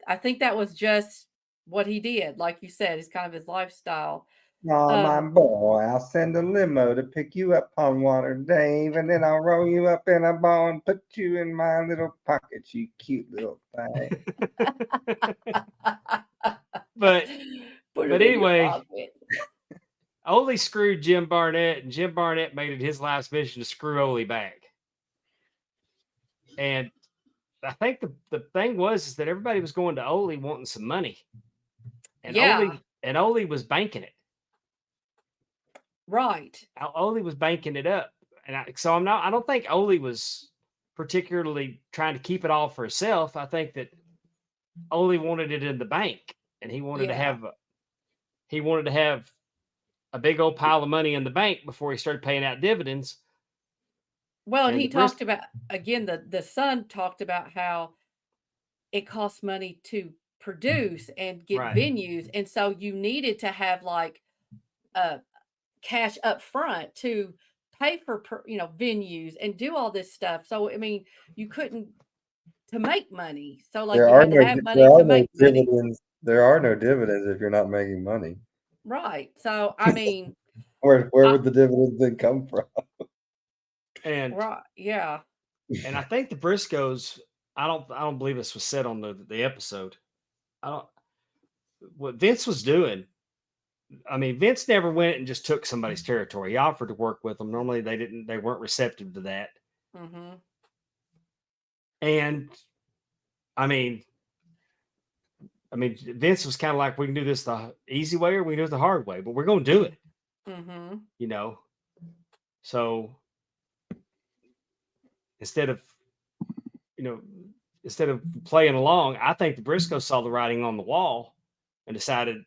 I think that was just what he did. Like you said, it's kind of his lifestyle. Oh, my Um, boy, I'll send a limo to pick you up on Water, Dave, and then I'll roll you up in a ball and put you in my little pocket, you cute little thing. put but it in your anyway, pocket. Ole screwed Jim Barnett, and Jim Barnett made it his life's mission to screw Ole back. And I think the thing is that everybody was going to Ole wanting some money, and Yeah, Ole was banking it. right. Ole was banking it up. so I'm not. I don't think Ole was particularly trying to keep it all for himself. I think that Ole wanted it in the bank, and he wanted to Yeah. have a big old pile of money in the bank before he started paying out dividends. Well, and And he the Bris- talked about again, the son talked about how it costs money to produce and get Right. venues, and so you needed to have like cash up front to pay for venues and do all this stuff. So I mean, you couldn't to make money. So like There you are had to no have there money are to no make money. dividends. There are no dividends if you're not making money. Right. So I mean, Where I, would the dividends then come from? and right, yeah. I think the Briscoes. I don't believe this was said on the episode. I don't. What Vince was doing. I mean, Vince never went and just took somebody's territory. He offered to work with them. Normally, they didn't. They weren't receptive to that. Mm-hmm. And I mean, Vince was kind of like, we can do this the easy way or we can do it the hard way, but we're going to do it. Mm-hmm. You know. So instead of instead of playing along, I think the Briscoes saw the writing on the wall and decided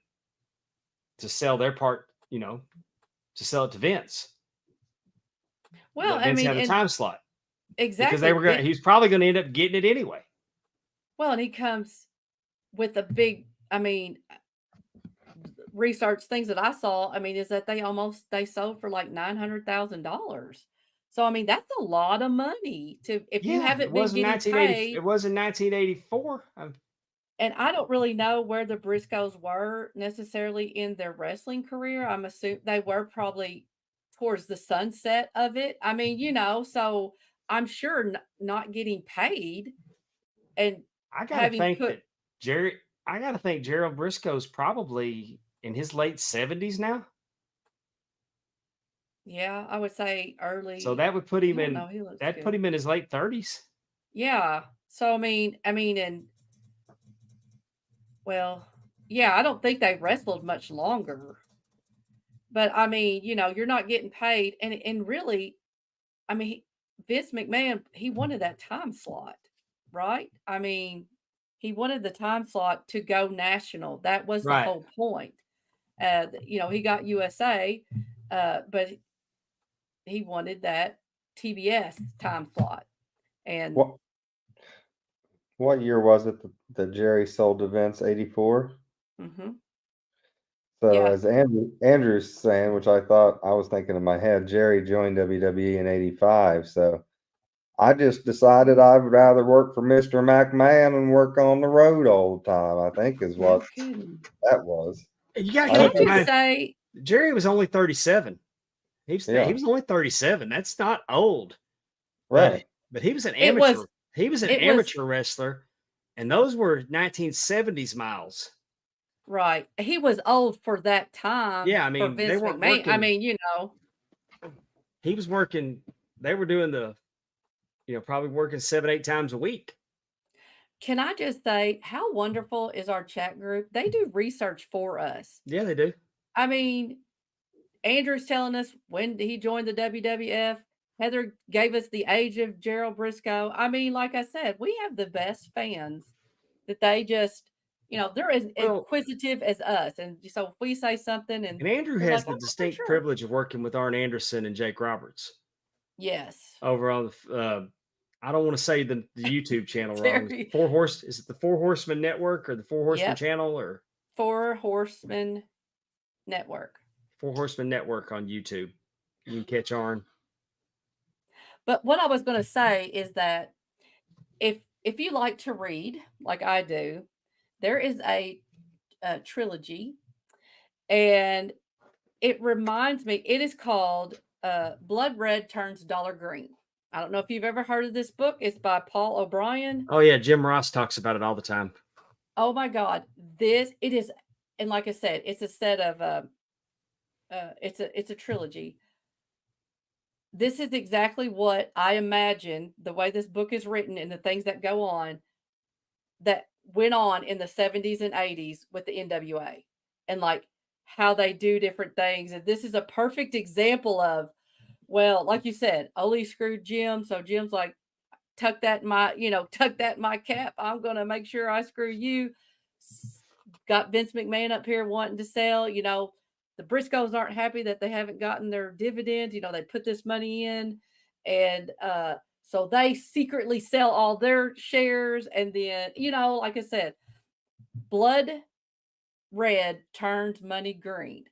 to sell their part. To sell it to Vince. Well, Let I Vince mean, have a and time slot. Because exactly. he's probably going to end up getting it anyway. Well, and he comes with a big, I mean, research things that I saw. I mean, is that they sold for like $900,000. So I mean, that's a lot of money to if you Yeah, haven't been getting It paid. was in 1984. And I don't really know where the Briscoes were necessarily in their wrestling career. I'm assuming they were probably towards the sunset of it. I mean, so I'm sure not getting paid and I got to having think put, that I got to think Gerald Briscoe's probably in his late 70s now. yeah, I would say So early. that would put him I don't know. in He looks that put good. him in his late 30s. Yeah. So and well, yeah, I don't think they wrestled much longer. But I mean, you're not getting paid, and really, I mean, Vince McMahon, he wanted that time slot, right? I mean, he wanted the time slot to go national. That was the Right. whole point. He got USA, but he wanted that TBS time slot. And What year was it that Jerry sold to Vince? 84. mhm, So yeah, as Andrew's saying, which I thought I was thinking in my head, Jerry joined WWE in 85. So I just decided I'd rather work for Mr. McMahon and work on the road all the time, I think is no what kidding. that was. And you got to Can I keep in just mind, say, Jerry was only 37. He Yeah, was only 37. That's not old. right. But he was an it amateur. was He was an it was amateur wrestler, and those were 1970s miles. right. He was old for that time Yeah, I for mean, they Vince weren't McMahon. I working. mean, He was working. They were doing probably working 7-8 times a week. can I just say how wonderful is our chat group? They do research for us. Yeah, they do. I mean, Andrew's telling us when he joined the WWF. Heather gave us the age of Gerald Briscoe. I mean, like I said, we have the best fans that they just, they're as Well, inquisitive as us. And so if we say something and and Andrew they're has like, the oh, for distinct sure. privilege of working with Arn Anderson and Jake Roberts Yes. over on the. I don't want to say the YouTube channel wrong. Very, Is it the Four Horsemen Network or the Four Horsemen yep. channel or Four Horsemen Network. Four Horsemen Network on YouTube? You can catch Arn. But what I was going to say is that if you like to read like I do, there is a trilogy, and it reminds me. It is called "Blood Red Turns Dollar Green." I don't know if you've ever heard of this book. It's by Paul O'Brien. Oh yeah, Jim Ross talks about it all the time. Oh my God, it is, and like I said, it's a set of it's a trilogy. This is exactly what I imagine the way this book is written and the things that go on that went on in the 70s and 80s with the NWA and like how they do different things. And this is a perfect example of Well, like you said, Ole screwed Jim, so Jim's like, tuck that in my cap. I'm gonna make sure I screw you. Got Vince McMahon up here wanting to sell. The Briscoes aren't happy that they haven't gotten their dividends. They put this money in, and so they secretly sell all their shares, and then like I said, blood red turns money green.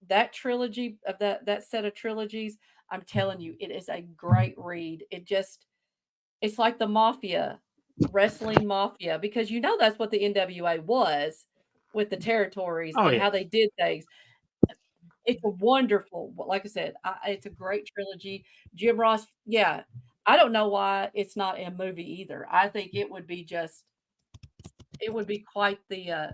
That trilogy of that set of trilogies, I'm telling you, it is a great read. It's like the mafia, wrestling mafia, because that's what the NWA was with the territories Oh and yeah. how they did things. It's a wonderful, like I said, it's a great trilogy. Jim Ross, yeah. I don't know why it's not in a movie either. I think it would be quite the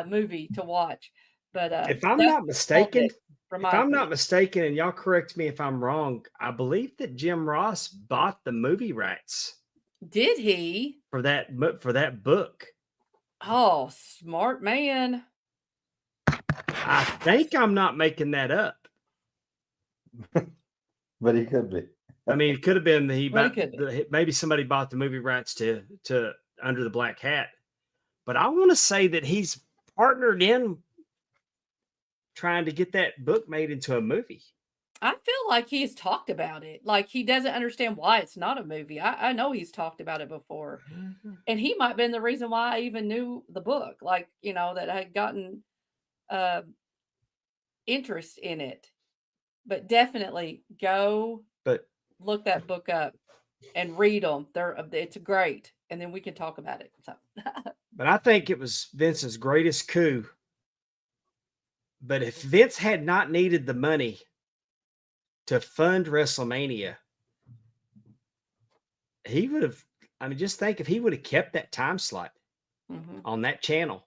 movie to watch. But If I'm that's not mistaken, from if my I'm not opinion. mistaken, and y'all correct me if I'm wrong, I believe that Jim Ross bought the movie rights Did he? for that book. Oh, smart man. I think I'm not making that up. But he could be. I mean, it could have been maybe somebody bought the movie rights to Under the Black Hat, but I want to say that he's partnered in trying to get that book made into a movie. I feel like he's talked about it. Like he doesn't understand why it's not a movie. I know he's talked about it before. And he might have been the reason why I even knew the book. Like, that I had gotten interest in it. But definitely go look that book up and read them. It's great. And then we can talk about it. So. But I think it was Vince's greatest coup. But if Vince had not needed the money to fund WrestleMania, he would have, just think if he would have kept that time slot on that channel,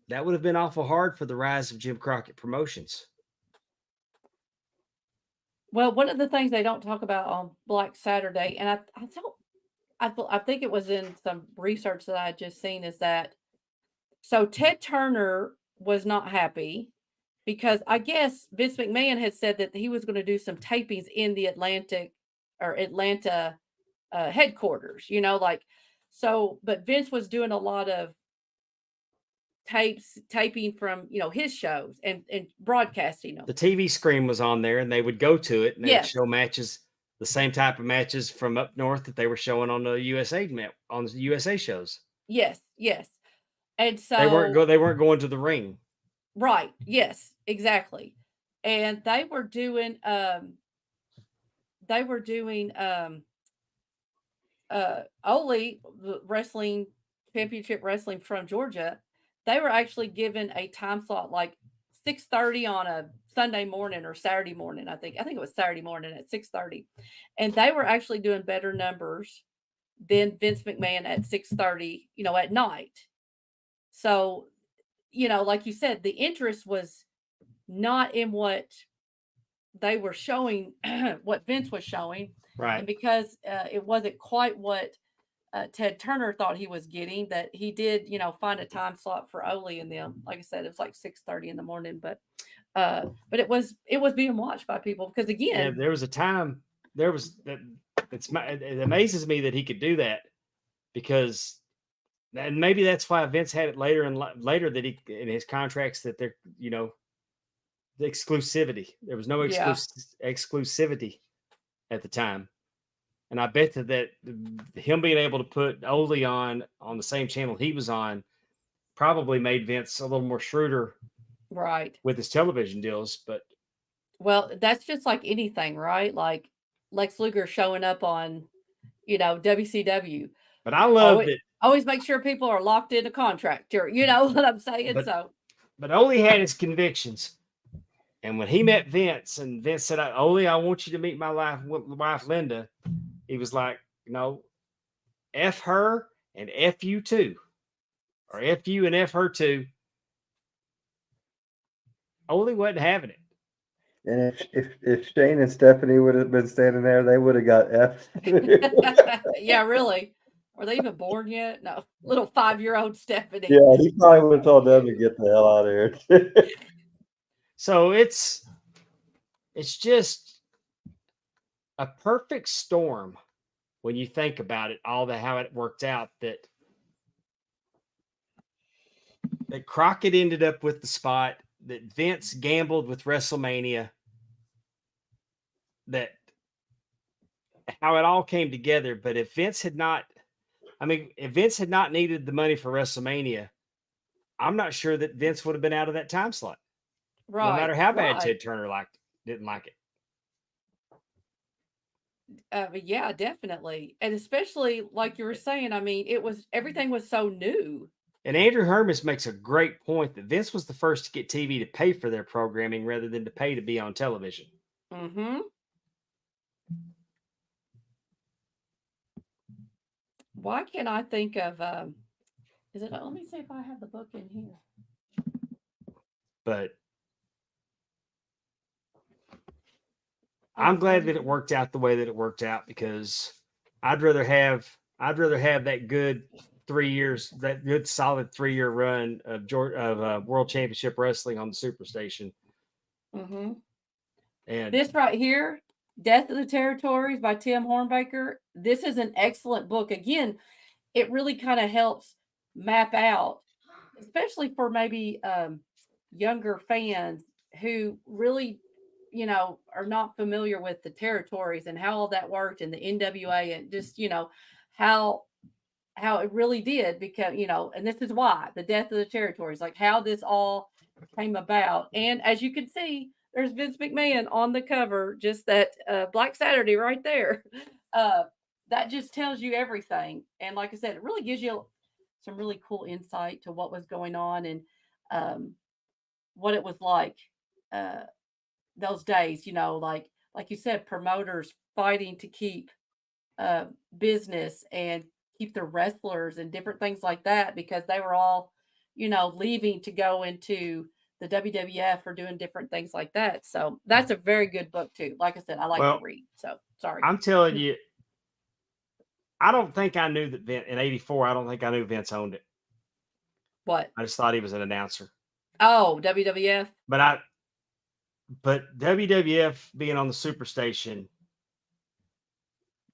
that would have been awful hard for the rise of Jim Crockett Promotions. Well, one of the things they don't talk about on Black Saturday, and I think it was in some research that I had just seen, is that so Ted Turner was not happy because I guess Vince McMahon had said that he was going to do some tapings in the Atlanta headquarters, but Vince was doing a lot of taping from his shows and broadcasting them. The TV screen was on there, and they would go to it, and they would show matches, the same type of matches from up north that they were showing on the USA shows. Yes, and so they weren't going to the ring. Right. Yes, exactly. And they were doing Ole wrestling championship wrestling from Georgia. They were actually given a time slot like 6:30 on a Sunday morning or Saturday morning. I think it was Saturday morning at 6:30. And they were actually doing better numbers than Vince McMahon at 6:30, at night. So, like you said, the interest was not in what they were showing, what Vince was showing. Right. And because it wasn't quite what Ted Turner thought he was getting, that he did, find a time slot for Ole and them. Like I said, it was like 6:30 in the morning, but it was being watched by people because again, there was a time it amazes me that he could do that because, and maybe that's why Vince had it later that he in his contracts that they're the exclusivity. There was no exclusivity at the time. And I bet that him being able to put Ole on the same channel he was on probably made Vince a little more shrewder, right, with his television deals. But well, that's just like anything, right? Like Lex Luger showing up on, WCW. But I love it. Always make sure people are locked into contract. You know what I'm saying? But Ole had his convictions. And when he met Vince, and Vince said, Ole, I want you to meet my wife, Linda. He was like, no, F her and F you too. Or F you and F her too. Ole wasn't having it. And if Shane and Stephanie would have been standing there, they would have got F. Yeah, really. Are they even born yet? No. Little 5-year-old Stephanie. Yeah, he probably would have told them to get the hell out of here. So it's it's just a perfect storm when you think about it, how it worked out, that Crockett ended up with the spot, that Vince gambled with WrestleMania, that how it all came together. But if Vince had not needed the money for WrestleMania, I'm not sure that Vince would have been out of that time slot. Right. No matter how bad right. Ted Turner didn't like it. But yeah, definitely. And especially like you were saying, I mean, everything was so new. And Andrew Hermes makes a great point that Vince was the first to get TV to pay for their programming rather than to pay to be on television. Mm-hmm. Why can't I think of is it let me see if I have the book in here. But I'm glad that it worked out the way that it worked out, because I'd rather have that good 3 years, that good solid 3-year run of World Championship Wrestling on the Superstation. Mm-hmm. And this right here, Death of the Territories by Tim Hornbaker. This is an excellent book. Again, it really kind of helps map out, especially for maybe younger fans who really, are not familiar with the territories and how all that worked in the NWA, and just, how it really did become, and this is why the Death of the Territories, like how this all came about. And as you can see, there's Vince McMahon on the cover, just that Black Saturday right there. That just tells you everything. And like I said, it really gives you some really cool insight to what was going on, and what it was like those days, like you said, promoters fighting to keep business and keep the wrestlers and different things like that, because they were all, leaving to go into the WWF or doing different things like that. So that's a very good book too. Like I said, I like to read. So sorry. I'm telling you, I don't think I knew that in '84. I don't think I knew Vince owned it. What? I just thought he was an announcer. Oh, WWF. But WWF being on the Superstation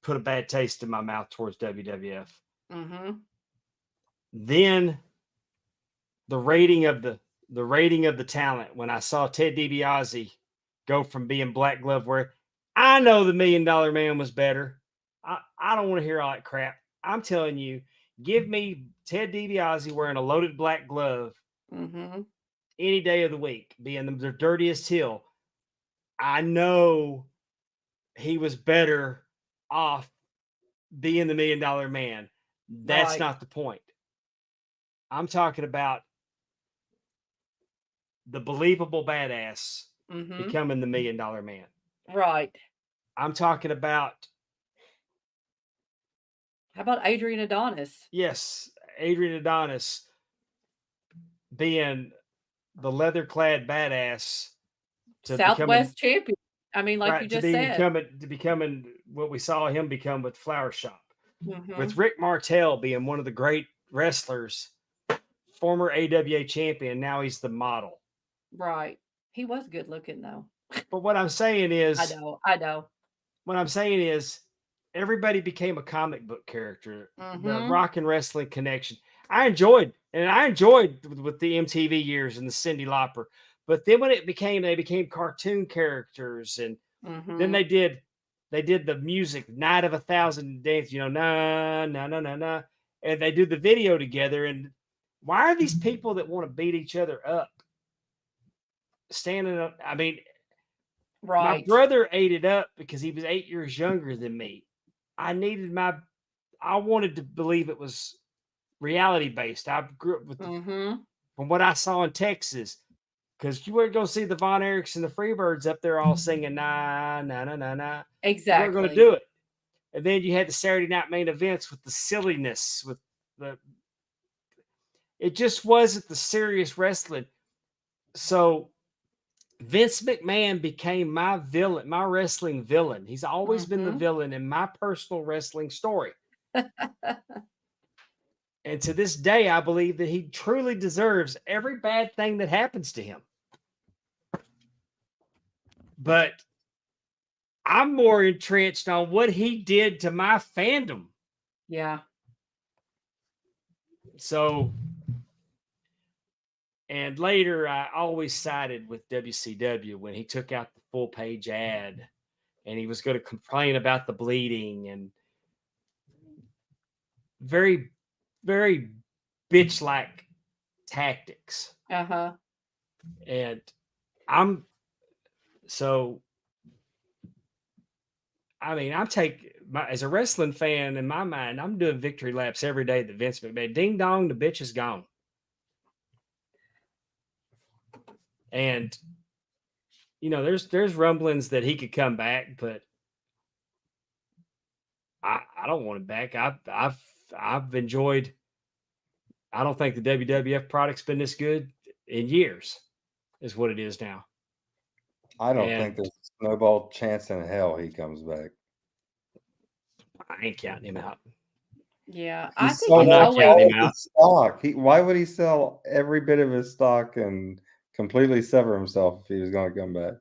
put a bad taste in my mouth towards WWF. Mm-hmm. Then the rating of the talent, when I saw Ted DiBiase go from being Black Glove, where I know the $1 Million Man was better. I don't want to hear all that crap. I'm telling you, give me Ted DiBiase wearing a loaded black glove any day of the week, being the dirtiest heel. I know he was better off being the $1 Million Man. That's not the point. I'm talking about the believable badass becoming the $1 Million Man. Right. I'm talking about. How about Adrian Adonis? Yes, Adrian Adonis being the leather-clad badass to Southwest champion. I mean, like you just said, becoming what we saw him become with Flower Shop, with Rick Martel being one of the great wrestlers, former AWA champion. Now he's the model. Right. He was good looking though. But what I'm saying is, I know. What I'm saying is, everybody became a comic book character. The rock and wrestling connection. I enjoyed with the MTV years and the Cyndi Lauper. But then when they became cartoon characters, and then they did the music, Night of 1,000 Days, na na na na na, and they do the video together. And why are these people that want to beat each other up standing up? I mean, my brother ate it up because he was 8 years younger than me. I wanted to believe it was reality based. I grew up with from what I saw in Texas, because you weren't going to see the Von Erichs and the Freebirds up there all singing na na na na na. Exactly. You weren't going to do it. And then you had the Saturday night main events with the silliness, it just wasn't the serious wrestling. So Vince McMahon became my villain, my wrestling villain. He's always been the villain in my personal wrestling story. And to this day, I believe that he truly deserves every bad thing that happens to him. But I'm more entrenched on what he did to my fandom. Yeah. So, and later I always sided with WCW when he took out the full page ad and he was going to complain about the bleeding and very, very bitch like tactics. Uh-huh. And I'm taking as a wrestling fan in my mind, I'm doing victory laps every day that Vince McMahon, ding dong, the bitch is gone. And there's rumblings that he could come back, but I don't want him back. I've enjoyed. I don't think the WWF product's been this good in years, is what it is now. I don't think there's a snowball chance in hell he comes back. I ain't counting him out. Yeah, He I think sold it's not out always counting all him out. his stock. Why would he sell every bit of his stock and completely sever himself if he was going to come back?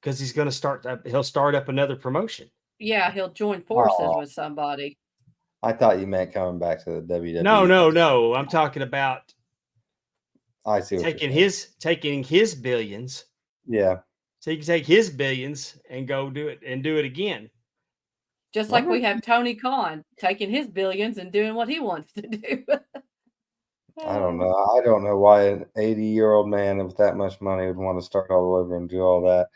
Because he's going to start. He'll start up another promotion. yeah, he'll join forces Oh. with somebody. I thought you meant coming back to the WWE. No. I'm talking about I see what taking you're saying. his billions. Yeah. So he can take his billions and go do it again. Just like we have Tony Khan taking his billions and doing what he wants to do. I don't know. I don't know why an 80-year-old man with that much money would want to start all over and do all that.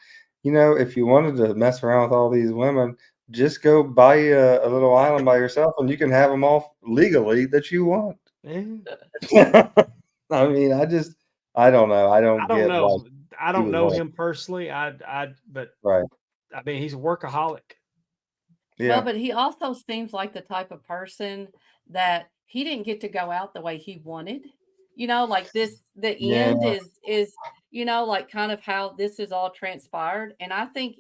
If you wanted to mess around with all these women, just go buy a little island by yourself and you can have them all legally that you want. Yeah. I mean, I don't know. I don't get know. why I don't was know like- him personally. But right. I mean, he's a workaholic. Yeah. Well, but he also seems like the type of person that he didn't get to go out the way he wanted. Like the end Yeah. is like kind of how this is all transpired. And I think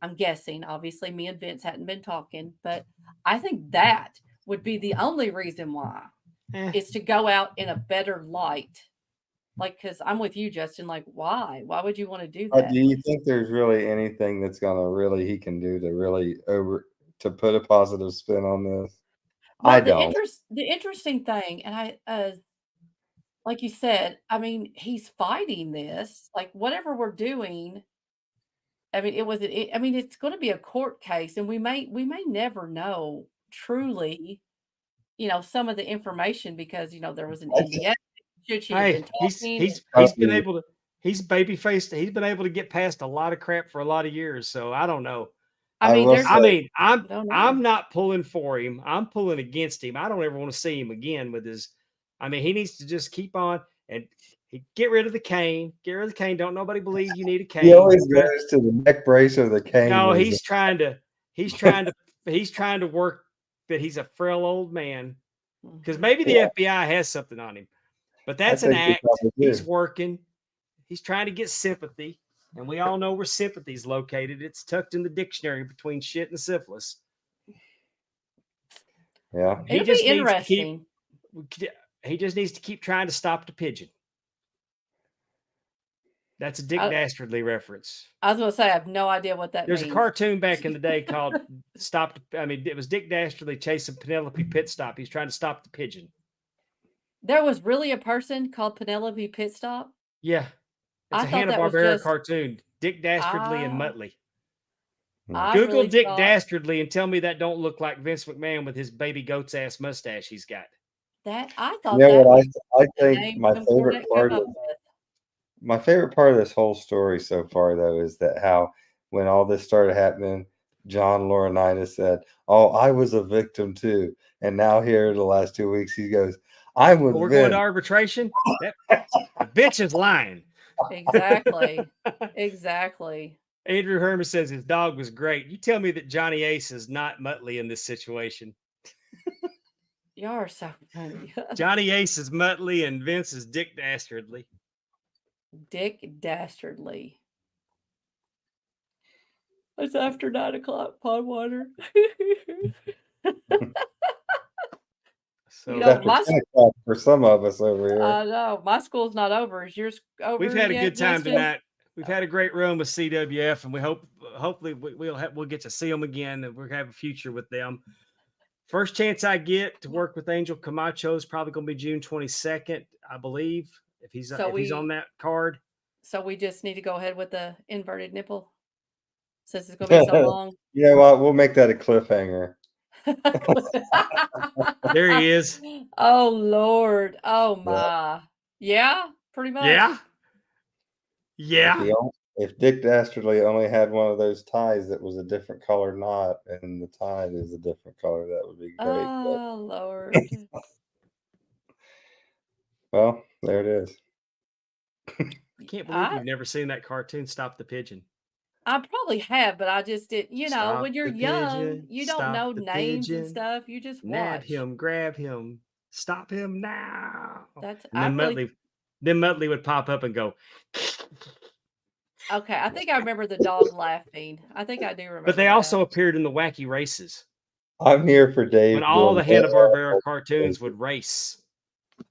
I'm guessing, obviously me and Vince hadn't been talking, but I think that would be the only reason why is to go out in a better light. Like, because I'm with you, Justin. Like, why? Why would you want to do But that? do you think there's really anything that's he can do to really to put a positive spin on this? Well, I don't. The interesting thing, and like you said, I mean, he's fighting this. Like, whatever we're doing, I mean, it's going to be a court case, and we may never know truly, some of the information because there was an NDA. Should she have Hey, been talking? he's been able to. He's baby faced. He's been able to get past a lot of crap for a lot of years. So I don't know. I mean, will there's. say- I'm not pulling for him. I'm pulling against him. I don't ever want to see him again with his. I mean, he needs to just keep on and get rid of the cane. Get rid of the cane. Don't nobody believe you need a cane. He always goes to the neck brace or the cane. No, when he's trying to work that he's a frail old man because maybe the FBI has something on him, but that's an think he act. probably do. He's working. He's trying to get sympathy, and we all know where sympathy is located. It's tucked in the dictionary between shit and syphilis. Yeah. He It'll just be interesting. He just needs to keep trying to stop the pigeon. That's a Dick Dastardly reference. I was going to say I have no idea what that There's means. a cartoon back in the day called Stop. I mean, it was Dick Dastardly chasing Penelope Pitstop. He's trying to stop the pigeon. There was really a person called Penelope Pitstop? Yeah. It's I a thought that was Hanna-Barbera just- cartoon. Dick Dastardly and Muttley. I Google really Dick thought- Dastardly and tell me that don't look like Vince McMahon with his baby goat's ass mustache he's got. That I thought You know that what was I the think name my Jim favorite Cornette part came of up with. my favorite part of this whole story so far though is that how when all this started happening, John Laurinaitis said, "Oh, I was a victim too," and now here the last 2 weeks he goes, "I'm with We're Vince." going to arbitration. The bitch is lying. Exactly. Exactly. Andrew Herman says his dog was great. You tell me that Johnny Ace is not Muttley in this situation. Y'all are so funny. Johnny Ace is Muttley and Vince is Dick Dastardly. Dick Dastardly. It's after 9 o'clock, Podwater. So You know, It's after 10 o'clock for some of us over here. I know. My school's not over. Is yours over? we've had a yet, good time Justin? tonight. We've had a great run with CWF, and we hope hopefully we'll get to see them again, and we'll have a future with them. First chance I get to work with Angel Camacho is probably going to be June 22nd, I believe, if he's on that card. So we just need to go ahead with the inverted nipple, since it's going to be so long. You know what? We'll make that a cliffhanger. There he is. Oh Lord! Oh my! Yeah, pretty much. Yeah. If Dick Dastardly only had one of those ties that was a different color knot, and the tie is a different color, that would be great. Oh Lord! Well, there it is. I can't believe you've never seen that cartoon, Stop the Pigeon. I probably have, but I just didn't. You know, Stop when you're the young, pigeon, you don't stop know the names and pigeon, stuff. You just nab watch. him, grab him, stop him now. That's And then Muttley would pop up and go. Okay, I think I remember the dog laughing. I think I do remember. But they also appeared in the Wacky Races. I'm here for Dave. When all the Hanna-Barbera cartoons would race,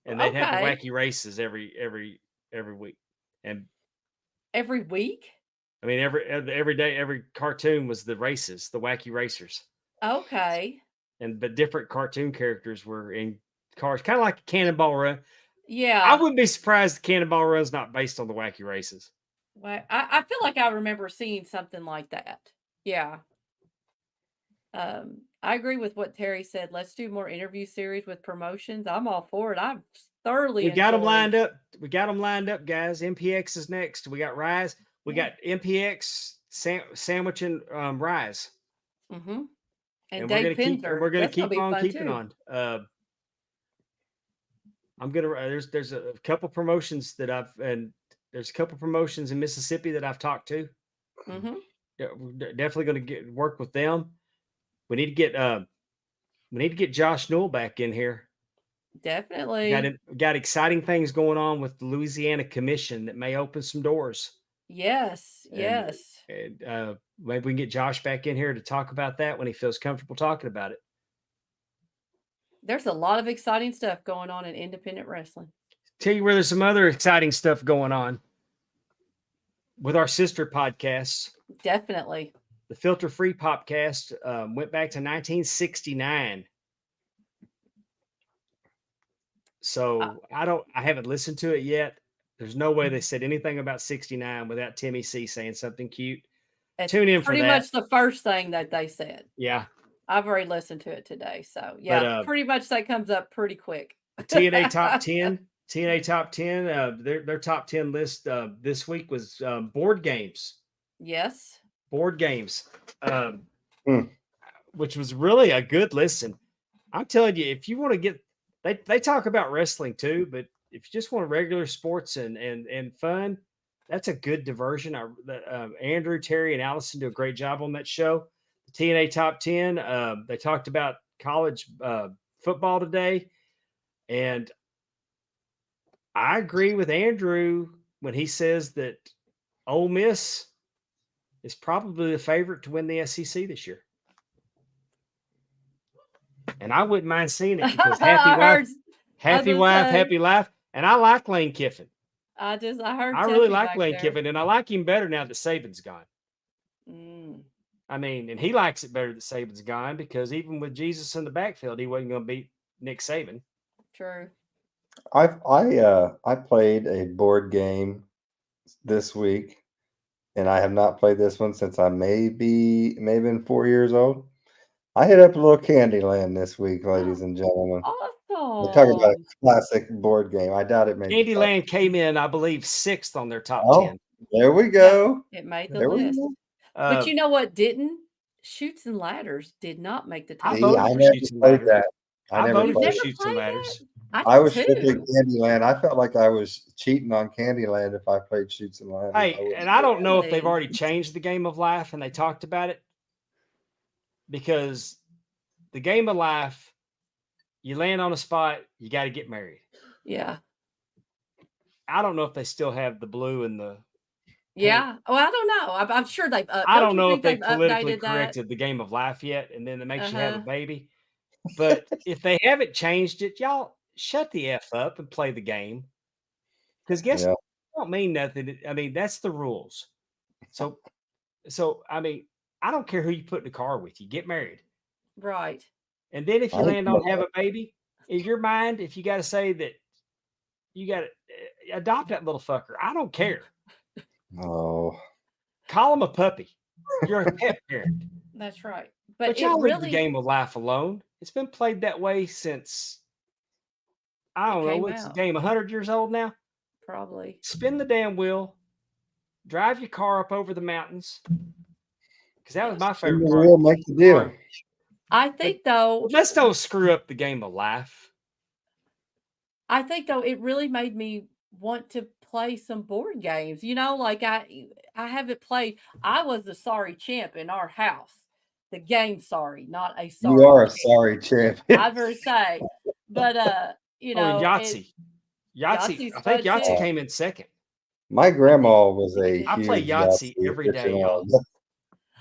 and they'd have the Wacky Races every week, and every week. I mean, every day, every cartoon was the races, the Wacky Racers. Okay. But different cartoon characters were in cars, kind of like Cannonball Run. Yeah. I wouldn't be surprised if Cannonball Run's not based on the Wacky Races. Well, I feel like I remember seeing something like that. Yeah. I agree with what Terry said. Let's do more interview series with promotions. I'm all for it. I'm thoroughly. We got them lined up. We got them lined up, guys. MPX is next. We got Rise. We got MPX Sandwich and Rise. Mm-hmm. And we're gonna keep on keeping on. I'm gonna. There's a couple promotions that there's a couple promotions in Mississippi that I've talked to. Mm-hmm. We're definitely gonna work with them. We need to get Josh Newell back in here. Definitely. Got exciting things going on with the Louisiana Commission that may open some doors. Yes. And maybe we can get Josh back in here to talk about that when he feels comfortable talking about it. There's a lot of exciting stuff going on in independent wrestling. Tell you where there's some other exciting stuff going on with our sister podcasts. Definitely. The Filter Free Popcast went back to 1969. So I haven't listened to it yet. There's no way they said anything about 69 without Timmy C saying something cute. Tune in for that. Pretty much the first thing that they said. Yeah. I've already listened to it today. So yeah, pretty much that comes up pretty quick. TNA Top 10. TNA Top 10. Their top 10 list this week was board games. Yes. Board games. Which was really a good listen. I'm telling you, if you want to get they talk about wrestling too, but if you just want regular sports and fun, that's a good diversion. Andrew, Terry, and Allison do a great job on that show. The TNA Top 10. They talked about college football today, and I agree with Andrew when he says that Ole Miss is probably the favorite to win the SEC this year. And I wouldn't mind seeing it because happy life. And I like Lane Kiffin. I heard. I really like Lane Kiffin, and I like him better now that Saban's gone. I mean, and he likes it better that Saban's gone because even with Jesus in the backfield, he wasn't going to beat Nick Saban. True. I played a board game this week, and I have not played this one since I may have been 4 years old. I hit up a little Candyland this week, ladies and gentlemen. Awesome. We're talking about a classic board game. I doubt it made Candyland came in, I believe, 6th on their top 10. There we go. Yeah, it made the list. But you know what didn't? Chutes and Ladders did not make the top. I never played that. I voted for Chutes and Ladders. I was strictly Candyland. I felt like I was cheating on Candyland if I played Chutes and Ladders. Hey, and I don't know if they've already changed the Game of Life and they talked about it. Because the Game of Life, you land on a spot, you got to get married. Yeah. I don't know if they still have the blue and the. Yeah. Well, I don't know. I'm sure they've. I don't know if they've politically corrected the Game of Life yet, and then it makes you have a baby. But if they haven't changed it, y'all shut the F up and play the game. Because guess what? It don't mean nothing. I mean, that's the rules. So So I mean, I don't care who you put in the car with you. Get married, Right. and then if you I land on have a baby, in your mind, if you got to say that you got to adopt that little fucker, I don't care. Oh, Call him a puppy. You're a pet parent. That's right. But But it y'all leave the really game of life alone. It's been played that way since I it don't know. came What's the out game? 100 years old now. probably. Spin the damn wheel. Drive your car up over the mountains. Because that was Yes. my favorite the part. wheel make the deal. I think though, Let's don't screw up the game of life. it really made me want to play some board games. You know, like I haven't played. I was the sorry champ in our house. The game sorry, not a You sorry are a champ. sorry champion. I very say. But you Oh, and know, Yahtzee. Yahtzee. Yahtzee's I think fun Yahtzee too. came in second. My grandma was a I play huge Yahtzee Yahtzee every day, aficionado. y'all.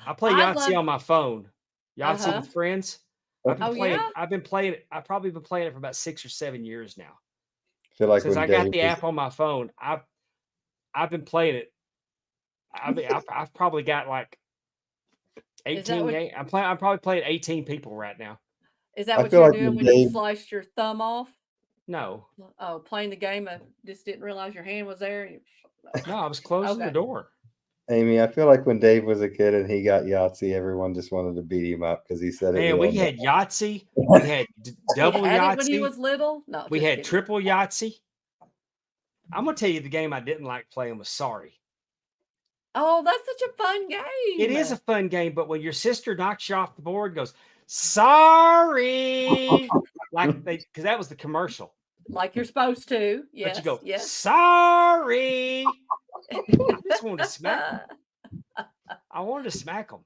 I play I Yahtzee love on my phone. Yahtzee Uh-huh. with friends. I've been Oh playing. yeah? I've been playing it. I've probably been playing it for about 6 or 7 years now. I feel like Since when I got Dave the was, app on my phone, I've been playing it. I mean, I've probably got like Is that 18 what game. I'm probably playing 18 people right now. is that I what feel you're like doing when when you Dave, sliced your thumb off? No, Oh, playing the game of just didn't realize your hand was there. no, I was closing the Okay. door. Amy, I feel like when Dave was a kid and he got Yahtzee, everyone just wanted to beat him up because he said it Man, real we nice. had Yahtzee. We had He double had it when he Yahtzee. was little? No, We just had kidding. triple Yahtzee. I'm gonna tell you the game I didn't like playing was Sorry. Oh, that's such a fun game. It is a fun game, but when your sister knocks you off the board, goes sorry, like they because that was the commercial. Like you're supposed to. But Yes. you go Yes. sorry. I just wanted to smack them. I wanted to smack them.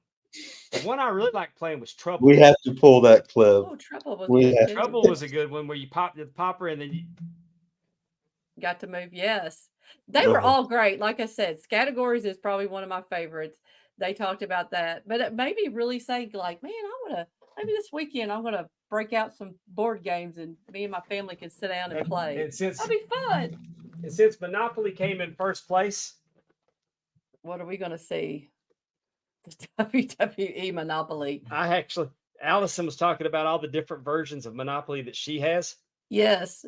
The one I really liked playing was Trouble. We have to pull that clip. Oh, Trouble was We good have too. Trouble was a good one where you pop the popper and then you, Got to move. Yes. They were all great. Like I said, Categories is probably one of my favorites. They talked about that. But it made me really think, like, man, I want to, maybe this weekend, I'm going to break out some board games and me and my family can sit down and play. and since That'll be fun. Monopoly came in first place, What are we going to see? The WWE Monopoly. Allison was talking about all the different versions of Monopoly that she has. Yes.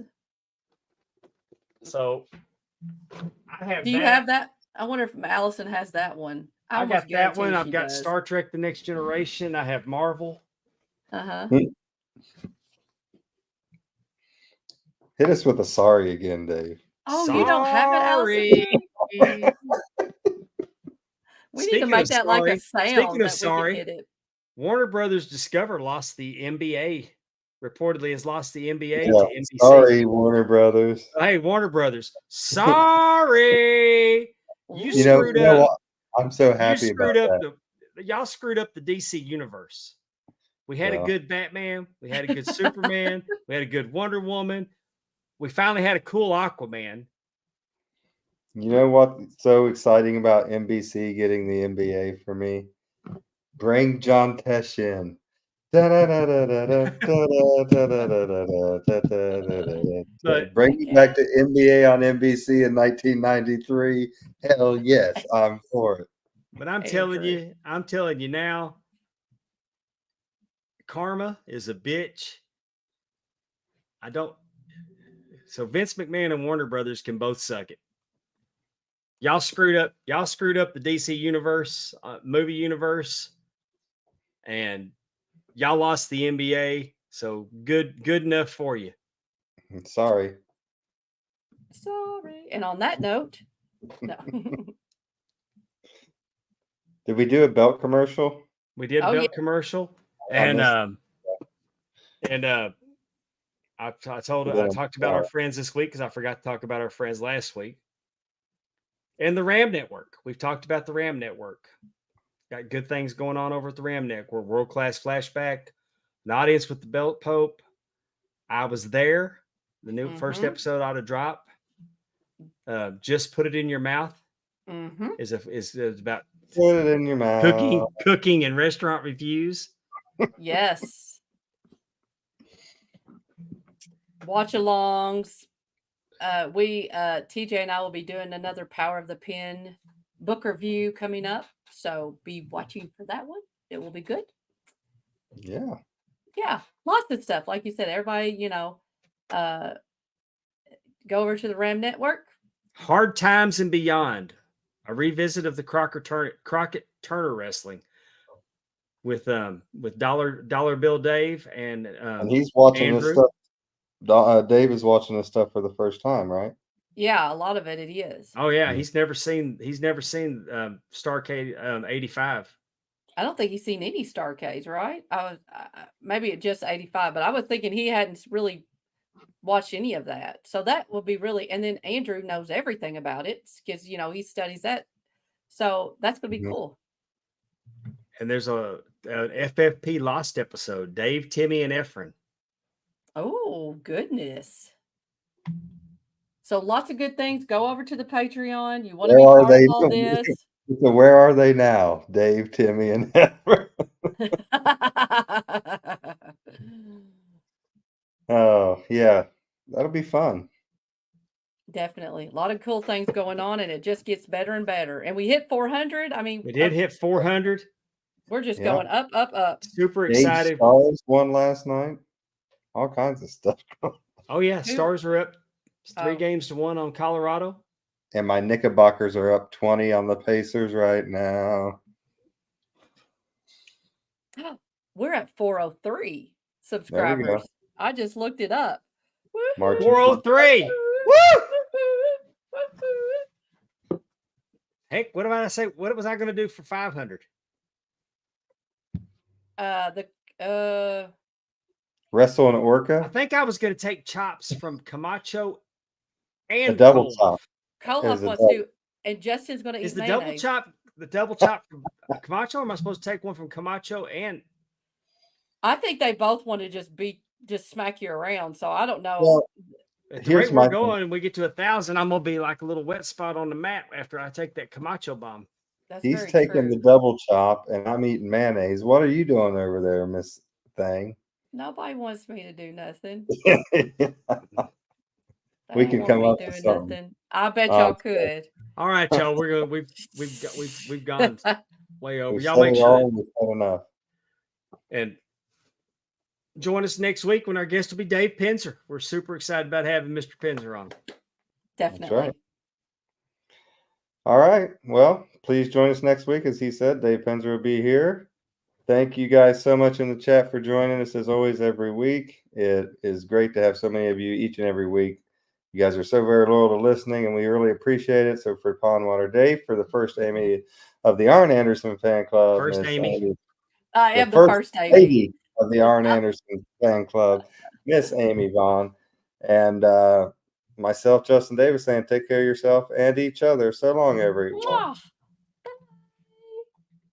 So I have Do you have that? I wonder if Allison has that one. I I almost got that one. guarantee I've she got does. Star Trek: The Next Generation. I have Marvel. Uh-huh. Hit us with a sorry again, Dave. Oh, you don't have it, Allison? We need to make that like a sound Speaking of that we sorry, can hit it. Warner Brothers Discover lost the NBA. Reportedly has lost the NBA Yeah, to NBC. sorry, Warner Brothers. Hey, Warner Brothers. Sorry. You You know screwed up. what? I'm so You happy about screwed up that. y'all screwed up the DC universe. We had a Yeah. good Batman. We had a good Superman. We had a good Wonder Woman. We finally had a cool Aquaman. You know what's so exciting about NBC getting the NBA for me? Bring John Tesh in. But Bring me back to NBA on NBC in 1993. Hell yes, I'm for it. But I'm telling you now, karma is a bitch. So Vince McMahon and Warner Brothers can both suck it. Y'all screwed up the DC universe, movie universe, and y'all lost the NBA. So good enough for you. Sorry. Sorry. And on that note, no. Did we do a belt commercial? We did a belt commercial, and I talked about our friends this week because I forgot to talk about our friends last week. And the RAM Network. We've talked about the RAM Network. Got good things going on over at the RAM Network. World Class Flashback, an audience with the Belt Pope. I was there. The new first episode ought to drop. Just Put It in Your Mouth is about put it in your mouth. Cooking and restaurant reviews. Yes. Watch alongs. TJ and I will be doing another Power of the Pen book review coming up. So be watching for that one. It will be good. Yeah. Yeah, lots of stuff. Like you said, everybody, go over to the Ram Network. Hard Times and Beyond, a revisit of the Crockett Turner wrestling with Dollar Bill Dave and he's watching Andrew. this stuff. Dave is watching this stuff for the first time, right? Yeah, a lot of it is. Oh yeah, he's never seen Starrcade 85. I don't think he's seen any Starrcades, right? Maybe it just 85, but I was thinking he hadn't really watched any of that. So that would be really, and then Andrew knows everything about it because he studies that. So that's gonna be cool. And there's an FFP Lost episode, Dave, Timmy, and Efren. Oh goodness. So lots of good things. Go over to the Patreon. You want to be part of all this. So where are they now? Dave, Timmy, and Efren. Oh, yeah. That'll be fun. Definitely. A lot of cool things going on, and it just gets better and better. And we hit 400. I mean, we did hit 400. We're just going up, up, up. Super excited. Stars won last night. All kinds of stuff. Oh, yeah. Stars are up 3 games to 1 on Colorado. And my Knickerbockers are up 20 on the Pacers right now. We're at 403 subscribers. I just looked it up. 403. Woo! Heck, what about I say? What was I going to do for 500? Wrestle an Orca. I think I was going to take chops from Camacho and a double chop. Koloff wants to, and Justin's going to eat mayonnaise. The double chop from Camacho, or am I supposed to take one from Camacho and? I think they both want to just smack you around. So I don't know. Well, at the rate we're going, and we get to 1,000, I'm gonna be like a little wet spot on the mat after I take that Camacho bomb. He's taking the double chop, and I'm eating mayonnaise. What are you doing over there, Miss Thing? Nobody wants me to do nothing. We can come up with something. Nothing. I bet y'all could. All right, y'all. We've gone way over. Y'all make sure enough. And join us next week when our guest will be Dave Penzer. We're super excited about having Mr. Penzer on. Definitely. That's right. All right. Well, please join us next week. As he said, Dave Penzer will be here. Thank you guys so much in the chat for joining us as always every week. It is great to have so many of you each and every week. You guys are so very loyal to listening, and we really appreciate it. So for Pondwater Dave, for the first Amy of the Arn Anderson fan club. First Amy. I am the first Amy of the Arn Anderson fan club, Miss Amy Vaughn, and myself, Justin Davis, saying take care of yourself and each other. So long, everyone.